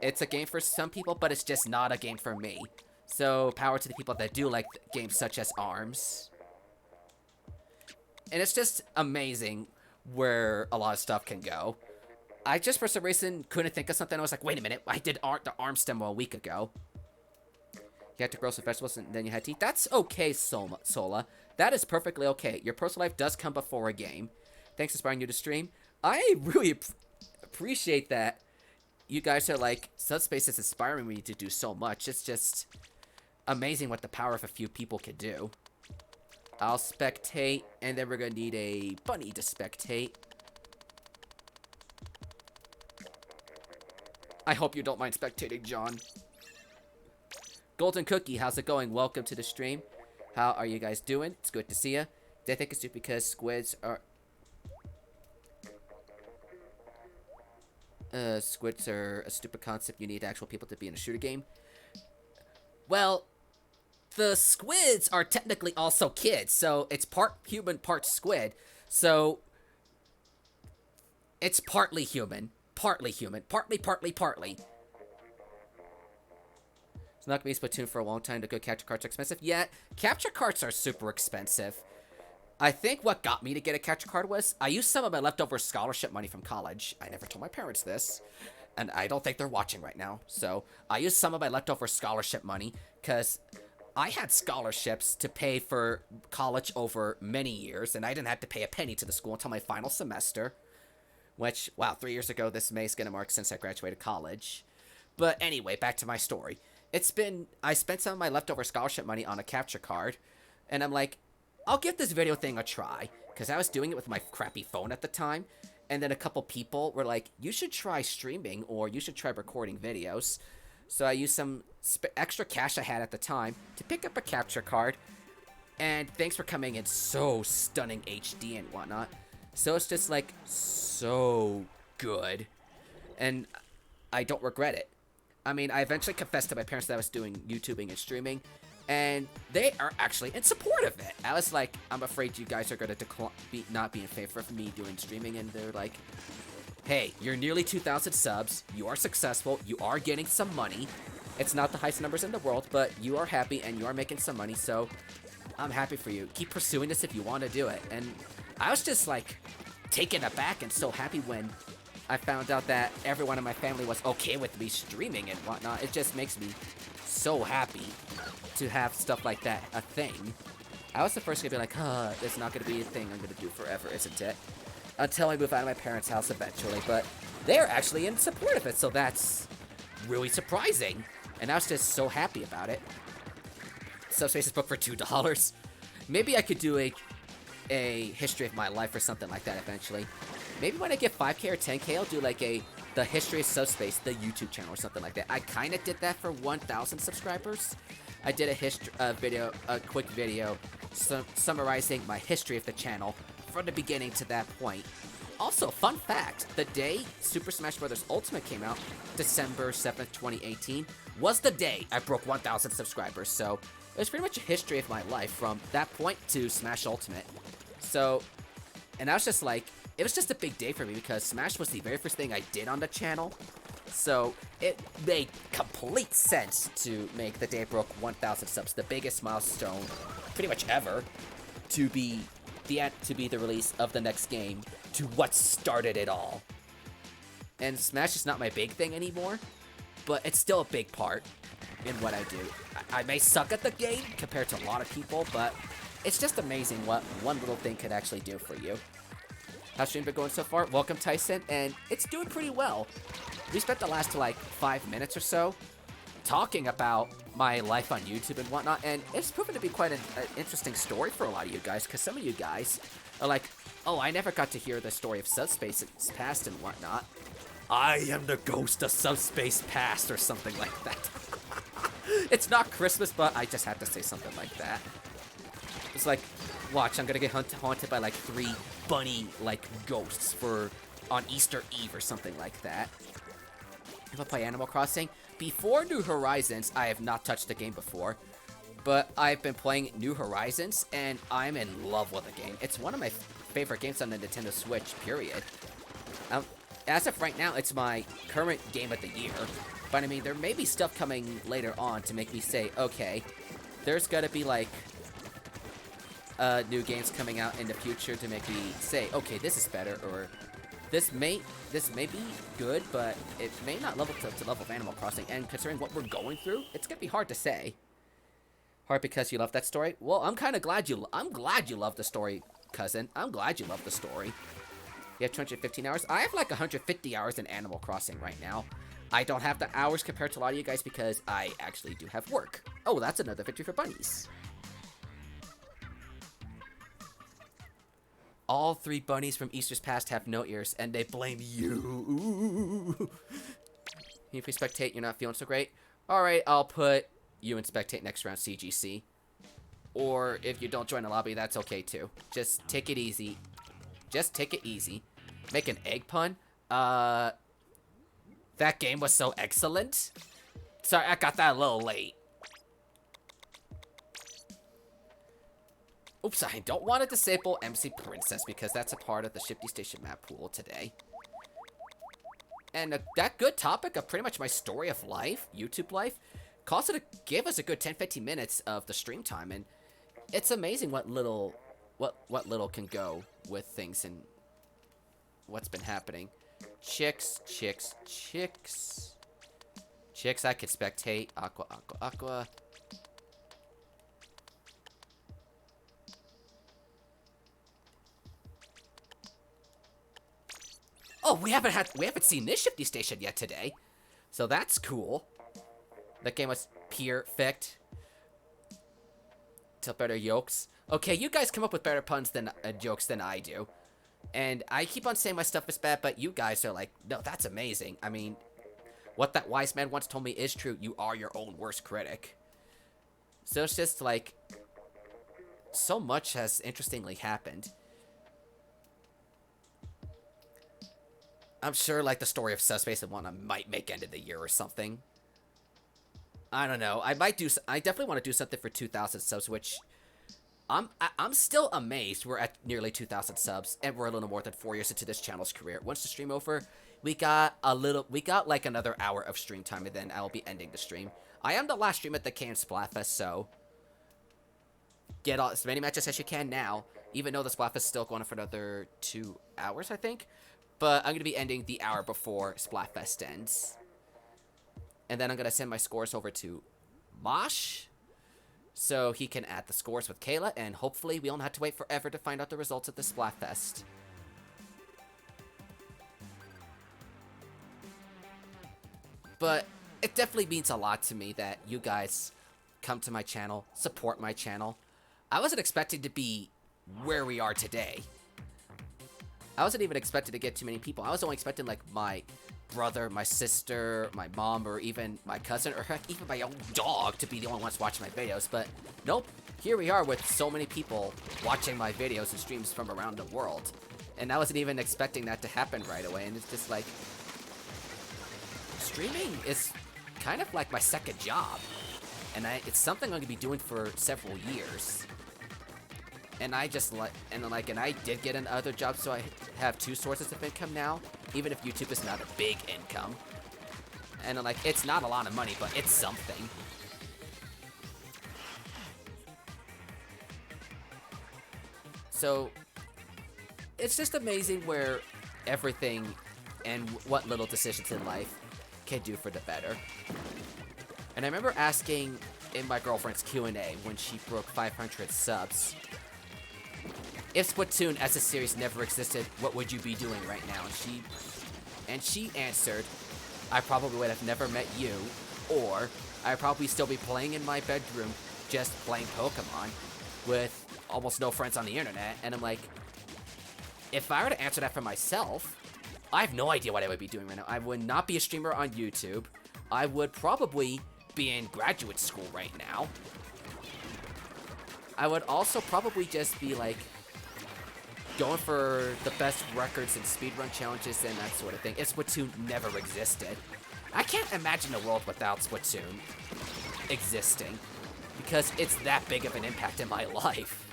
it's a game for some people, but it's just not a game for me. So, power to the people that do like games such as ARMS. And it's just amazing where a lot of stuff can go. I just, for some reason, couldn't think of something. I was like, wait a minute, I did the ARMS demo a week ago. You had to grow some vegetables and then you had to eat. That's okay, Sola. That is perfectly okay. Your personal life does come before a game. Thanks for inspiring you to stream. I really appreciate that. You guys are like, Subspace is inspiring me to do so much. It's just amazing what the power of a few people can do. I'll spectate, and then we're gonna need a bunny to spectate. I hope you don't mind spectating, John. Golden Cookie, how's it going? Welcome to the stream. How are you guys doing? It's good to see you. They think it's stupid because squids are... Squids are a stupid concept. You need actual people to be in a shooter game. Well, the squids are technically also kids, so it's part human, part squid. So it's partly human, partly. It's not gonna be Splatoon for a long time. The good capture cards are expensive. Yeah, capture cards are super expensive. I think what got me to get a capture card was I used some of my leftover scholarship money from college. I never told my parents this, and I don't think they're watching right now. So I used some of my leftover scholarship money because I had scholarships to pay for college over many years, and I didn't have to pay a penny to the school until my final semester, which, wow, 3 years ago this May is going to mark since I graduated college. But anyway, back to my story. I spent some of my leftover scholarship money on a capture card, and I'm like, I'll give this video thing a try, because I was doing it with my crappy phone at the time, And then a couple people were like, you should try streaming or you should try recording videos. So I used some extra cash I had at the time to pick up a capture card. And thanks for coming in so stunning HD and whatnot. So it's just like so good. And I don't regret it. I mean, I eventually confessed to my parents that I was doing YouTubing and streaming. And they are actually in support of it. I was like, I'm afraid you guys are going to not be in favor of me doing streaming. And they're like, hey, you're nearly 2,000 subs. You are successful. You are getting some money. It's not the highest numbers in the world, but you are happy and you are making some money. So I'm happy for you. Keep pursuing this if you want to do it. And I was just like taken aback and so happy when I found out that everyone in my family was okay with me streaming and whatnot. It just makes me so happy to have stuff like that a thing. I was the first gonna be like, it's not gonna be a thing I'm gonna do forever, isn't it? Until I move out of my parents' house eventually, but they're actually in support of it, so that's really surprising. And I was just so happy about it. Subspace is booked for $2. Maybe I could do a history of my life or something like that eventually. Maybe when I get 5K or 10K, I'll do like the history of Subspace, the YouTube channel or something like that. I kind of did that for 1,000 subscribers. I did a quick video summarizing my history of the channel from the beginning to that point. Also, fun fact, the day Super Smash Bros. Ultimate came out, December 7th, 2018, was the day I broke 1,000 subscribers. So it was pretty much a history of my life from that point to Smash Ultimate. So, and I was just like, it was just a big day for me because Smash was the very first thing I did on the channel. So it made complete sense to make the day I broke 1,000 subs, the biggest milestone pretty much ever, to be the release of the next game, to what started it all. And Smash is not my big thing anymore, but it's still a big part in what I do. I may suck at the game compared to a lot of people, but it's just amazing what one little thing could actually do for you. How's stream been going so far? Welcome, Tyson, and it's doing pretty well. We spent the last, like, 5 minutes or so talking about my life on YouTube and whatnot, and it's proven to be quite an interesting story for a lot of you guys, because some of you guys are like, oh, I never got to hear the story of Subspace's past and whatnot. I am the ghost of Subspace past, or something like that. It's not Christmas, but I just had to say something like that. It's like, watch, I'm gonna get haunted by, like, 3 bunny, like, ghosts on Easter Eve or something like that. If I play Animal Crossing, before New Horizons, I have not touched the game before, but I've been playing New Horizons, and I'm in love with the game. It's one of my favorite games on the Nintendo Switch, period. As of right now, it's my current game of the year, but I mean, there may be stuff coming later on to make me say, okay, there's gotta be, like, new games coming out in the future to make me say, okay, this is better, or this may be good, but it may not level up to level of Animal Crossing. And considering what we're going through, it's gonna be hard to say. Hard because you love that story? Well, I'm glad you love the story, cousin. I'm glad you love the story. You have 215 hours? I have like 150 hours in Animal Crossing right now. I don't have the hours compared to a lot of you guys because I actually do have work. Oh, that's another victory for Bunnies. All 3 bunnies from Easter's past have no ears, and they blame you. If you spectate, you're not feeling so great. Alright, I'll put you in spectate next round CGC. Or if you don't join a lobby, that's okay too. Just take it easy. Just take it easy. Make an egg pun? That game was so excellent. Sorry, I got that a little late. Oops, I don't want to disable MC Princess because that's a part of the Shifty Station map pool today. And that good topic of pretty much my story of life, YouTube life, gave us a good 10-15 minutes of the stream time, and it's amazing what little can go with things and what's been happening. Chicks, chicks, chicks. Chicks, I could spectate. Aqua, aqua, aqua. Oh, we haven't seen this Shifty Station yet today. So that's cool. That game was perfect. Tell better jokes. Okay, you guys come up with better puns than jokes than I do. And I keep on saying my stuff is bad, but you guys are like, no, that's amazing. I mean, what that wise man once told me is true. You are your own worst critic. So it's just like, so much has interestingly happened. I'm sure like the story of Subspace and One might make end of the year or something. I don't know. I definitely want to do something for 2,000 subs, which I'm still amazed we're at nearly 2,000 subs, and we're a little more than 4 years into this channel's career. Once the stream over, we got like another hour of stream time, and then I'll be ending the stream. I am the last stream at the K&M Splatfest, so get as many matches as you can now, even though the Splatfest is still going on for another 2 hours, I think. But I'm going to be ending the hour before Splatfest ends. And then I'm going to send my scores over to Mosh, so he can add the scores with Kayla, and hopefully we don't have to wait forever to find out the results of the Splatfest. But it definitely means a lot to me that you guys come to my channel, support my channel. I wasn't expecting to be where we are today. I wasn't even expecting to get too many people. I was only expecting like my brother, my sister, my mom, or even my cousin, or heck, even my own dog to be the only ones watching my videos. But nope, here we are with so many people watching my videos and streams from around the world. And I wasn't even expecting that to happen right away. And it's just like, streaming is kind of like my second job. And it's something I'm going to be doing for several years. And I did get another job, so I have 2 sources of income now, even if YouTube is not a big income. And like, it's not a lot of money, but it's something. So, it's just amazing where everything and what little decisions in life can do for the better. And I remember asking in my girlfriend's Q&A when she broke 500 subs, if Splatoon as a series never existed, what would you be doing right now? And she answered, I probably would have never met you, or I'd probably still be playing in my bedroom, just playing Pokemon, with almost no friends on the internet. And I'm like, if I were to answer that for myself, I have no idea what I would be doing right now. I would not be a streamer on YouTube. I would probably be in graduate school right now. I would also probably just be like, going for the best records and speedrun challenges and that sort of thing. If Splatoon never existed. I can't imagine a world without Splatoon existing, because it's that big of an impact in my life.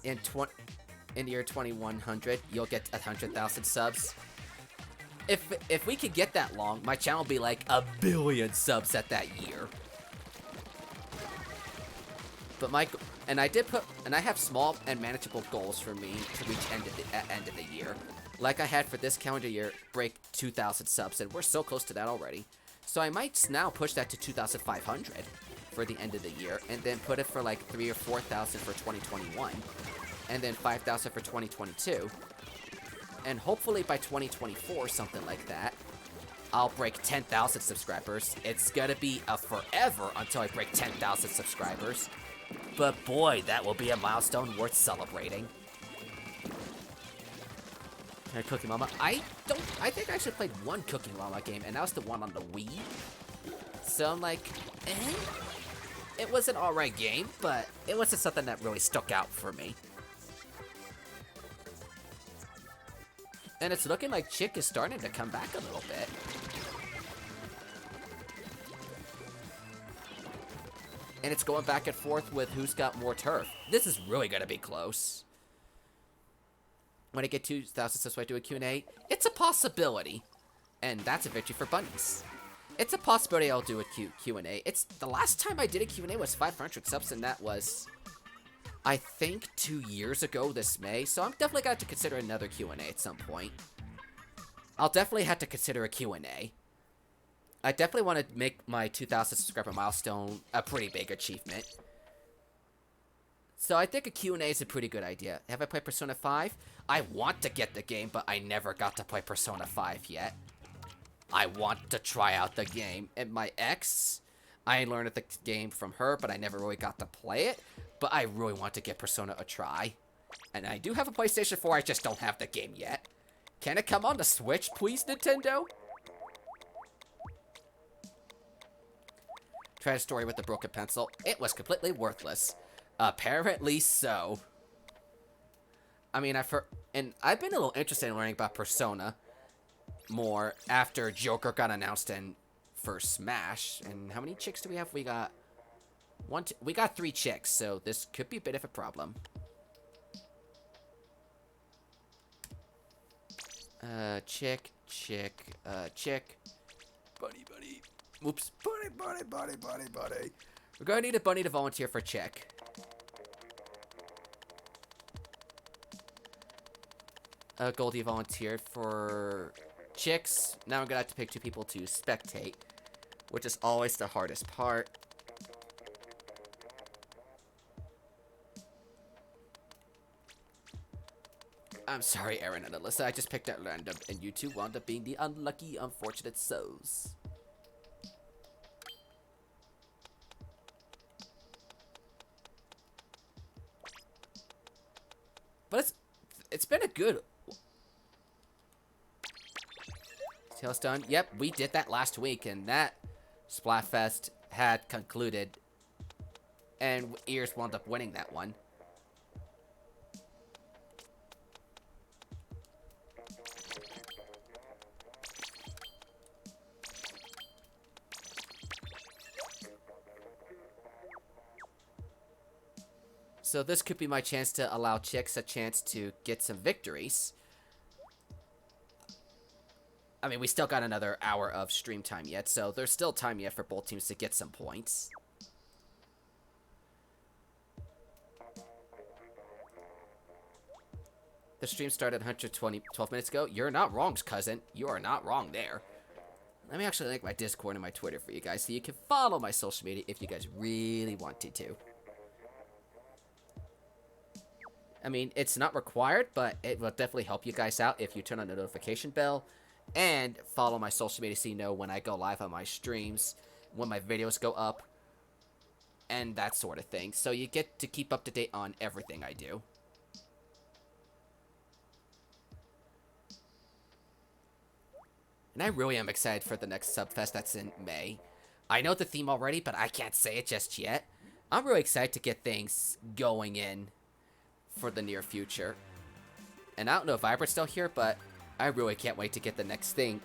In the year 2100, you'll get 100,000 subs. If we could get that long, my channel would be like 1 billion subs at that year. But I have small and manageable goals for me to reach end of the year. Like I had for this calendar year, break 2,000 subs, and we're so close to that already. So I might now push that to 2,500 for the end of the year, and then put it for like 3,000 or 4,000 for 2021, and then 5,000 for 2022, and hopefully by 2024, something like that, I'll break 10,000 subscribers. It's gonna be a forever until I break 10,000 subscribers. But boy, that will be a milestone worth celebrating. Cookie Mama. I think I actually played one Cookie Mama game, and that was the one on the Wii. So I'm like, it was an alright game, but it wasn't something that really stuck out for me. And it's looking like Chick is starting to come back a little bit. And it's going back and forth with who's got more turf. This is really going to be close. When I get 2,000 subs, I do a Q&A. It's a possibility. And that's a victory for Bunnies. It's a possibility I'll do a Q&A. It's the last time I did a Q&A was 500 subs, and that was, I think, 2 years ago this May. So I'm definitely going to have to consider another Q&A at some point. I'll definitely have to consider a Q&A. I definitely want to make my 2,000 subscriber milestone a pretty big achievement. So I think a Q&A is a pretty good idea. Have I played Persona 5? I want to get the game, but I never got to play Persona 5 yet. I want to try out the game. And my ex, I learned the game from her, but I never really got to play it. But I really want to give Persona a try. And I do have a PlayStation 4, I just don't have the game yet. Can it come on the Switch, please, Nintendo? Tried a story with the broken pencil. It was completely worthless. Apparently so. I mean, I've been a little interested in learning about Persona more after Joker got announced for Smash. And how many chicks do we have? We got we got 3 chicks, so this could be a bit of a problem. Chick. Bunny. Oops. Bunny. We're gonna need a bunny to volunteer for chick. Goldie volunteered for chicks. Now I'm gonna have to pick 2 people to spectate, which is always the hardest part. I'm sorry, Aaron and Alyssa. I just picked at random, and you 2 wound up being the unlucky, unfortunate souls. But it's been a good... Tails done. Yep, we did that last week, and that Splatfest had concluded, and Ears wound up winning that one. So this could be my chance to allow chicks a chance to get some victories. I mean, we still got another hour of stream time yet, so there's still time yet for both teams to get some points. The stream started 12 minutes ago. You're not wrong, cousin. You are not wrong there. Let me actually link my Discord and my Twitter for you guys so you can follow my social media if you guys really wanted to. I mean, it's not required, but it will definitely help you guys out if you turn on the notification bell and follow my social media so you know when I go live on my streams, when my videos go up, and that sort of thing. So you get to keep up to date on everything I do. And I really am excited for the next Subfest that's in May. I know the theme already, but I can't say it just yet. I'm really excited to get things going in for the near future. And I don't know if Vibrant's still here, but I really can't wait to get the next thing,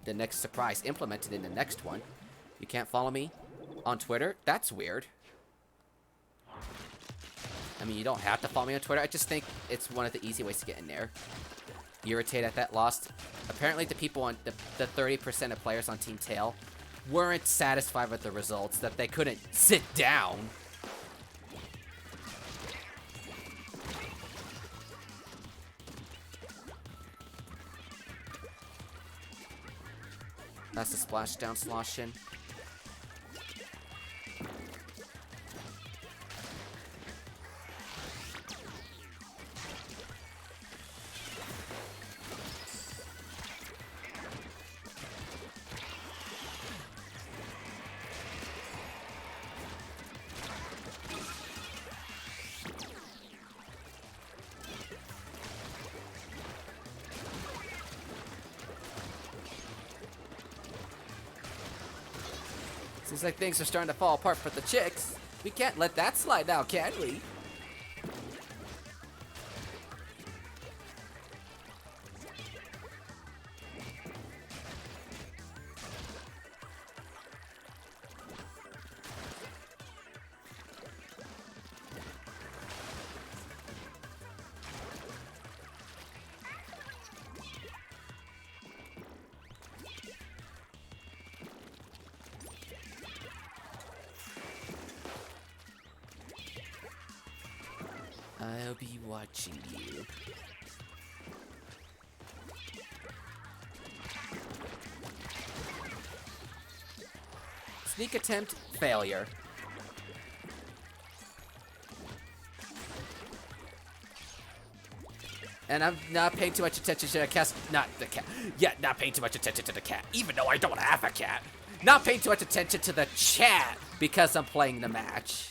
the next surprise implemented in the next one. You can't follow me on Twitter? That's weird. I mean, you don't have to follow me on Twitter. I just think it's one of the easy ways to get in there. Irritated at that loss. Apparently the people on the 30% of players on Team Tail weren't satisfied with the results, that they couldn't sit down. That's the splashdown sloshing. Seems like things are starting to fall apart for the chicks. We can't let that slide now, can we? I'll be watching you. Sneak attempt, failure. And I'm not paying too much attention to the cat. Not the cat. Yeah, not paying too much attention to the cat, even though I don't have a cat. Not paying too much attention to the chat because I'm playing the match.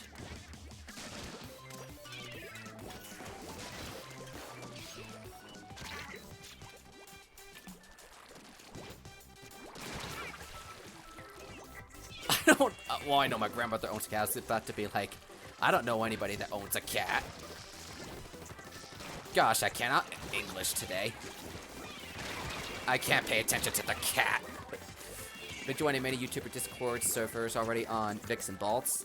don't. Well, I know my grandmother owns cats. It's about to be like, I don't know anybody that owns a cat. Gosh, I cannot English today. I can't pay attention to the cat. Been joining many YouTuber Discord servers already on Vix and Balts.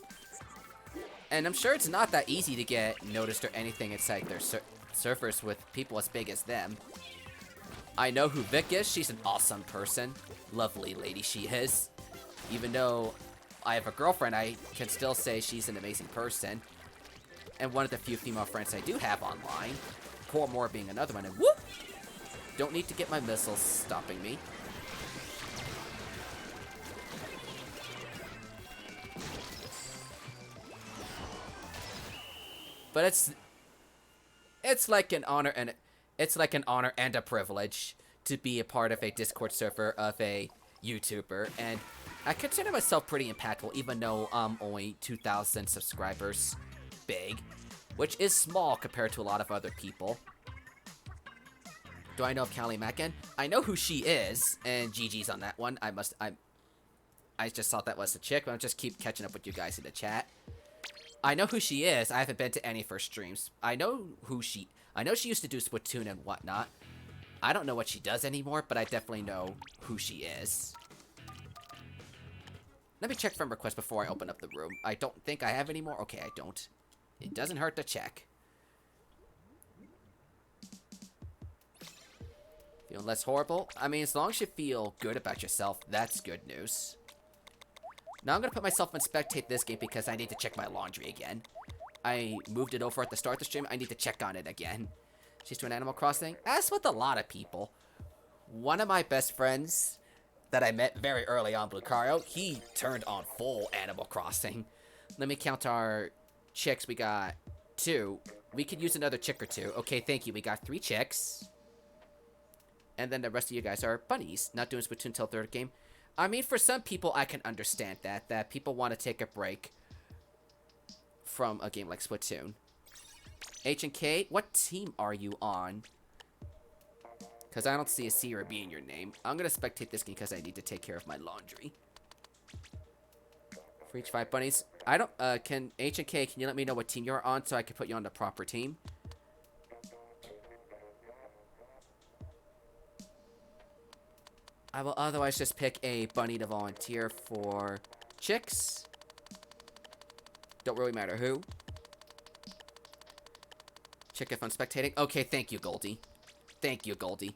And I'm sure it's not that easy to get noticed or anything inside their servers with people as big as them. I know who Vic is. She's an awesome person. Lovely lady she is. Even though I have a girlfriend, I can still say she's an amazing person. And one of the few female friends I do have online. Poor Moore being another one. And whoop! Don't need to get my missiles stopping me. But it's like an honor and a privilege to be a part of a Discord server of a YouTuber, and I consider myself pretty impactful, even though I'm only 2,000 subscribers big, which is small compared to a lot of other people. Do I know of Callie Mackin? I know who she is, and GG's on that one. I just thought that was a chick, but I'll just keep catching up with you guys in the chat. I know who she is. I haven't been to any of her streams. I know she used to do Splatoon and whatnot. I don't know what she does anymore, but I definitely know who she is. Let me check friend requests before I open up the room. I don't think I have any more. Okay, I don't. It doesn't hurt to check. Feeling less horrible? I mean, as long as you feel good about yourself, that's good news. Now I'm going to put myself in spectate this game because I need to check my laundry again. I moved it over at the start of the stream. I need to check on it again. She's doing Animal Crossing. As with a lot of people. One of my best friends that I met very early on, Lucario, he turned on full Animal Crossing. Let me count our chicks. We got 2. We could use another chick or 2. Okay, thank you. We got 3 chicks. And then the rest of you guys are bunnies. Not doing Splatoon until 3rd game. I mean, for some people, I can understand that people want to take a break from a game like Splatoon. H and K, what team are you on? Because I don't see a C or a B in your name. I'm going to spectate this game because I need to take care of my laundry. For each 5 bunnies. I don't, can H and K, can you let me know what team you're on so I can put you on the proper team? I will otherwise just pick a bunny to volunteer for chicks. Don't really matter who. Chick if I'm spectating. Okay, thank you, Goldie. Thank you, Goldie.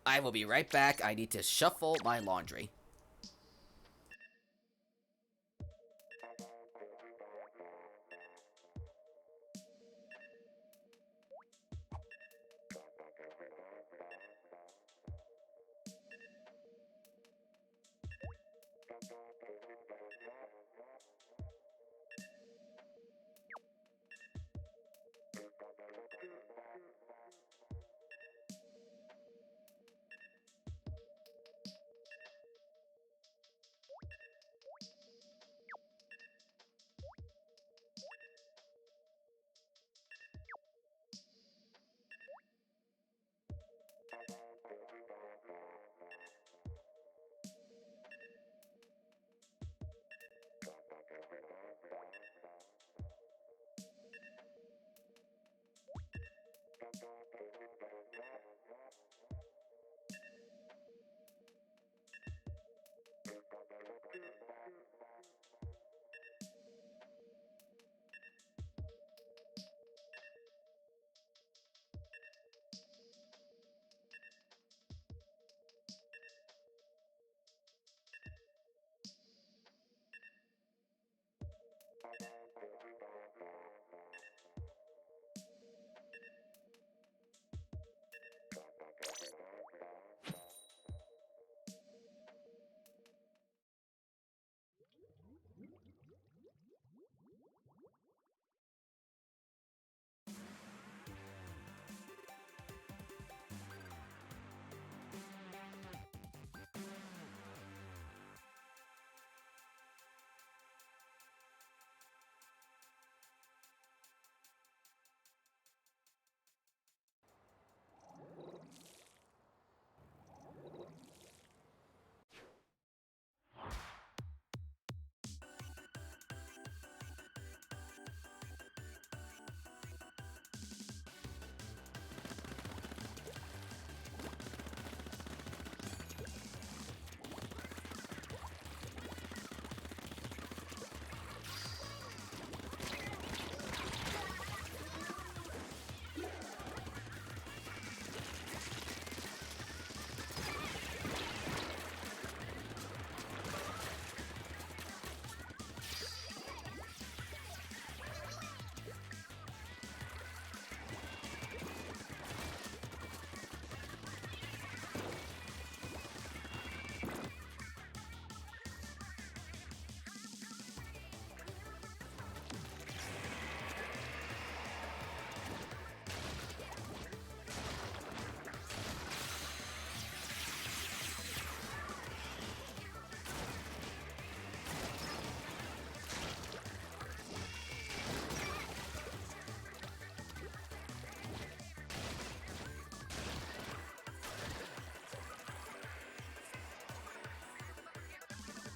I will be right back. I need to shuffle my laundry.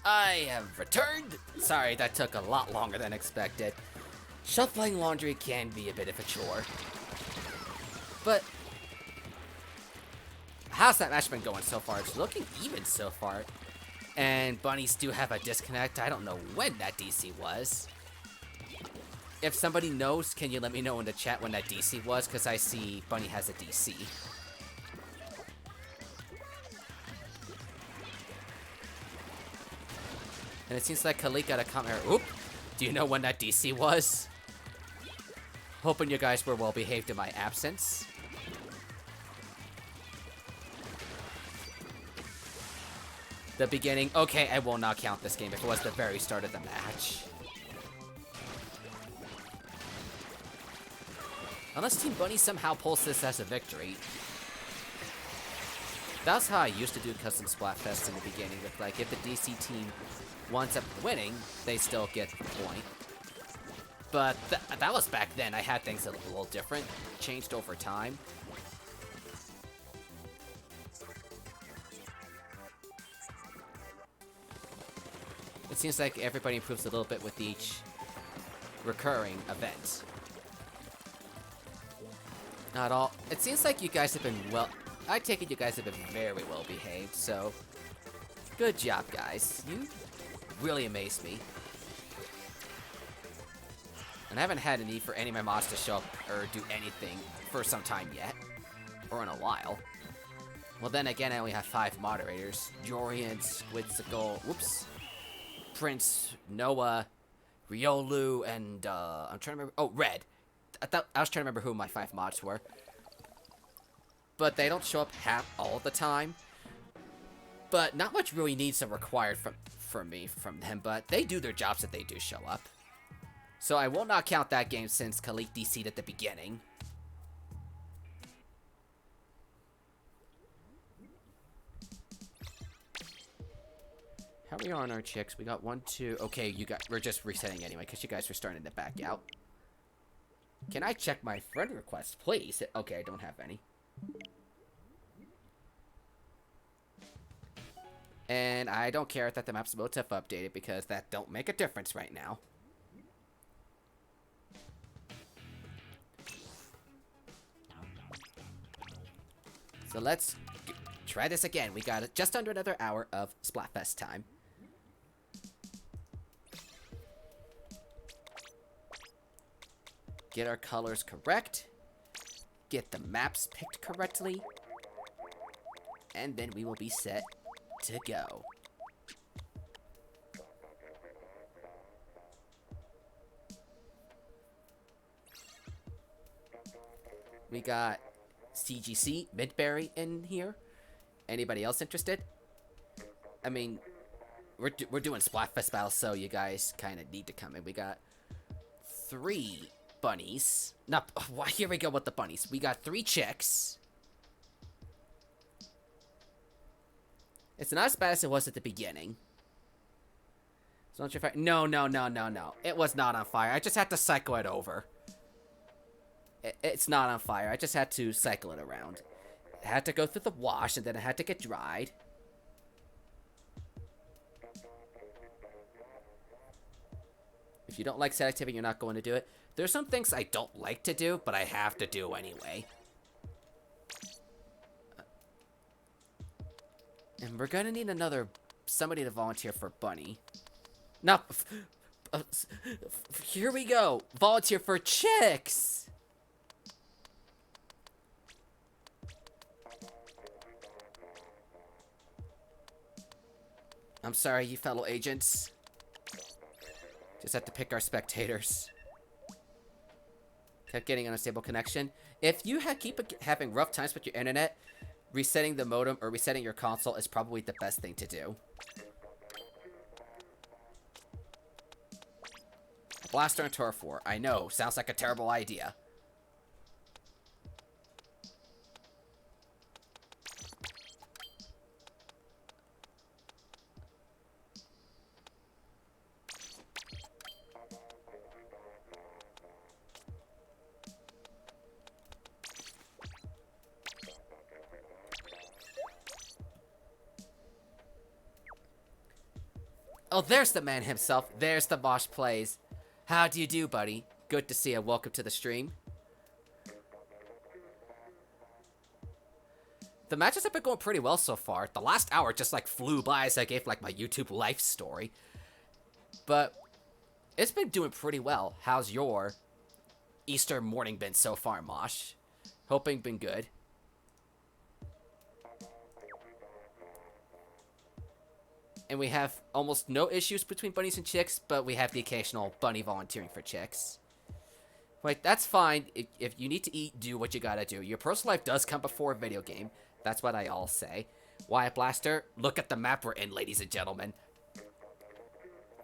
I have returned. Sorry, that took a lot longer than expected. Shuffling laundry can be a bit of a chore. But how's that match been going so far? It's looking even so far. And Bunnies do have a disconnect. I don't know when that DC was. If somebody knows, can you let me know in the chat when that DC was? Because I see Bunny has a DC. And it seems like Khalid got a comment. Oop! Do you know when that DC was? Hoping you guys were well behaved in my absence. The beginning. Okay, I will not count this game if it was the very start of the match. Unless Team Bunny somehow pulls this as a victory. That's how I used to do custom Splatfest in the beginning. With like, if the DC team winds up winning, they still get the point. But that was back then. I had things a little different. Changed over time. It seems like everybody improves a little bit with each recurring event. Not all. It seems like you guys have been well... I take it you guys have been very well behaved, so... Good job, guys. You really amazed me. And I haven't had a need for any of my mods to show up or do anything for some time yet. Or in a while. Well, then again, I only have 5 moderators. Jorian, Squidsicle, whoops, Prince, Noah, Riolu, and, I'm trying to remember... Oh, Red. I was trying to remember who my 5 mods were. But they don't show up all the time. But not much really needs to required from them, but they do their jobs if they do show up. So I will not count that game since Khalid DC'd at the beginning. How are we on our chicks? We got 1, 2... Okay, we're just resetting anyway, because you guys are starting to back out. Can I check my friend requests, please? Okay, I don't have any. And I don't care that the map's motif updated, because that don't make a difference right now. So let's try this again. We got just under another hour of Splatfest time. Get our colors correct. Get the maps picked correctly. And then we will be set to go. We got CGC, Midberry in here. Anybody else interested? I mean, we're doing Splatfest battles, so you guys kind of need to come in. We got 3 bunnies. Not, well, here we go with the bunnies. We got 3 chicks. It's not as bad as it was at the beginning. It's not your fire. No. It was not on fire. I just had to cycle it over. It's not on fire. I just had to cycle it around. It had to go through the wash, and then it had to get dried. If you don't like set activity, you're not going to do it. There's some things I don't like to do, but I have to do anyway. And we're gonna need somebody to volunteer for Bunny. No, here we go. Volunteer for chicks. I'm sorry, you fellow agents. Just have to pick our spectators. Kept getting an unstable connection. If you keep having rough times with your internet, resetting the modem or resetting your console is probably the best thing to do. Blaster and Turf War. I know, sounds like a terrible idea. Oh, there's the man himself. There's the Mosh Plays. How do you do, buddy? Good to see you. Welcome to the stream. The matches have been going pretty well so far. The last hour just like flew by as I gave like my YouTube life story. But it's been doing pretty well. How's your Easter morning been so far, Mosh? Hoping been good. And we have almost no issues between bunnies and chicks, but we have the occasional bunny volunteering for chicks. Wait, that's fine. If you need to eat, do what you gotta do. Your personal life does come before a video game. That's what I all say. Wyatt Blaster, look at the map we're in, ladies and gentlemen.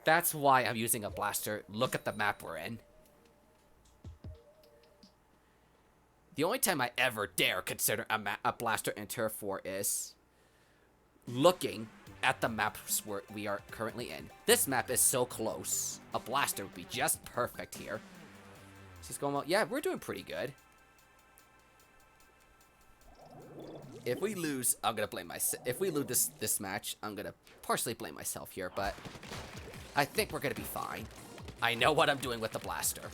That's why I'm using a blaster. Look at the map we're in. The only time I ever dare consider a blaster in Turf War is looking at the maps we are currently in. This map is so close. A blaster would be just perfect here. She's going, well, yeah, we're doing pretty good. If we lose, I'm gonna blame myself. If we lose this match, I'm gonna partially blame myself here, but I think we're gonna be fine. I know what I'm doing with the blaster.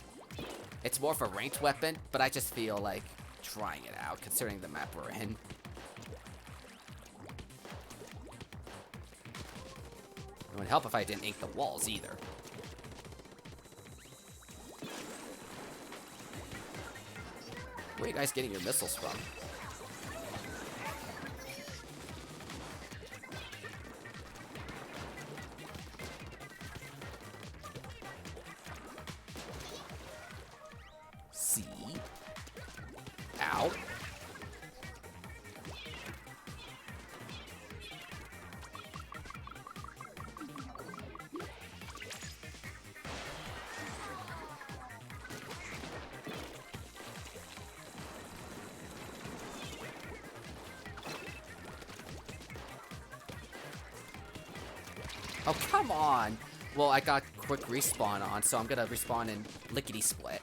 It's more of a ranked weapon, but I just feel like trying it out, considering the map we're in. It would help if I didn't ink the walls either. Where are you guys getting your missiles from? See? Ow. Oh, come on! Well, I got quick respawn on, so I'm gonna respawn in lickety-split.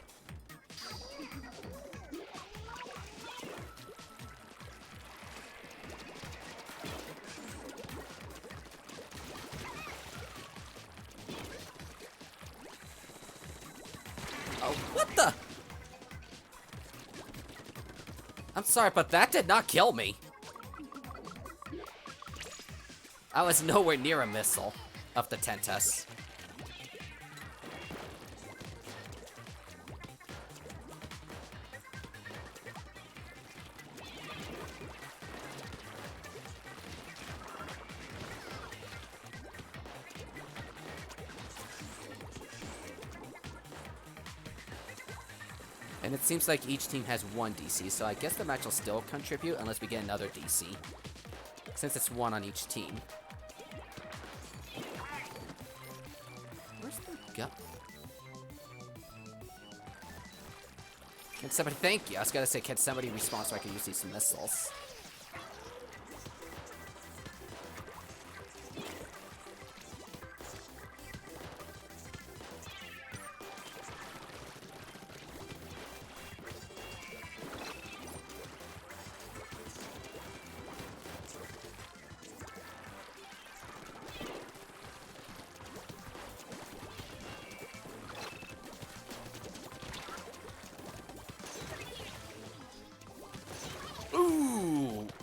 Oh, what the? I'm sorry, but that did not kill me. I was nowhere near a missile of the Tentus. And it seems like each team has one DC, so I guess the match will still contribute unless we get another DC. Since it's one on each team. Where's the gun? Can somebody, thank you. I was gonna say, can somebody respawn so I can use these missiles?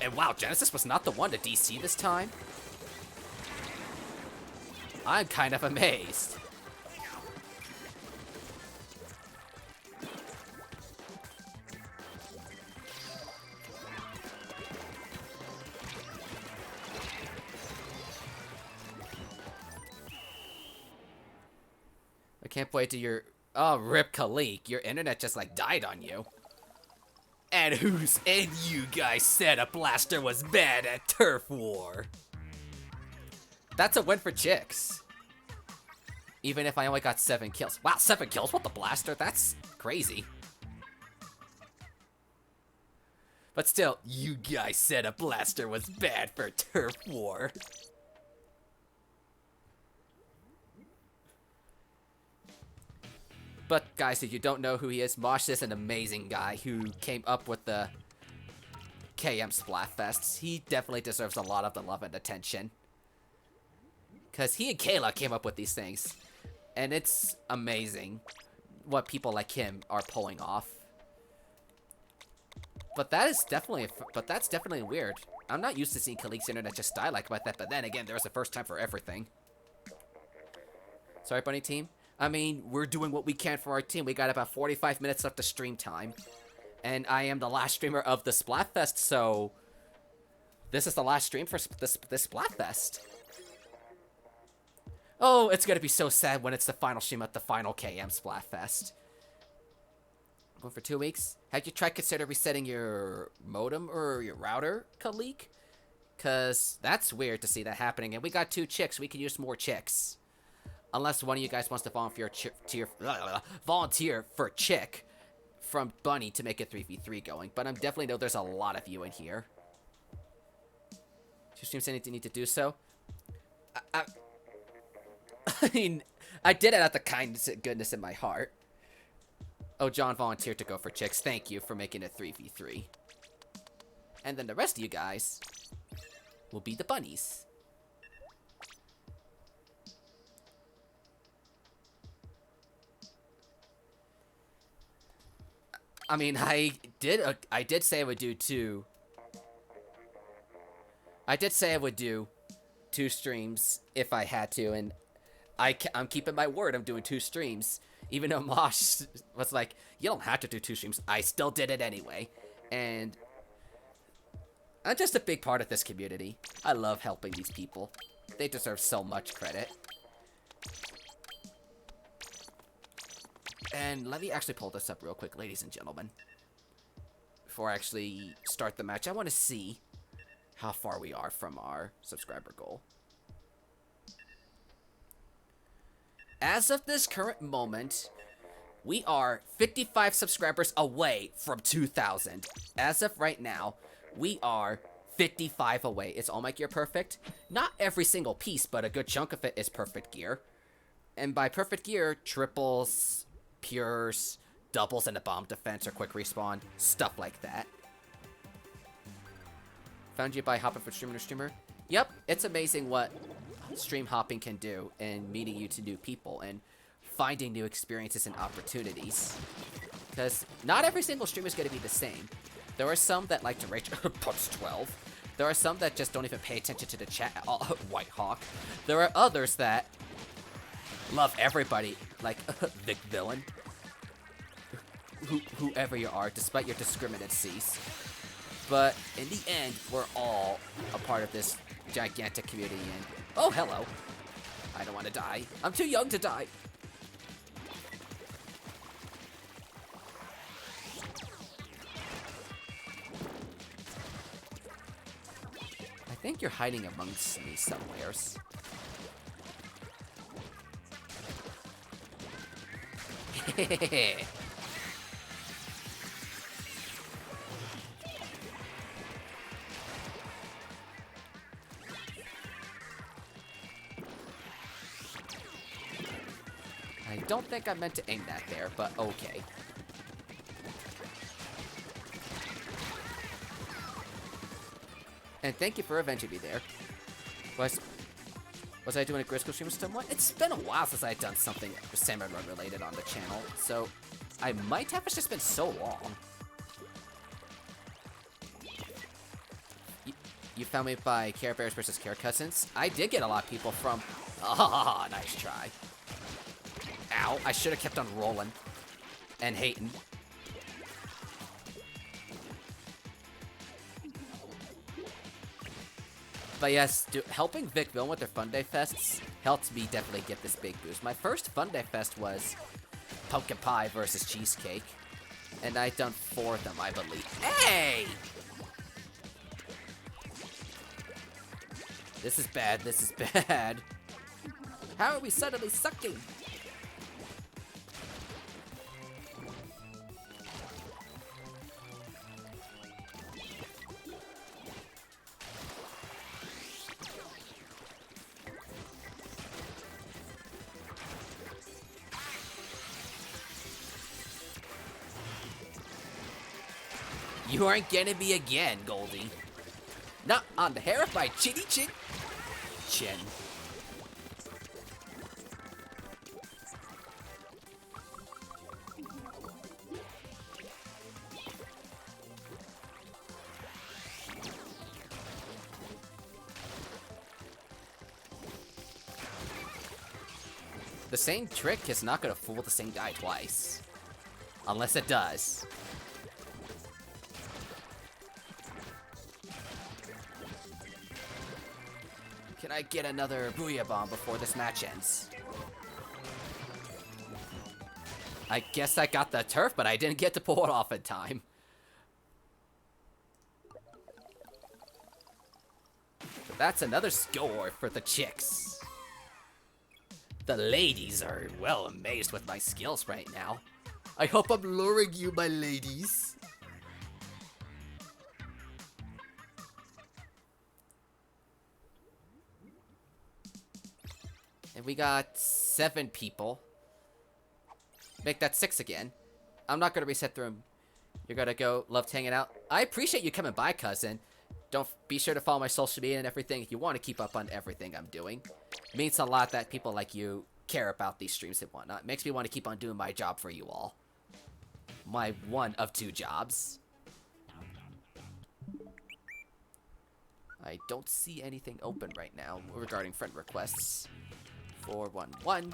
And wow, Genesis was not the one to DC this time? I'm kind of amazed. I can't wait to your... Oh, rip Khalik. Your internet just like died on you. And you guys said a blaster was bad at Turf War. That's a win for chicks. Even if I only got 7 kills. Wow, 7 kills with the blaster? That's crazy. But still, you guys said a blaster was bad for Turf War. But guys, if you don't know who he is, Mosh is an amazing guy who came up with the K&M Splatfest. He definitely deserves a lot of the love and attention. Because he and Kayla came up with these things. And it's amazing what people like him are pulling off. But that's definitely weird. I'm not used to seeing Kalik's internet just die like that, but then again, there's a first time for everything. Sorry, Bunny team. I mean, we're doing what we can for our team. We got about 45 minutes left of stream time. And I am the last streamer of the Splatfest, so this is the last stream for this Splatfest. Oh, it's gonna be so sad when it's the final stream at the final K&M Splatfest. Going for 2 weeks. Have you tried consider resetting your modem or your router, Kalik? Cause that's weird to see that happening. And we got 2 chicks. We can use more chicks. Unless one of you guys wants to volunteer for chick from Bunny to make a 3v3 going. But I definitely know there's a lot of you in here. 2 streams anything need to do so. I mean, I did it out of the kindness and goodness in my heart. Oh, John volunteered to go for chicks. Thank you for making it 3v3. And then the rest of you guys will be the bunnies. I mean, I did say I would do 2. I did say I would do 2 streams if I had to, and I'm keeping my word. I'm doing 2 streams. Even though Mosh was like, you don't have to do 2 streams, I still did it anyway. And I'm just a big part of this community. I love helping these people. They deserve so much credit. And let me actually pull this up real quick, ladies and gentlemen. Before I actually start the match, I want to see how far we are from our subscriber goal. As of this current moment, we are 55 subscribers away from 2,000. As of right now, we are 55 away. Is all my gear perfect? Not every single piece, but a good chunk of it is perfect gear. And by perfect gear, triples, pures, doubles, and a bomb defense or quick respawn, stuff like that. Found you by hopping from streamer to streamer? Yep, it's amazing what stream hopping can do and meeting you to new people and finding new experiences and opportunities. Because not every single stream is going to be the same. There are some that like to rage punch 12. There are some that just don't even pay attention to the chat at all. White Hawk. There are others that love everybody, like Vic Villain. Whoever you are, despite your discriminacies. But in the end, we're all a part of this gigantic community. And oh, hello. I don't want to die. I'm too young to die. I think you're hiding amongst me somewheres. I don't think I meant to aim that there, but okay. And thank you for avenging me there. Was I doing a Grisco stream somewhat? It's been a while since I've done something Salmon Run related on the channel, so I might have. It's just been so long. You found me by Care Bears versus Care Cousins? I did get a lot of people from... Ah, nice try. Ow, I should have kept on rolling. And hating. But yes, helping Vic Villain with their Fun Day Fests helped me definitely get this big boost. My first Fun Day Fest was Pumpkin Pie versus Cheesecake. And I'd done 4 of them, I believe. Hey! This is bad, this is bad. How are we suddenly sucking? You aren't getting me again, Goldie. Not on the hair of my chinny chin. Chin. The same trick is not gonna fool the same guy twice. Unless it does. Can I get another Booyah Bomb before this match ends? I guess I got the turf, but I didn't get to pull it off in time. But that's another score for the chicks. The ladies are well amazed with my skills right now. I hope I'm luring you, my ladies. And we got 7 people. Make that 6 again. I'm not gonna reset through them. You're gonna go. Loved hanging out. I appreciate you coming by, cousin. Don't be sure to follow my social media and everything if you want to keep up on everything I'm doing. It means a lot that people like you care about these streams and whatnot. It makes me want to keep on doing my job for you all. My one of 2 jobs. I don't see anything open right now regarding friend requests. 411.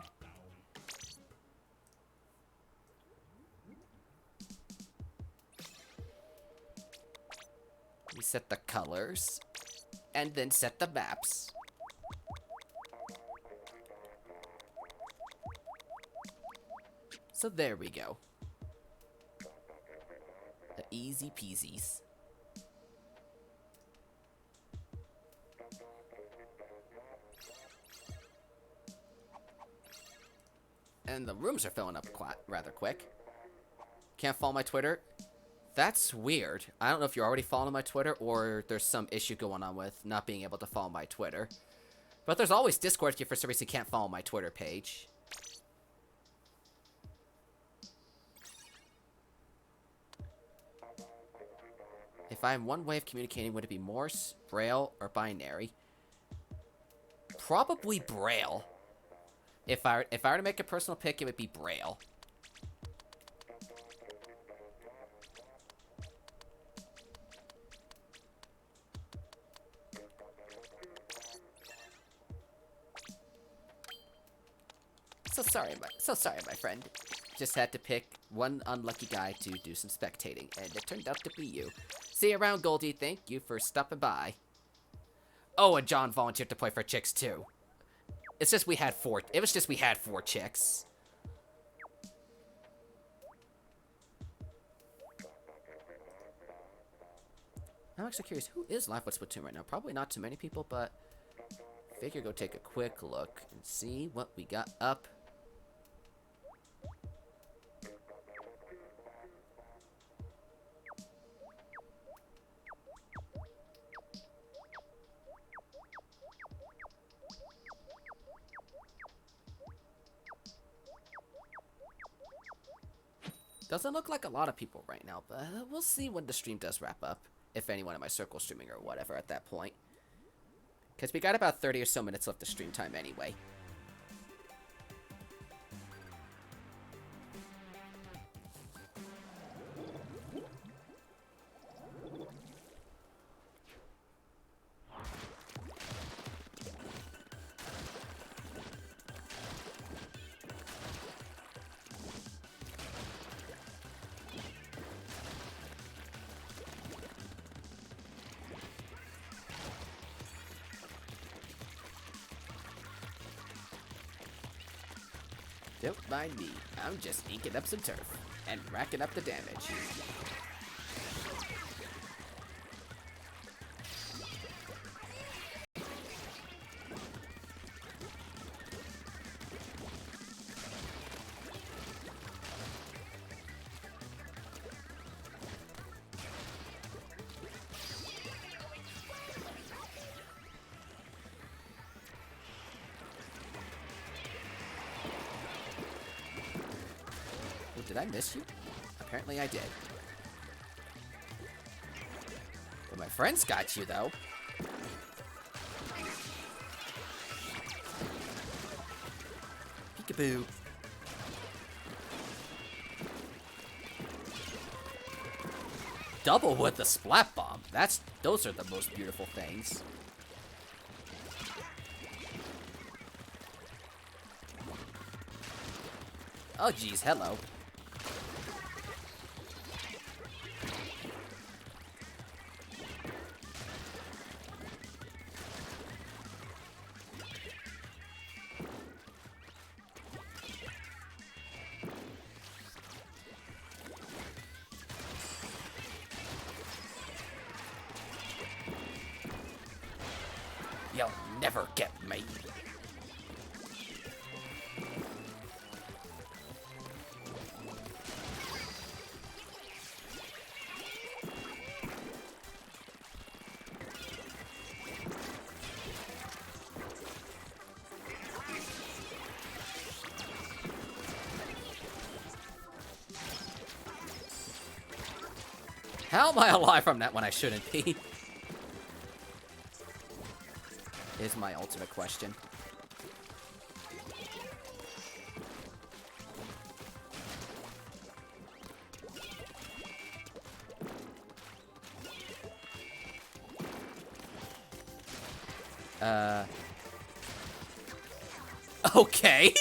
We set the colors, and then set the maps. So there we go. The easy peasies. And the rooms are filling up rather quick. Can't follow my Twitter. That's weird. I don't know if you're already following my Twitter or there's some issue going on with not being able to follow my Twitter. But there's always Discord if you for some reason can't follow my Twitter page. If I had one way of communicating, would it be Morse, Braille, or binary? Probably Braille. If I were to make a personal pick, it would be Braille. So sorry, my friend. Just had to pick one unlucky guy to do some spectating, and it turned out to be you. See you around, Goldie. Thank you for stopping by. Oh, and John volunteered to play for chicks too. It's just we had 4. It was just we had 4 chicks. I'm actually curious, who is live with Splatoon right now? Probably not too many people, but figure go take a quick look and see what we got up. Doesn't look like a lot of people right now, but we'll see when the stream does wrap up. If anyone in my circle streaming or whatever at that point. Because we got about 30 or so minutes left of stream time anyway. Don't mind me, I'm just inking up some turf and racking up the damage. Did I miss you? Apparently I did. Well, my friends got you, though. Peekaboo. Double with the splat bomb. Those are the most beautiful things. Oh, geez, hello. You'll never get me. How am I alive from that when I shouldn't be? Is my ultimate question. Okay.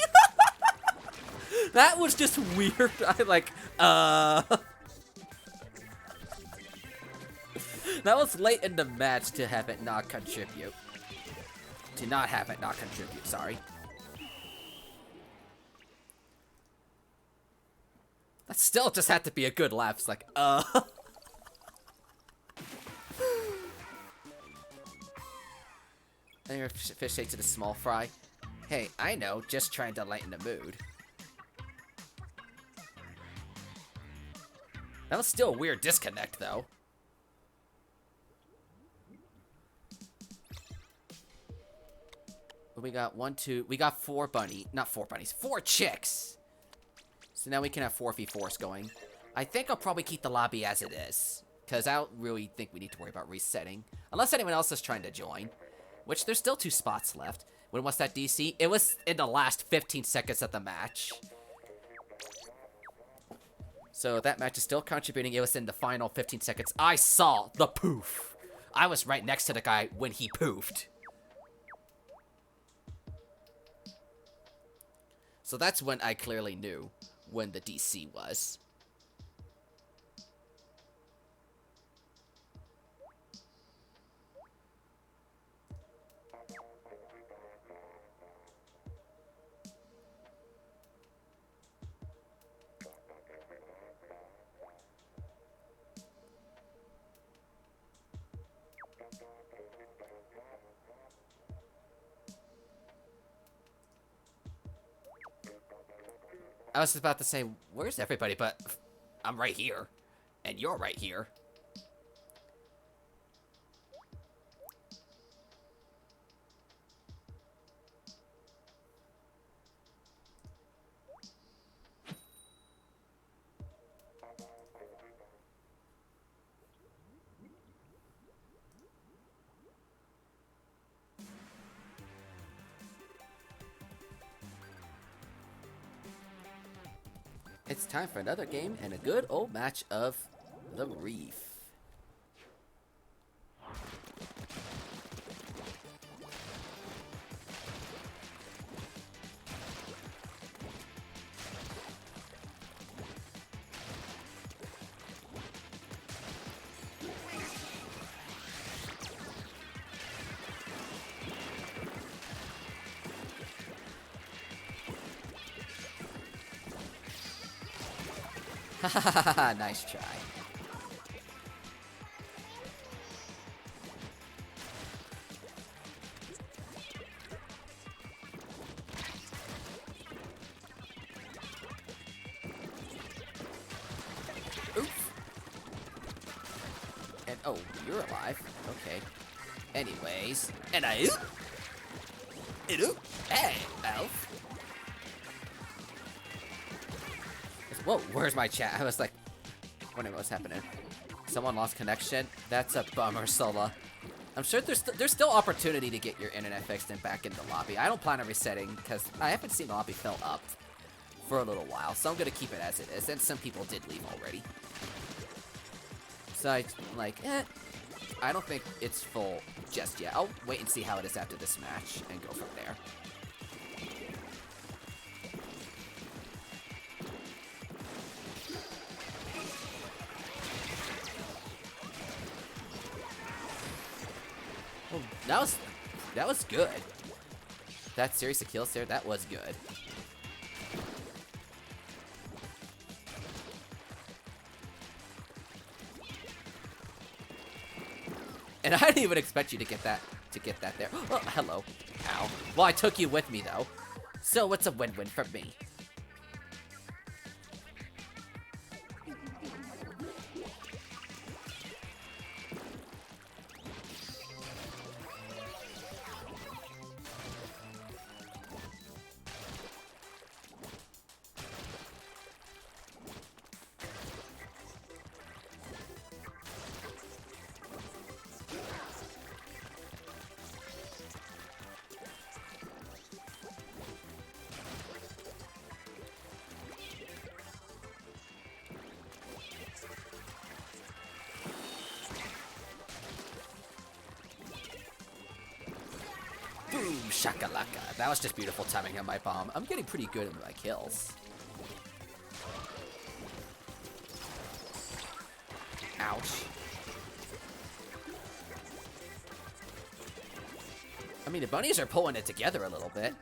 That was just weird. That was late in the match to have it not contribute. To not have it not contribute, sorry. That still just had to be a good laugh. It's like, And your fish shake to the small fry. Hey, I know, just trying to lighten the mood. That was still a weird disconnect, though. We got we got four chicks. So now we can have 4v4s going. I think I'll probably keep the lobby as it is, because I don't really think we need to worry about resetting. Unless anyone else is trying to join, which there's still 2 spots left. When was that DC? It was in the last 15 seconds of the match. So that match is still contributing. It was in the final 15 seconds. I saw the poof. I was right next to the guy when he poofed. So that's when I clearly knew when the DC was. I was about to say, where's everybody? But I'm right here. And you're right here. It's time for another game and a good old match of the Reef. Nice try. Oof. And oh, you're alive. Okay. Anyways, and I oop. Hey, elf. Whoa, where's my chat? I was like, wondering what's happening. Someone lost connection? That's a bummer, Sola. I'm sure there's still opportunity to get your internet fixed and back in the lobby. I don't plan on resetting, because I haven't seen the lobby fill up for a little while, so I'm going to keep it as it is, and some people did leave already. So I don't think it's full just yet. I'll wait and see how it is after this match, and go from there. That was good. That series of kills there, that was good. And I didn't even expect you to get that there. Oh, hello. Ow. Well, I took you with me though. So it's a win-win for me. Boom, shakalaka. That was just beautiful timing on my bomb. I'm getting pretty good at my kills. Ouch. I mean, the bunnies are pulling it together a little bit.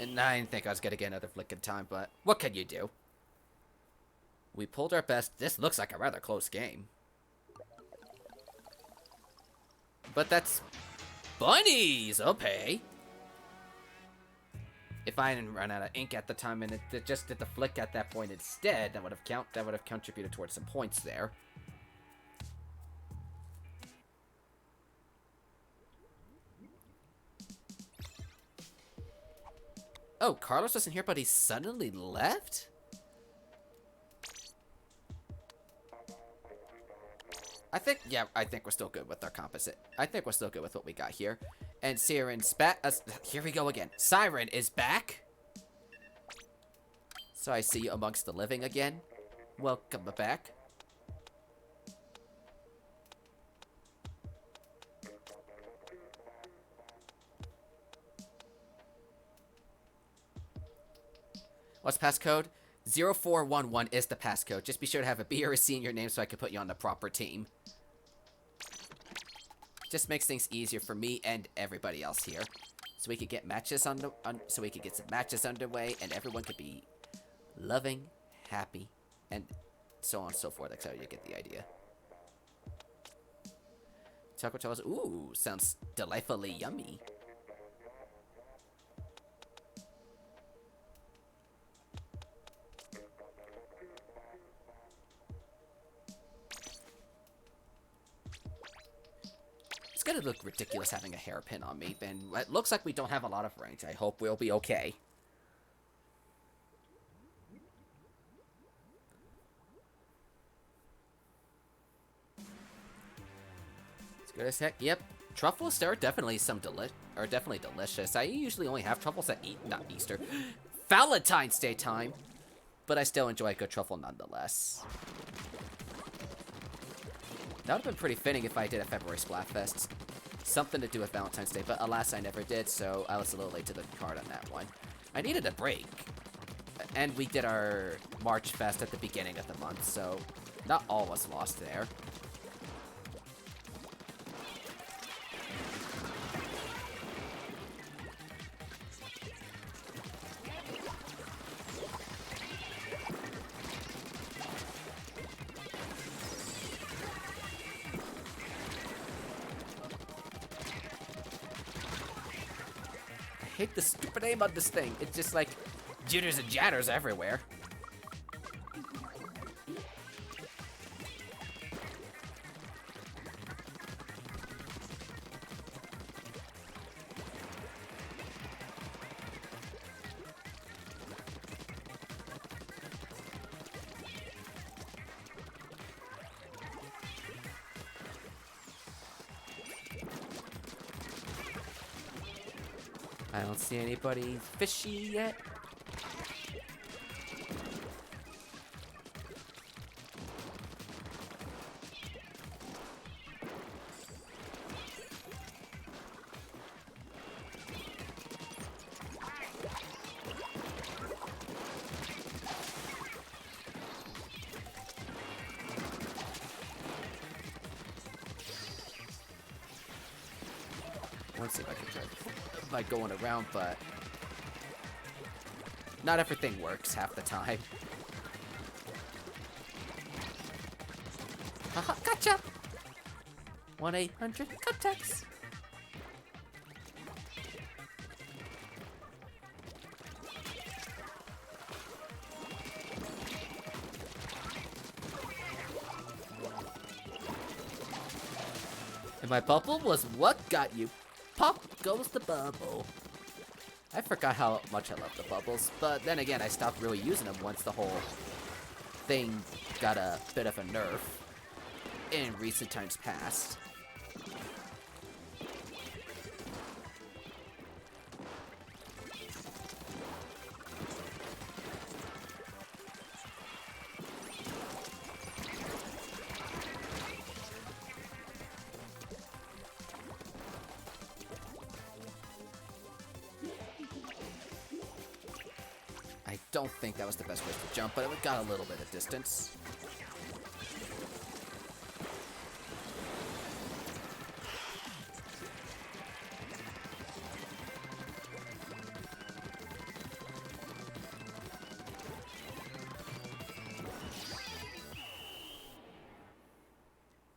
And I didn't think I was gonna get another flick in time, but what can you do? We pulled our best. This looks like a rather close game. But that's bunnies, okay. If I didn't run out of ink at the time and it just did the flick at that point instead, that would have contributed towards some points there. Oh, Carlos wasn't here, but he suddenly left? I think we're still good with our composite. I think we're still good with what we got here. And Siren here we go again. Siren is back. So I see you amongst the living again. Welcome back. What's passcode? 0411 is the passcode. Just be sure to have a B or a C in your name so I can put you on the proper team. Just makes things easier for me and everybody else here. So we could get matches some matches underway and everyone could be loving, happy, and so on and so forth. That's how you get the idea. Taco Tells, ooh, sounds delightfully yummy. It's gonna look ridiculous having a hairpin on me, and it looks like we don't have a lot of range. I hope we'll be okay. It's good as heck. Yep, truffles are definitely definitely delicious. I usually only have truffles at not Easter, Valentine's Day time, but I still enjoy a good truffle nonetheless. That would have been pretty fitting if I did a February Splatfest. Something to do with Valentine's Day, but alas, I never did, so I was a little late to the card on that one. I needed a break. And we did our March Fest at the beginning of the month, so not all was lost there. I hate the stupid aim on this thing. It's just like jitters and jatters everywhere. I don't see anybody fishy yet. Let's see if I can try by going around, but not everything works half the time. Haha, gotcha! 1-800-CONTACTS. And my bubble was what got you. Pop goes the bubble. I forgot how much I love the bubbles, but then again, I stopped really using them once the whole thing got a bit of a nerf in recent times past. I don't think that was the best way to jump, but it got a little bit of distance.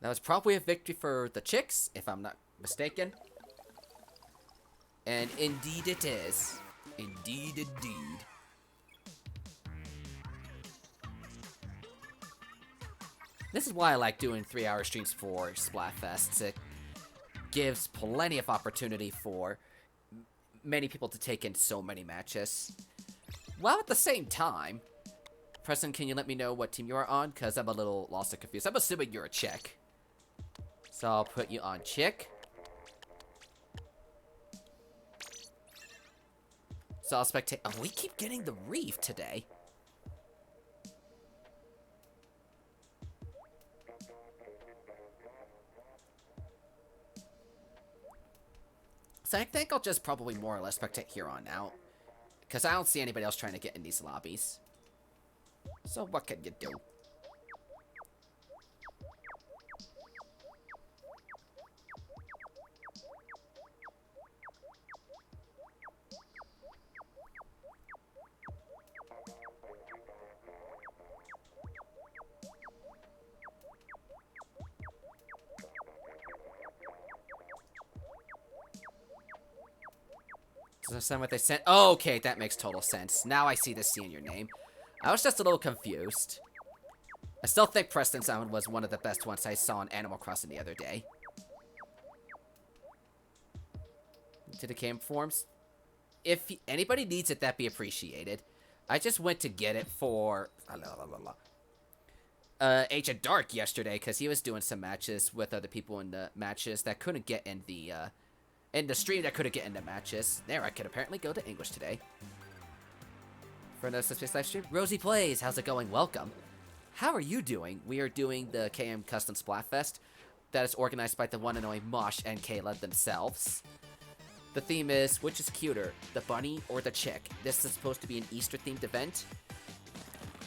That was probably a victory for the chicks, if I'm not mistaken. And indeed it is. Indeed, indeed. This is why I like doing 3-hour streams for Splatfests. It gives plenty of opportunity for many people to take in so many matches. While at the same time, Preston, can you let me know what team you are on? Because I'm a little lost and confused. I'm assuming you're a chick. So I'll put you on chick. So I'll spectate. Oh, we keep getting the reef today. So I think I'll just probably more or less spectate here on out. Because I don't see anybody else trying to get in these lobbies. So what can you do? Does that sound what they sent? Oh, okay, that makes total sense. Now I see the C in your name. I was just a little confused. I still think Preston Sound was one of the best ones I saw on Animal Crossing the other day. To the K&M forms. If anybody needs it, that'd be appreciated. I just went to get it for Agent Dark yesterday because he was doing some matches with other people in the matches that couldn't get in the stream that couldn't get into matches. There, I could apparently go to English today. For another Subspace live stream. Rosie Plays, how's it going? Welcome. How are you doing? We are doing the K&M Custom Splatfest that is organized by the one and only Mosh and Kayla themselves. The theme is, which is cuter, the bunny or the chick? This is supposed to be an Easter-themed event.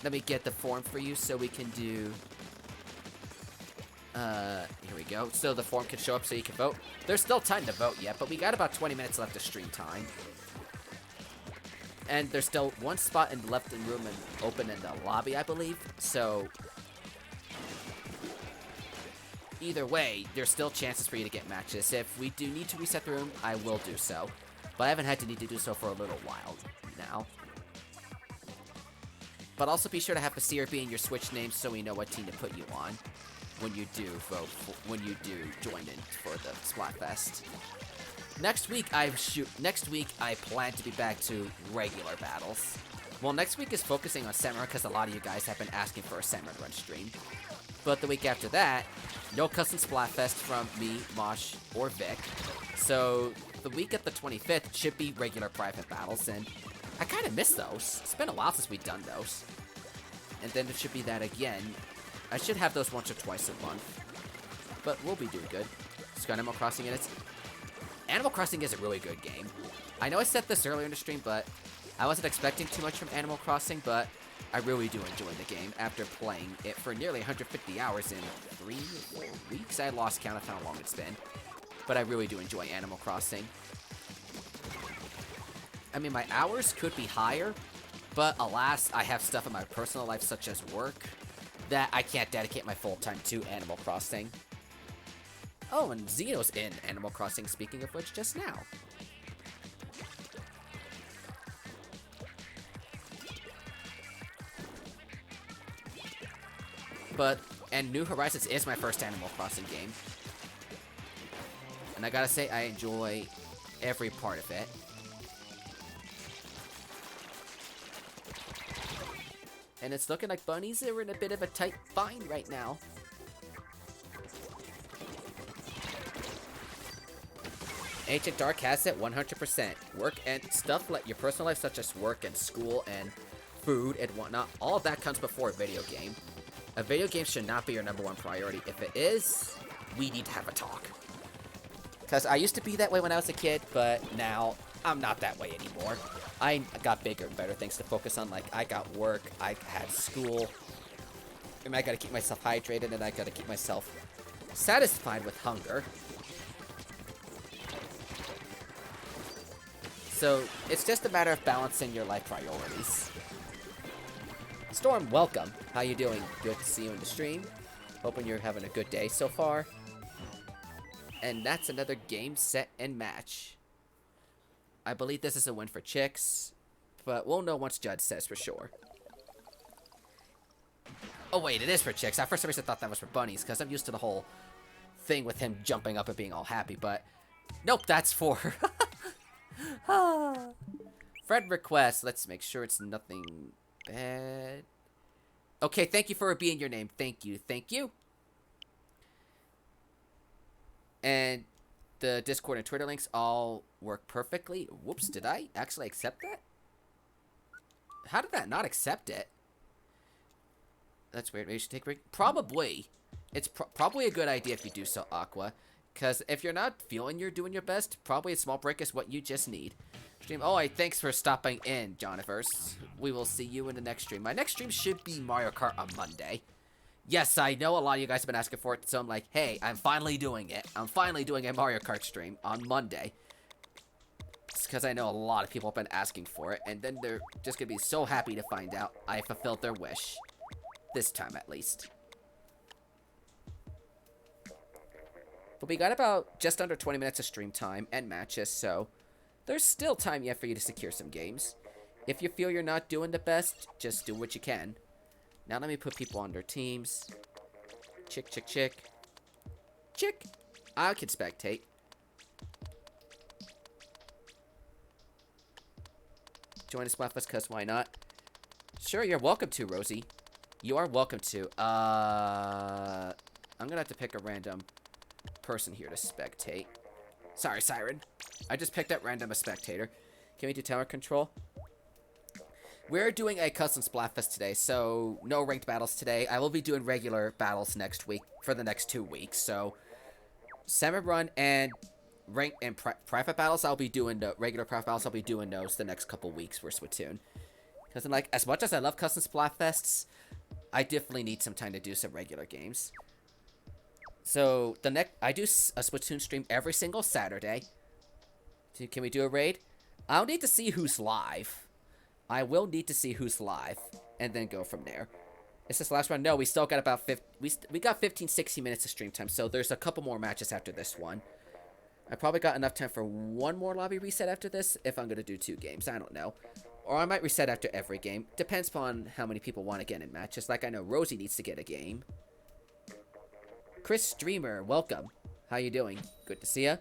Let me get the form for you so we can do... here we go. So the form can show up so you can vote. There's still time to vote yet, but we got about 20 minutes left of stream time. And there's still one spot left in room and open in the lobby, I believe. So either way, there's still chances for you to get matches. If we do need to reset the room, I will do so. But I haven't had to need to do so for a little while now. But also be sure to have Basir be in your Switch name so we know what team to put you on when you do vote, when you do join in for the Splatfest. Next week I plan to be back to regular battles. Well, next week is focusing on Samurai because a lot of you guys have been asking for a Samurai Run stream. But the week after that, no custom Splatfest from me, Mosh, or Vic. So the week of the 25th should be regular private battles, and I kind of miss those. It's been a while since we've done those. And then it should be that again. I should have those once or twice a month. But we'll be doing good. It's got Animal Crossing in it. Animal Crossing is a really good game. I know I said this earlier in the stream, but I wasn't expecting too much from Animal Crossing, but I really do enjoy the game after playing it for nearly 150 hours in 3 or 4 weeks. I lost count of how long it's been. but I really do enjoy Animal Crossing. I mean, my hours could be higher, but alas, I have stuff in my personal life, such as work, that I can't dedicate my full time to Animal Crossing. Oh, and Xeno's in Animal Crossing, speaking of which, just now. And New Horizons is my first Animal Crossing game. And I gotta say, I enjoy every part of it. And it's looking like Bunnies are in a bit of a tight bind right now. Ancient Dark has it 100%. Work and stuff like your personal life, such as work and school and food and whatnot, all of that comes before a video game. A video game should not be your #1 priority. If it is, we need to have a talk. Because I used to be that way when I was a kid, but now I'm not that way anymore. I got bigger and better things to focus on. Like, I got work, I had school, and I gotta keep myself hydrated, and I gotta keep myself satisfied with hunger. So, it's just a matter of balancing your life priorities. Storm, welcome. How you doing? Good to see you in the stream. Hoping you're having a good day so far. And that's another game, set, and match. I believe this is a win for Chicks, but we'll know once Judd says for sure. Oh wait, it is for Chicks. I for some reason thought that was for Bunnies, because I'm used to the whole thing with him jumping up and being all happy, but nope, that's for... Friend request. Let's make sure it's nothing bad. Okay, thank you for being your name. Thank you. Thank you. And the Discord and Twitter links all work perfectly. Whoops, did I actually accept that? How did that not accept it? That's weird. Maybe you should take a break. Probably. It's probably a good idea if you do so, Aqua. Because if you're not feeling you're doing your best, probably a small break is what you just need. Stream. Oh, hey, thanks for stopping in, Johnivers. We will see you in the next stream. My next stream should be Mario Kart on Monday. Yes, I know a lot of you guys have been asking for it, so I'm like, hey, I'm finally doing it. I'm finally doing a Mario Kart stream on Monday. It's because I know a lot of people have been asking for it, and then they're just going to be so happy to find out I fulfilled their wish. This time, at least. But we got about just under 20 minutes of stream time and matches, so there's still time yet for you to secure some games. If you feel you're not doing the best, just do what you can. Now let me put people on their teams. Chick, chick, chick. Chick! I can spectate. Join the Splatfest, cause why not? Sure, you're welcome to, Rosie. You are welcome to. I'm gonna have to pick a random person here to spectate. Sorry, Siren. I just picked up random a spectator. Can we do tower control? We're doing a custom Splatfest today, so no ranked battles today. I will be doing regular battles next week for the next 2 weeks. So Salmon Run and ranked and private battles, I'll be doing the regular private battles. I'll be doing those the next couple weeks for Splatoon. Because like, as much as I love custom Splatfests, I definitely need some time to do some regular games. So I do a Splatoon stream every single Saturday. Can we do a raid? I'll need to see who's live. I will need to see who's live, and then go from there. Is this the last one? No, we still got about we got 15, 16 minutes of stream time, so there's a couple more matches after this one. I probably got enough time for one more lobby reset after this, if I'm going to do 2 games. I don't know. Or I might reset after every game. Depends upon how many people want to get in matches. Like, I know Rosie needs to get a game. Chris Streamer, welcome. How you doing? Good to see ya.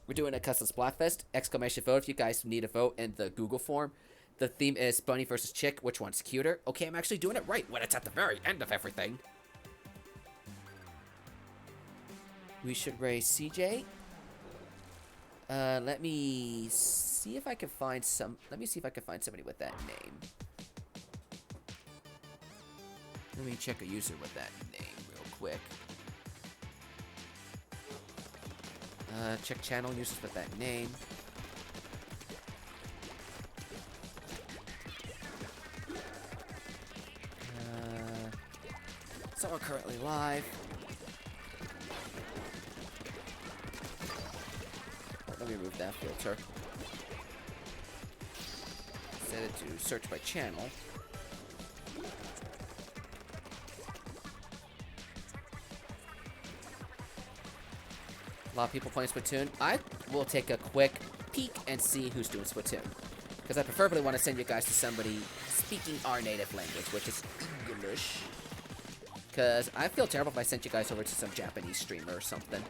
We're doing a custom Splatfest. Exclamation vote if you guys need a vote in the Google form. The theme is Bunny versus Chick. Which one's cuter? Okay, I'm actually doing it right when it's at the very end of everything. We should raise CJ. Let me see if I can find let me see if I can find somebody with that name. Let me check a user with that name real quick. Check channel users with that name. Someone currently live. that filter. Set it to search by channel. A lot of people playing Splatoon. I will take a quick peek and see who's doing Splatoon. Because I preferably want to send you guys to somebody speaking our native language, which is English. Because I feel terrible if I sent you guys over to some Japanese streamer or something.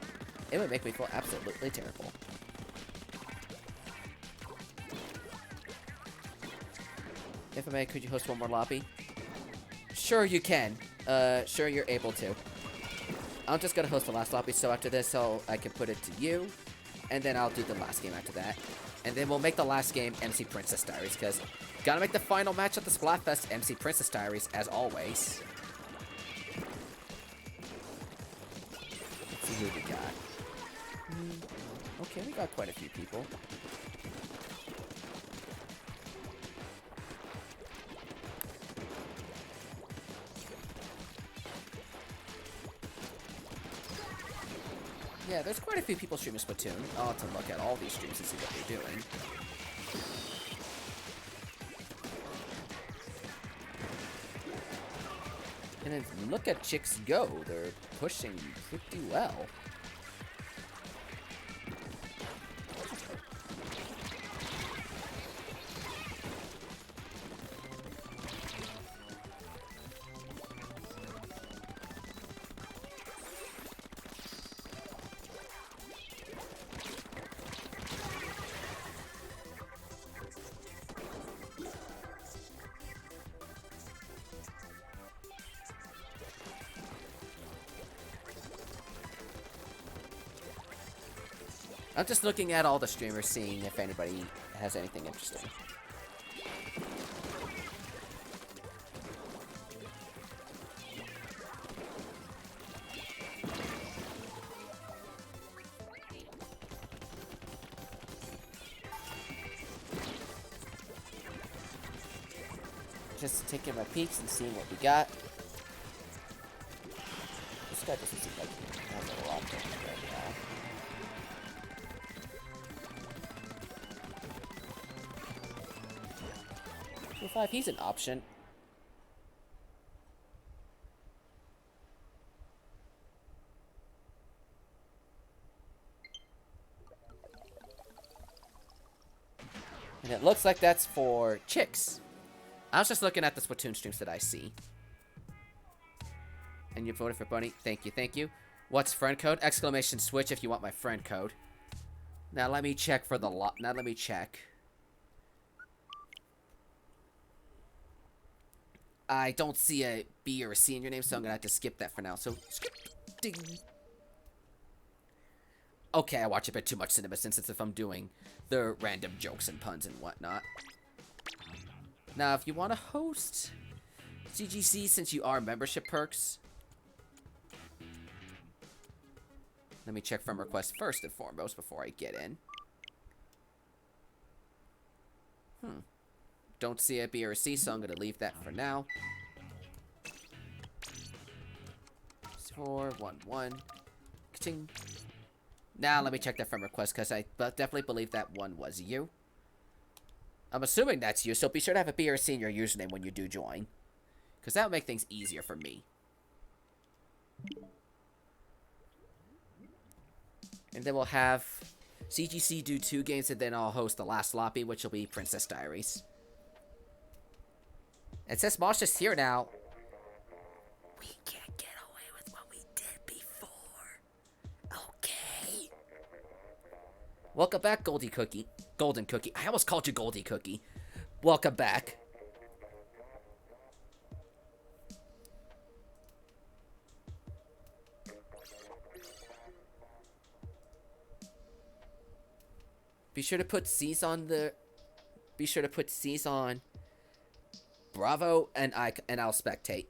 It would make me feel absolutely terrible. If I may, could you host one more lobby? Sure you can. Sure you're able to. I'm just gonna host the last lobby, so after this, so I can put it to you. And then I'll do the last game after that. And then we'll make the last game MC Princess Diaries, because gotta make the final match at the Splatfest MC Princess Diaries, as always. Let's see who we got. Okay, we got quite a few people. Yeah, there's quite a few people streaming Splatoon. I'll have to look at all these streams and see what they're doing. And then look at chicks go. They're pushing pretty well. I'm just looking at all the streamers, seeing if anybody has anything interesting. Just taking my peeks and seeing what we got. This guy doesn't seem like he has a lot going on right now. Five, he's an option. And it looks like that's for chicks. I was just looking at the Splatoon streams that I see. And you voted for Bunny. Thank you, thank you. What's friend code? Exclamation switch if you want my friend code. Now let me check for the lot. Now let me check. I don't see a B or a C in your name, so I'm gonna have to skip that for now. So, skip. Ding. Okay, I watch a bit too much cinema since it's if I'm doing the random jokes and puns and whatnot. Now, if you want to host CGC, since you are membership perks, let me check from requests first and foremost before I get in. Don't see a B or a C, so I'm going to leave that for now. 411. Ka-ching. Now let me check that from request, because I definitely believe that one was you. I'm assuming that's you, so be sure to have a B or a C in your username when you do join. Because that would make things easier for me. And then we'll have CGC do 2 games, and then I'll host the last lobby, which will be Princess Diaries. It says Mosh is here now. We can't get away with what we did before. Okay. Welcome back, Goldie Cookie. Golden Cookie. I almost called you Goldie Cookie. Welcome back. Be sure to put C's on the... Be sure to put C's on... Bravo, and I'll spectate.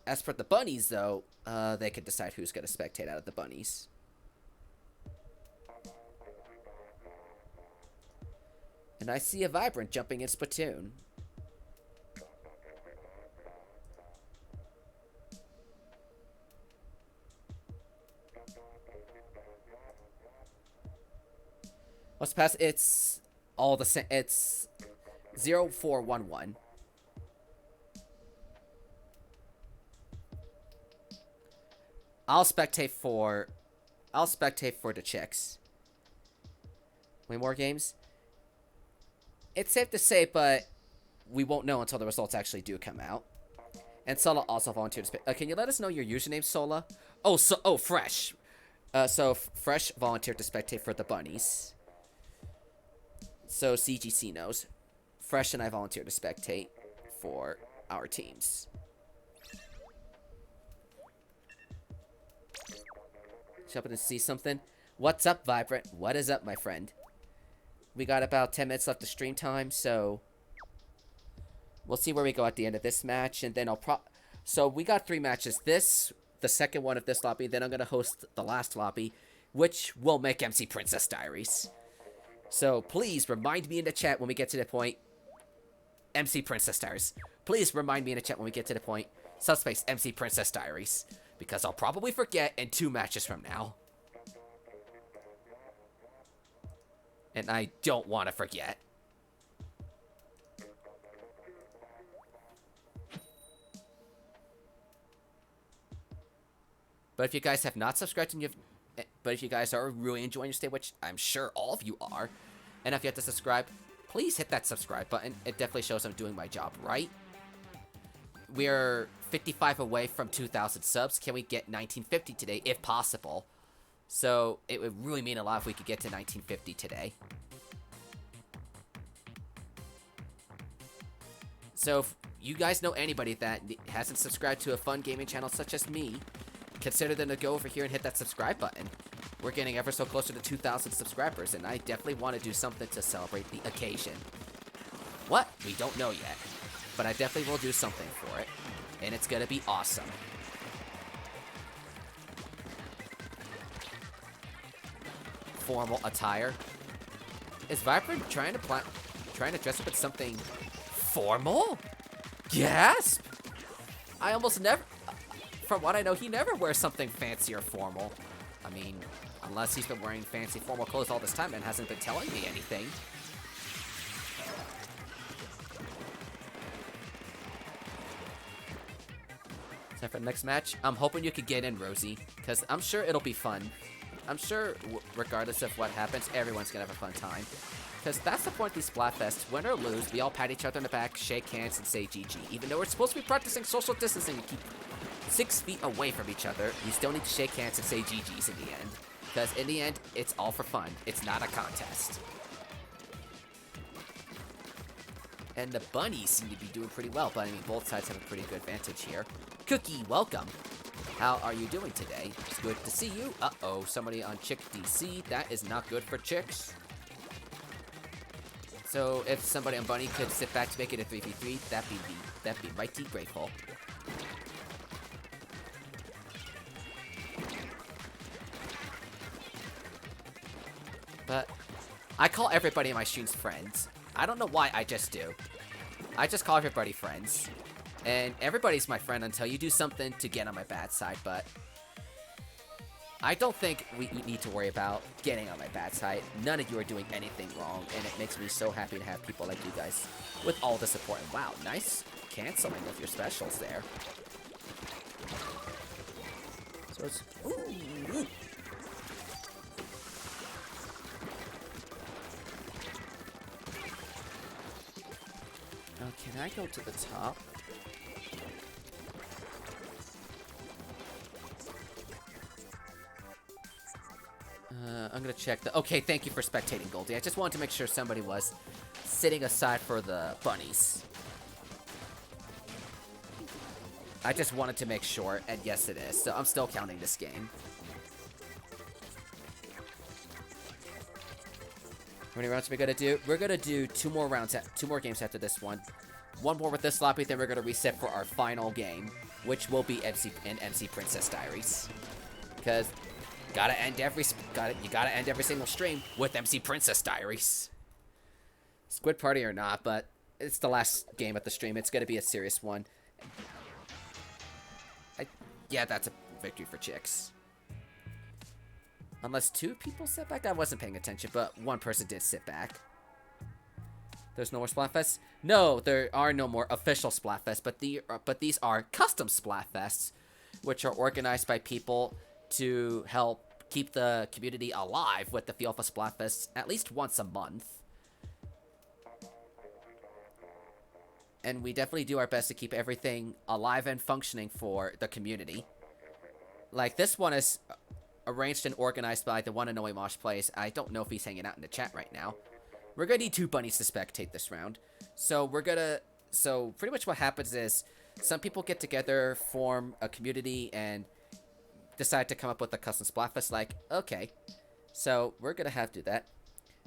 As for the bunnies, though, they can decide who's going to spectate out of the bunnies. And I see a Vibrant jumping in Splatoon. Let's pass. It's all the same. It's 0411. I'll spectate for the chicks. Wait, more games? It's safe to say, but we won't know until the results actually do come out. And Sola also volunteered to can you let us know your username, Sola? Fresh. Fresh volunteered to spectate for the Bunnies. So CGC knows. Fresh and I volunteered to spectate for our teams. Jumping to see something. What's up, Vibrant? What is up, my friend? We got about 10 minutes left of stream time, so we'll see where we go at the end of this match, and then so we got 3 matches. This, the second one of this lobby, then I'm gonna host the last lobby, which will make MC Princess Diaries. So please remind me in the chat when we get to the point. MC Princess Diaries. Please remind me in the chat when we get to the point. Subspace MC Princess Diaries. Because I'll probably forget in 2 matches from now. And I don't want to forget. But if you guys have not subscribed and but if you guys are really enjoying your stay, which I'm sure all of you are, and if you have to subscribe, please hit that subscribe button. It definitely shows I'm doing my job right. We're 55 away from 2,000 subs. Can we get 1950 today, if possible? So it would really mean a lot if we could get to 1950 today. So if you guys know anybody that hasn't subscribed to a fun gaming channel such as me, consider them to go over here and hit that subscribe button. We're getting ever so closer to 2,000 subscribers, and I definitely want to do something to celebrate the occasion. What? We don't know yet. But I definitely will do something for it. And it's gonna be awesome. Formal attire. Is Vibrant trying to dress up in something formal? Gasp! I almost never... From what I know, he never wears something fancy or formal. I mean, unless he's been wearing fancy formal clothes all this time and hasn't been telling me anything. Time for the next match. I'm hoping you could get in, Rosie, because I'm sure it'll be fun. I'm sure, regardless of what happens, everyone's gonna have a fun time. Because that's the point of these Splatfests. Win or lose, we all pat each other in the back, shake hands, and say GG. Even though we're supposed to be practicing social distancing to keep 6 feet away from each other, you still need to shake hands and say GGs in the end. Because in the end, it's all for fun. It's not a contest. And the Bunnies seem to be doing pretty well, but I mean, both sides have a pretty good advantage here. Cookie, welcome. How are you doing today? It's good to see you. Uh-oh, somebody on Chick DC. That is not good for chicks. So if somebody on Bunny could sit back to make it a 3v3, that'd be mighty grateful. But I call everybody in my streams friends. I don't know why, I just do. I just call everybody friends. And everybody's my friend until you do something to get on my bad side, but I don't think we need to worry about getting on my bad side. None of you are doing anything wrong, and it makes me so happy to have people like you guys with all the support. And wow, nice canceling of your specials there. So it's... Ooh. Now, can I go to the top? I'm gonna check the... Okay, thank you for spectating, Goldie. I just wanted to make sure somebody was sitting aside for the Bunnies. I just wanted to make sure, and yes it is. So I'm still counting this game. How many rounds are we gonna do? We're gonna do 2 more rounds, 2 more games after this one. 1 more with this lobby, then we're gonna reset for our final game, which will be MC Princess Diaries. Because you gotta end every single stream with MC Princess Diaries. Squid Party or not, but it's the last game of the stream. It's gonna be a serious one. Yeah, that's a victory for chicks. Unless 2 people sit back? I wasn't paying attention, but 1 person did sit back. There's no more Splatfests? No, there are no more official Splatfests, but these are custom Splatfests, which are organized by people to help keep the community alive with the feel of a Splatfest at least once a month. And we definitely do our best to keep everything alive and functioning for the community. Like, this one is arranged and organized by the one and only Mosh Plays. I don't know if he's hanging out in the chat right now. We're gonna need 2 bunnies to spectate this round. So pretty much what happens is some people get together, form a community, and decide to come up with a custom Splatfest. Like, okay, so we're gonna have to do that.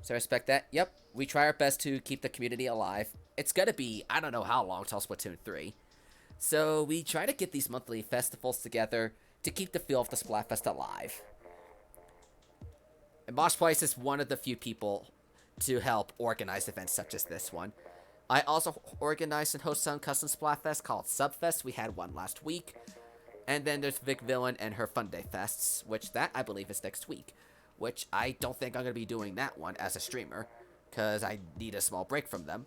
So respect that. Yep, we try our best to keep the community alive. It's gonna be, I don't know how long till Splatoon 3. So we try to get these monthly festivals together to keep the feel of the Splatfest alive. And Mosh Place is one of the few people to help organize events such as this one. I also organize and host some custom Splatfests called Subfest. We had one last week. And then there's Vic Villain and her Fun Day Fests, which that I believe is next week. Which I don't think I'm going to be doing that one as a streamer, because I need a small break from them.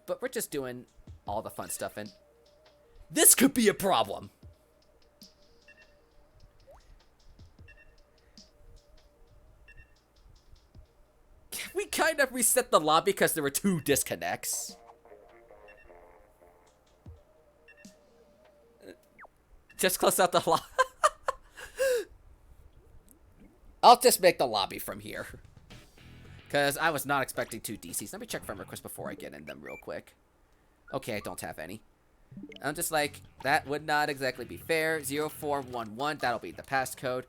But we're just doing all the fun stuff, and this could be a problem. We kind of reset the lobby because there were 2 disconnects. Just close out the lobby. I'll just make the lobby from here. Because I was not expecting 2 DCs. Let me check friend requests before I get in them real quick. Okay, I don't have any. I'm just like, that would not exactly be fair. 0411, that'll be the passcode.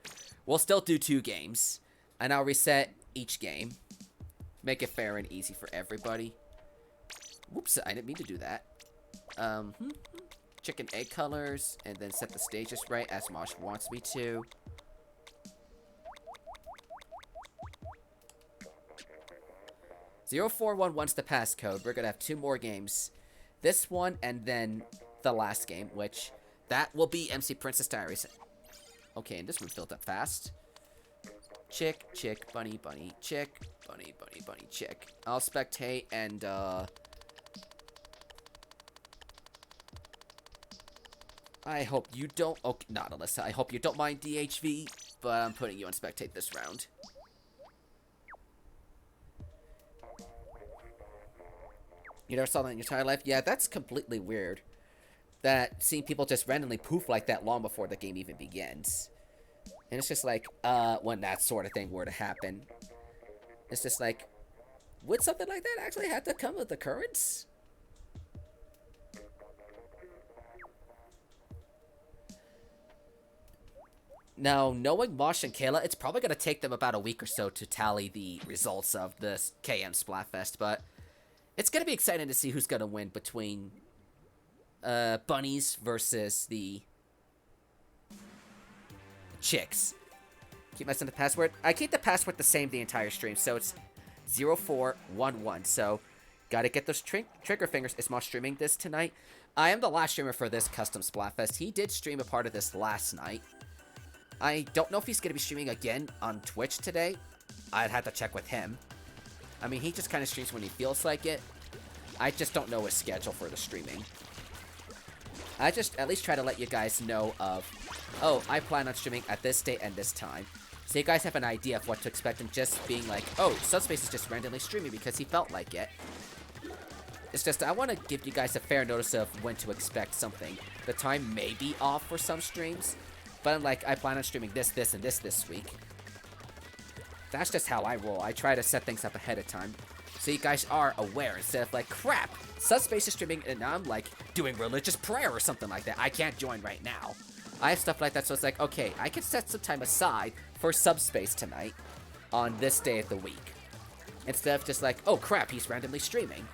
We'll still do 2 games. And I'll reset each game. Make it fair and easy for everybody. Whoops, I didn't mean to do that. Chicken egg colors, and then set the stages right as Mosh wants me to. (0411's the passcode. We're gonna have 2 more games. This one, and then the last game, which that will be MC Princess Diaries. Okay, and this one filled up fast. Chick, chick, bunny, bunny, chick, bunny, bunny, bunny, chick. I'll spectate and, I hope you don't, okay, not Alyssa, I hope you don't mind DHV, but I'm putting you on spectate this round. You never saw that in your entire life? Yeah, that's completely weird. That seeing people just randomly poof like that long before the game even begins. And it's just like, when that sort of thing were to happen. It's just like, would something like that actually have to come with occurrence? Now, knowing Mosh and Kayla, it's probably going to take them about a week or so to tally the results of this K&M Splatfest, but it's going to be exciting to see who's going to win between Bunnies versus the Chicks. Keep messing the password. I keep the password the same the entire stream, so it's 0411. So, gotta get those trigger fingers. Is Mosh streaming this tonight? I am the last streamer for this custom Splatfest. He did stream a part of this last night. I don't know if he's gonna be streaming again on Twitch today. I'd have to check with him. I mean, he just kind of streams when he feels like it. I just don't know his schedule for the streaming. I just at least try to let you guys know of, oh, I plan on streaming at this date and this time. So you guys have an idea of what to expect and just being like, oh, Subspace is just randomly streaming because he felt like it. It's just, I want to give you guys a fair notice of when to expect something. The time may be off for some streams, but I'm like, I plan on streaming this, this, and this week. That's just how I roll. I try to set things up ahead of time. So you guys are aware, instead of like, crap, Subspace is streaming, and now I'm like, doing religious prayer or something like that. I can't join right now. I have stuff like that, so it's like, okay, I can set some time aside for Subspace tonight on this day of the week. Instead of just like, oh crap, he's randomly streaming.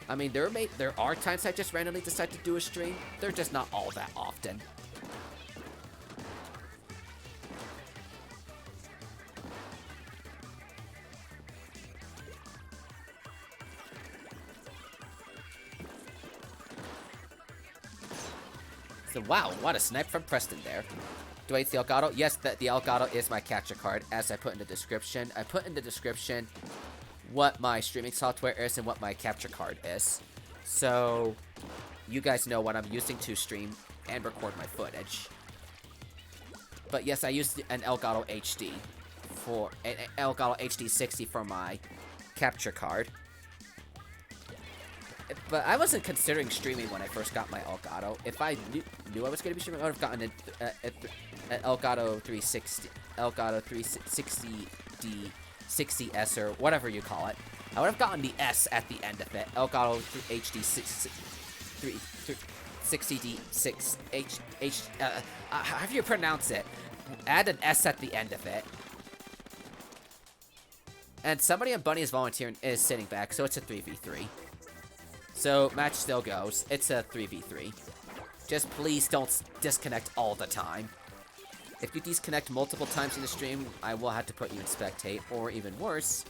I mean, there are times I just randomly decide to do a stream. They're just not all that often. So wow, what a snipe from Preston there. Do I use the Elgato? Yes, the Elgato is my capture card, as I put in the description. I put in the description what my streaming software is and what my capture card is. So, you guys know what I'm using to stream and record my footage. But yes, I used an Elgato HD for an Elgato HD 60 for my capture card. But I wasn't considering streaming when I first got my Elgato. If I knew I was going to be streaming, I would have gotten an Elgato 360, Elgato 360D 60S or whatever you call it. I would have gotten the S at the end of it. Elgato HD 60D 6 however you pronounce it. Add an S at the end of it. And somebody on Bunnies volunteering is sitting back, so it's a 3v3. So, match still goes. It's a 3v3. Just please don't disconnect all the time. If you disconnect multiple times in the stream, I will have to put you in spectate, or even worse,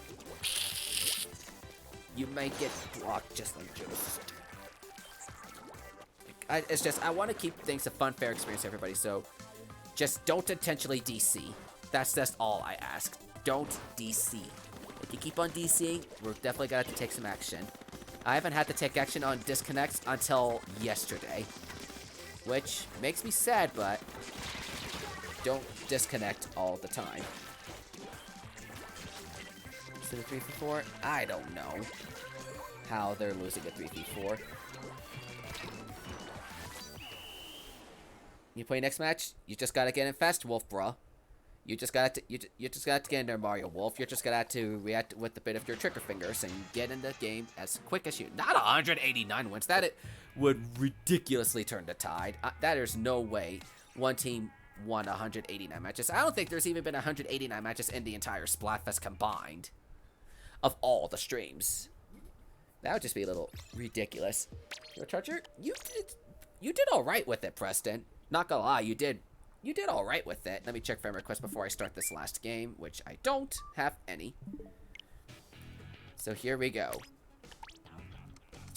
you may get blocked just like Joe's. It's just, I want to keep things a fun, fair experience for everybody, so just don't intentionally DC. That's just all I ask. Don't DC. If you keep on DCing, we're definitely going to have to take some action. I haven't had to take action on disconnects until yesterday, which makes me sad, but don't disconnect all the time. So the 3v4? I don't know how they're losing a 3v4. You play next match? You just gotta get in fast, Wolf, bro. You just got to get in there, Mario Wolf. You're just gonna have to react with a bit of your trigger fingers and get in the game as quick as you. Not 189 wins. That it would ridiculously turn the tide. There's no way one team won 189 matches. I don't think there's even been 189 matches in the entire Splatfest combined of all the streams. That would just be a little ridiculous. Your charger, you did all right with it, Preston. Not gonna lie, you did all right with it. Let me check friend requests before I start this last game, which I don't have any. So here we go.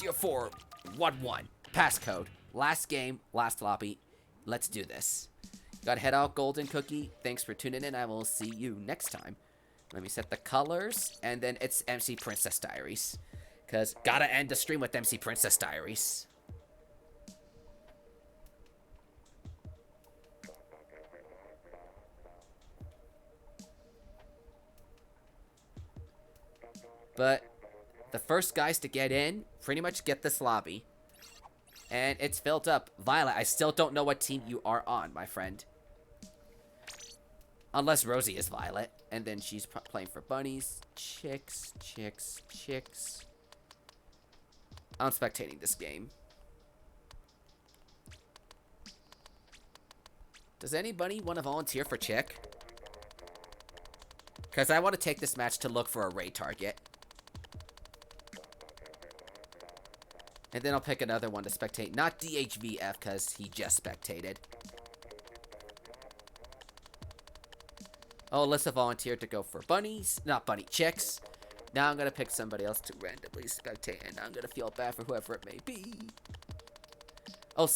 0411 passcode. Last game, last lobby. Let's do this. Gotta head out, Golden Cookie. Thanks for tuning in. I will see you next time. Let me set the colors, and then it's MC Princess Diaries. Because gotta end the stream with MC Princess Diaries. But the first guys to get in pretty much get this lobby. And it's filled up. Violet, I still don't know what team you are on, my friend. Unless Rosie is Violet. And then she's playing for Bunnies. Chicks. I'm spectating this game. Does anybody want to volunteer for Chick? Because I want to take this match to look for a raid target. And then I'll pick another one to spectate. Not DHVF, because he just spectated. Oh, Alyssa volunteered to go for Bunnies. Not Bunny, Chicks. Now I'm going to pick somebody else to randomly spectate. And I'm going to feel bad for whoever it may be. Oh,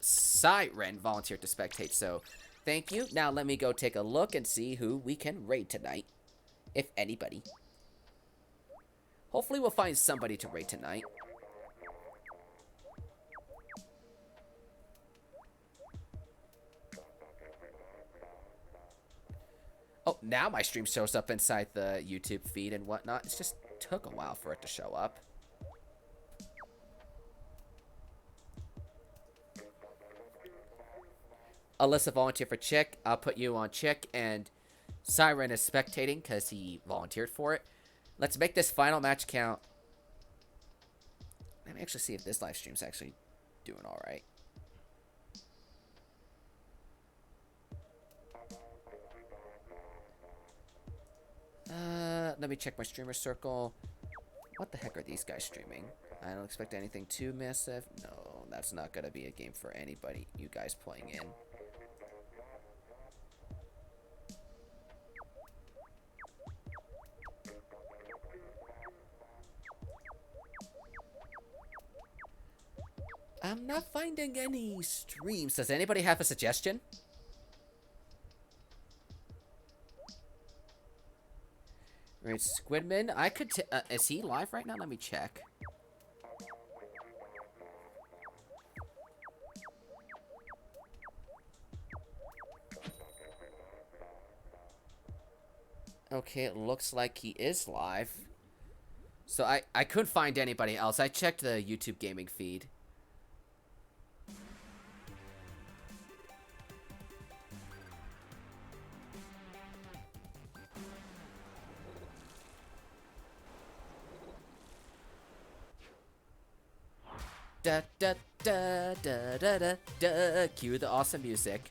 Siren volunteered to spectate, so thank you. Now let me go take a look and see who we can raid tonight. If anybody. Hopefully we'll find somebody to raid tonight. Oh, now my stream shows up inside the YouTube feed and whatnot. It just took a while for it to show up. Alyssa volunteered for Chick. I'll put you on Chick, and Siren is spectating because he volunteered for it. Let's make this final match count. Let me actually see if this live stream's actually doing all right. Let me check my streamer circle. What the heck are these guys streaming? I don't expect anything too massive. No, that's not gonna be a game for anybody. You guys playing in. I'm not finding any streams. Does anybody have a suggestion? Right, Squidman, I could is he live right now? Let me check. Okay, it looks like he is live. So I couldn't find anybody else. I checked the YouTube gaming feed. Da da da da da da da. Cue the awesome music.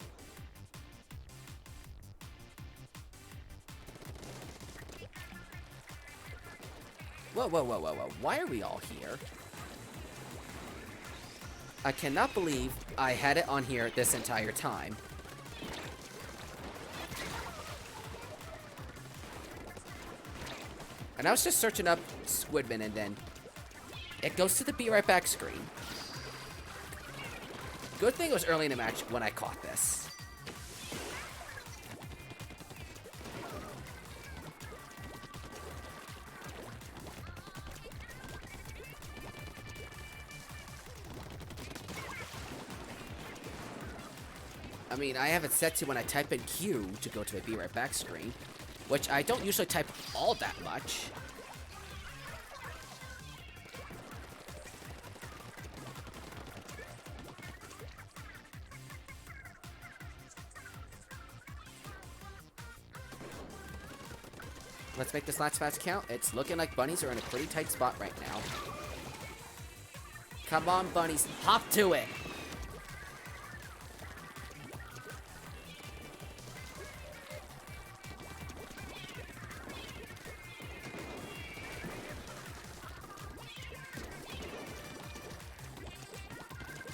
Whoa, whoa, whoa, whoa, whoa. Why are we all here? I cannot believe I had it on here this entire time. And I was just searching up Squidman and then it goes to the be right back screen. Good thing it was early in the match when I caught this. I mean, I have it set to when I type in Q to go to a be right back screen, which I don't usually type all that much. Let's make this last match count. It's looking like Bunnies are in a pretty tight spot right now. Come on, Bunnies. Hop to it.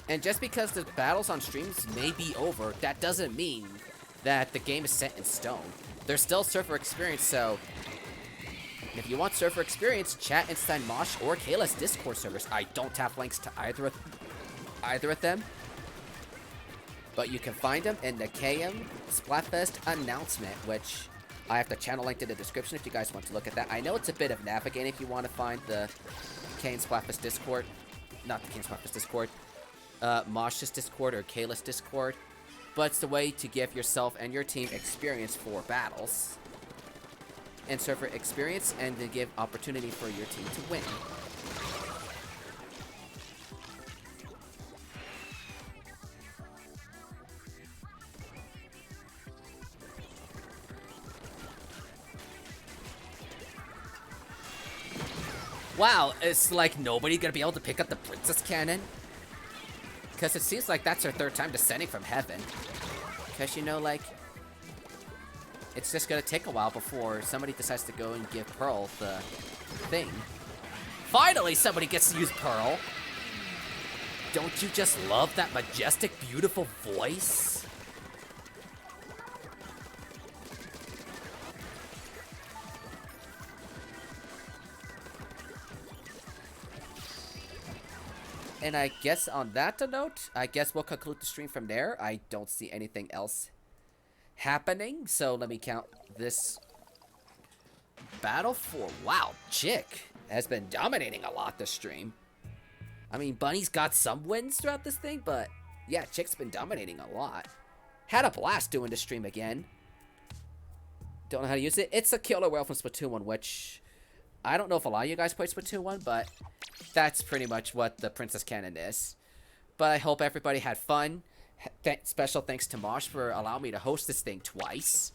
And just because the battles on streams may be over, that doesn't mean that the game is set in stone. There's still server experience, so if you want server experience, chat inside Mosh or Kayla's Discord servers. I don't have links to either of them, but you can find them in the K&M Splatfest announcement, which I have the channel linked in the description if you guys want to look at that. I know it's a bit of navigating if you want to find the K&M Splatfest Discord, not the K&M Splatfest Discord, Mosh's Discord or Kayla's Discord, but it's the way to give yourself and your team experience for battles and server experience and to give opportunity for your team to win. Wow, it's like nobody gonna be able to pick up the Princess Cannon? Because it seems like that's her third time descending from heaven. Because, you know, like, it's just gonna take a while before somebody decides to go and give Pearl the thing. Finally, somebody gets to use Pearl! Don't you just love that majestic, beautiful voice? And I guess on that note, I guess we'll conclude the stream from there. I don't see anything else happening, so let me count this battle for... Wow, Chick has been dominating a lot this stream. I mean, Bunny's got some wins throughout this thing, but yeah, Chick's been dominating a lot. Had a blast doing this stream again. Don't know how to use it. It's a killer whale from Splatoon 1, which... I don't know if a lot of you guys play Splatoon 1, but that's pretty much what the Princess Cannon is. But I hope everybody had fun. Special thanks to Mosh for allowing me to host this thing twice.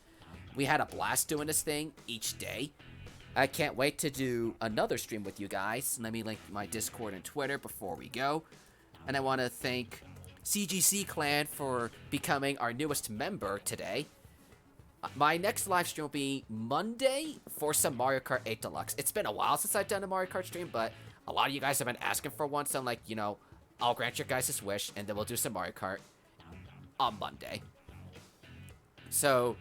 We had a blast doing this thing each day. I can't wait to do another stream with you guys. Let me link my Discord and Twitter before we go. And I want to thank CGC Clan for becoming our newest member today. My next live stream will be Monday for some Mario Kart 8 Deluxe. It's been a while since I've done a Mario Kart stream, but a lot of you guys have been asking for one, so I'm like, you know, I'll grant your guys' wish, and then we'll do some Mario Kart on Monday. So,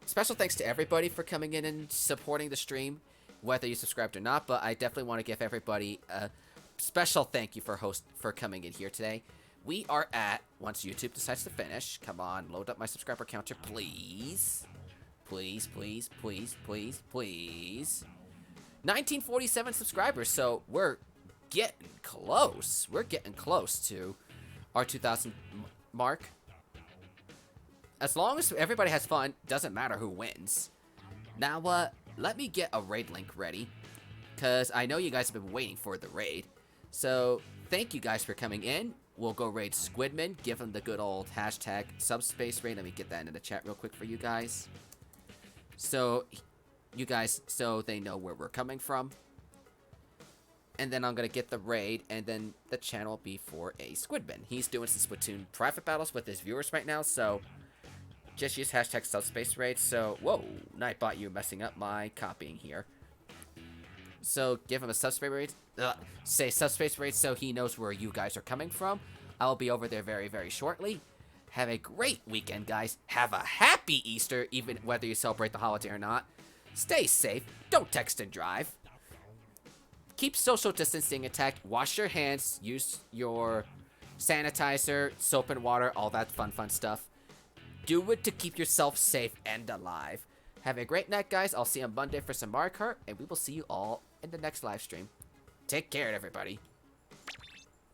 special thanks to everybody for coming in and supporting the stream, whether you subscribed or not, but I definitely want to give everybody a special thank you for coming in here today. We are at, once YouTube decides to finish, come on, load up my subscriber counter, please. Please, please, please, please, please. 1947 subscribers, so we're getting close. We're getting close to our 2,000 mark. As long as everybody has fun, doesn't matter who wins. Now, let me get a raid link ready, because I know you guys have been waiting for the raid. So, thank you guys for coming in. We'll go raid Squidman, give him the good old hashtag Subspace raid. Let me get that into the chat real quick for you guys. So, you guys, so they know where we're coming from. And then I'm going to get the raid, and then the channel will be for a Squidman. He's doing some Splatoon private battles with his viewers right now, so just use hashtag Subspace raid. So, whoa, Nightbot, you're messing up my copying here. So, give him a Subspace raid. Say Subspace raid so he knows where you guys are coming from. I'll be over there very, very shortly. Have a great weekend, guys. Have a happy Easter, even whether you celebrate the holiday or not. Stay safe. Don't text and drive. Keep social distancing intact. Wash your hands. Use your sanitizer, soap and water, all that fun stuff. Do it to keep yourself safe and alive. Have a great night, guys. I'll see you on Monday for some Mario Kart, and we will see you all in the next live stream. Take care, everybody.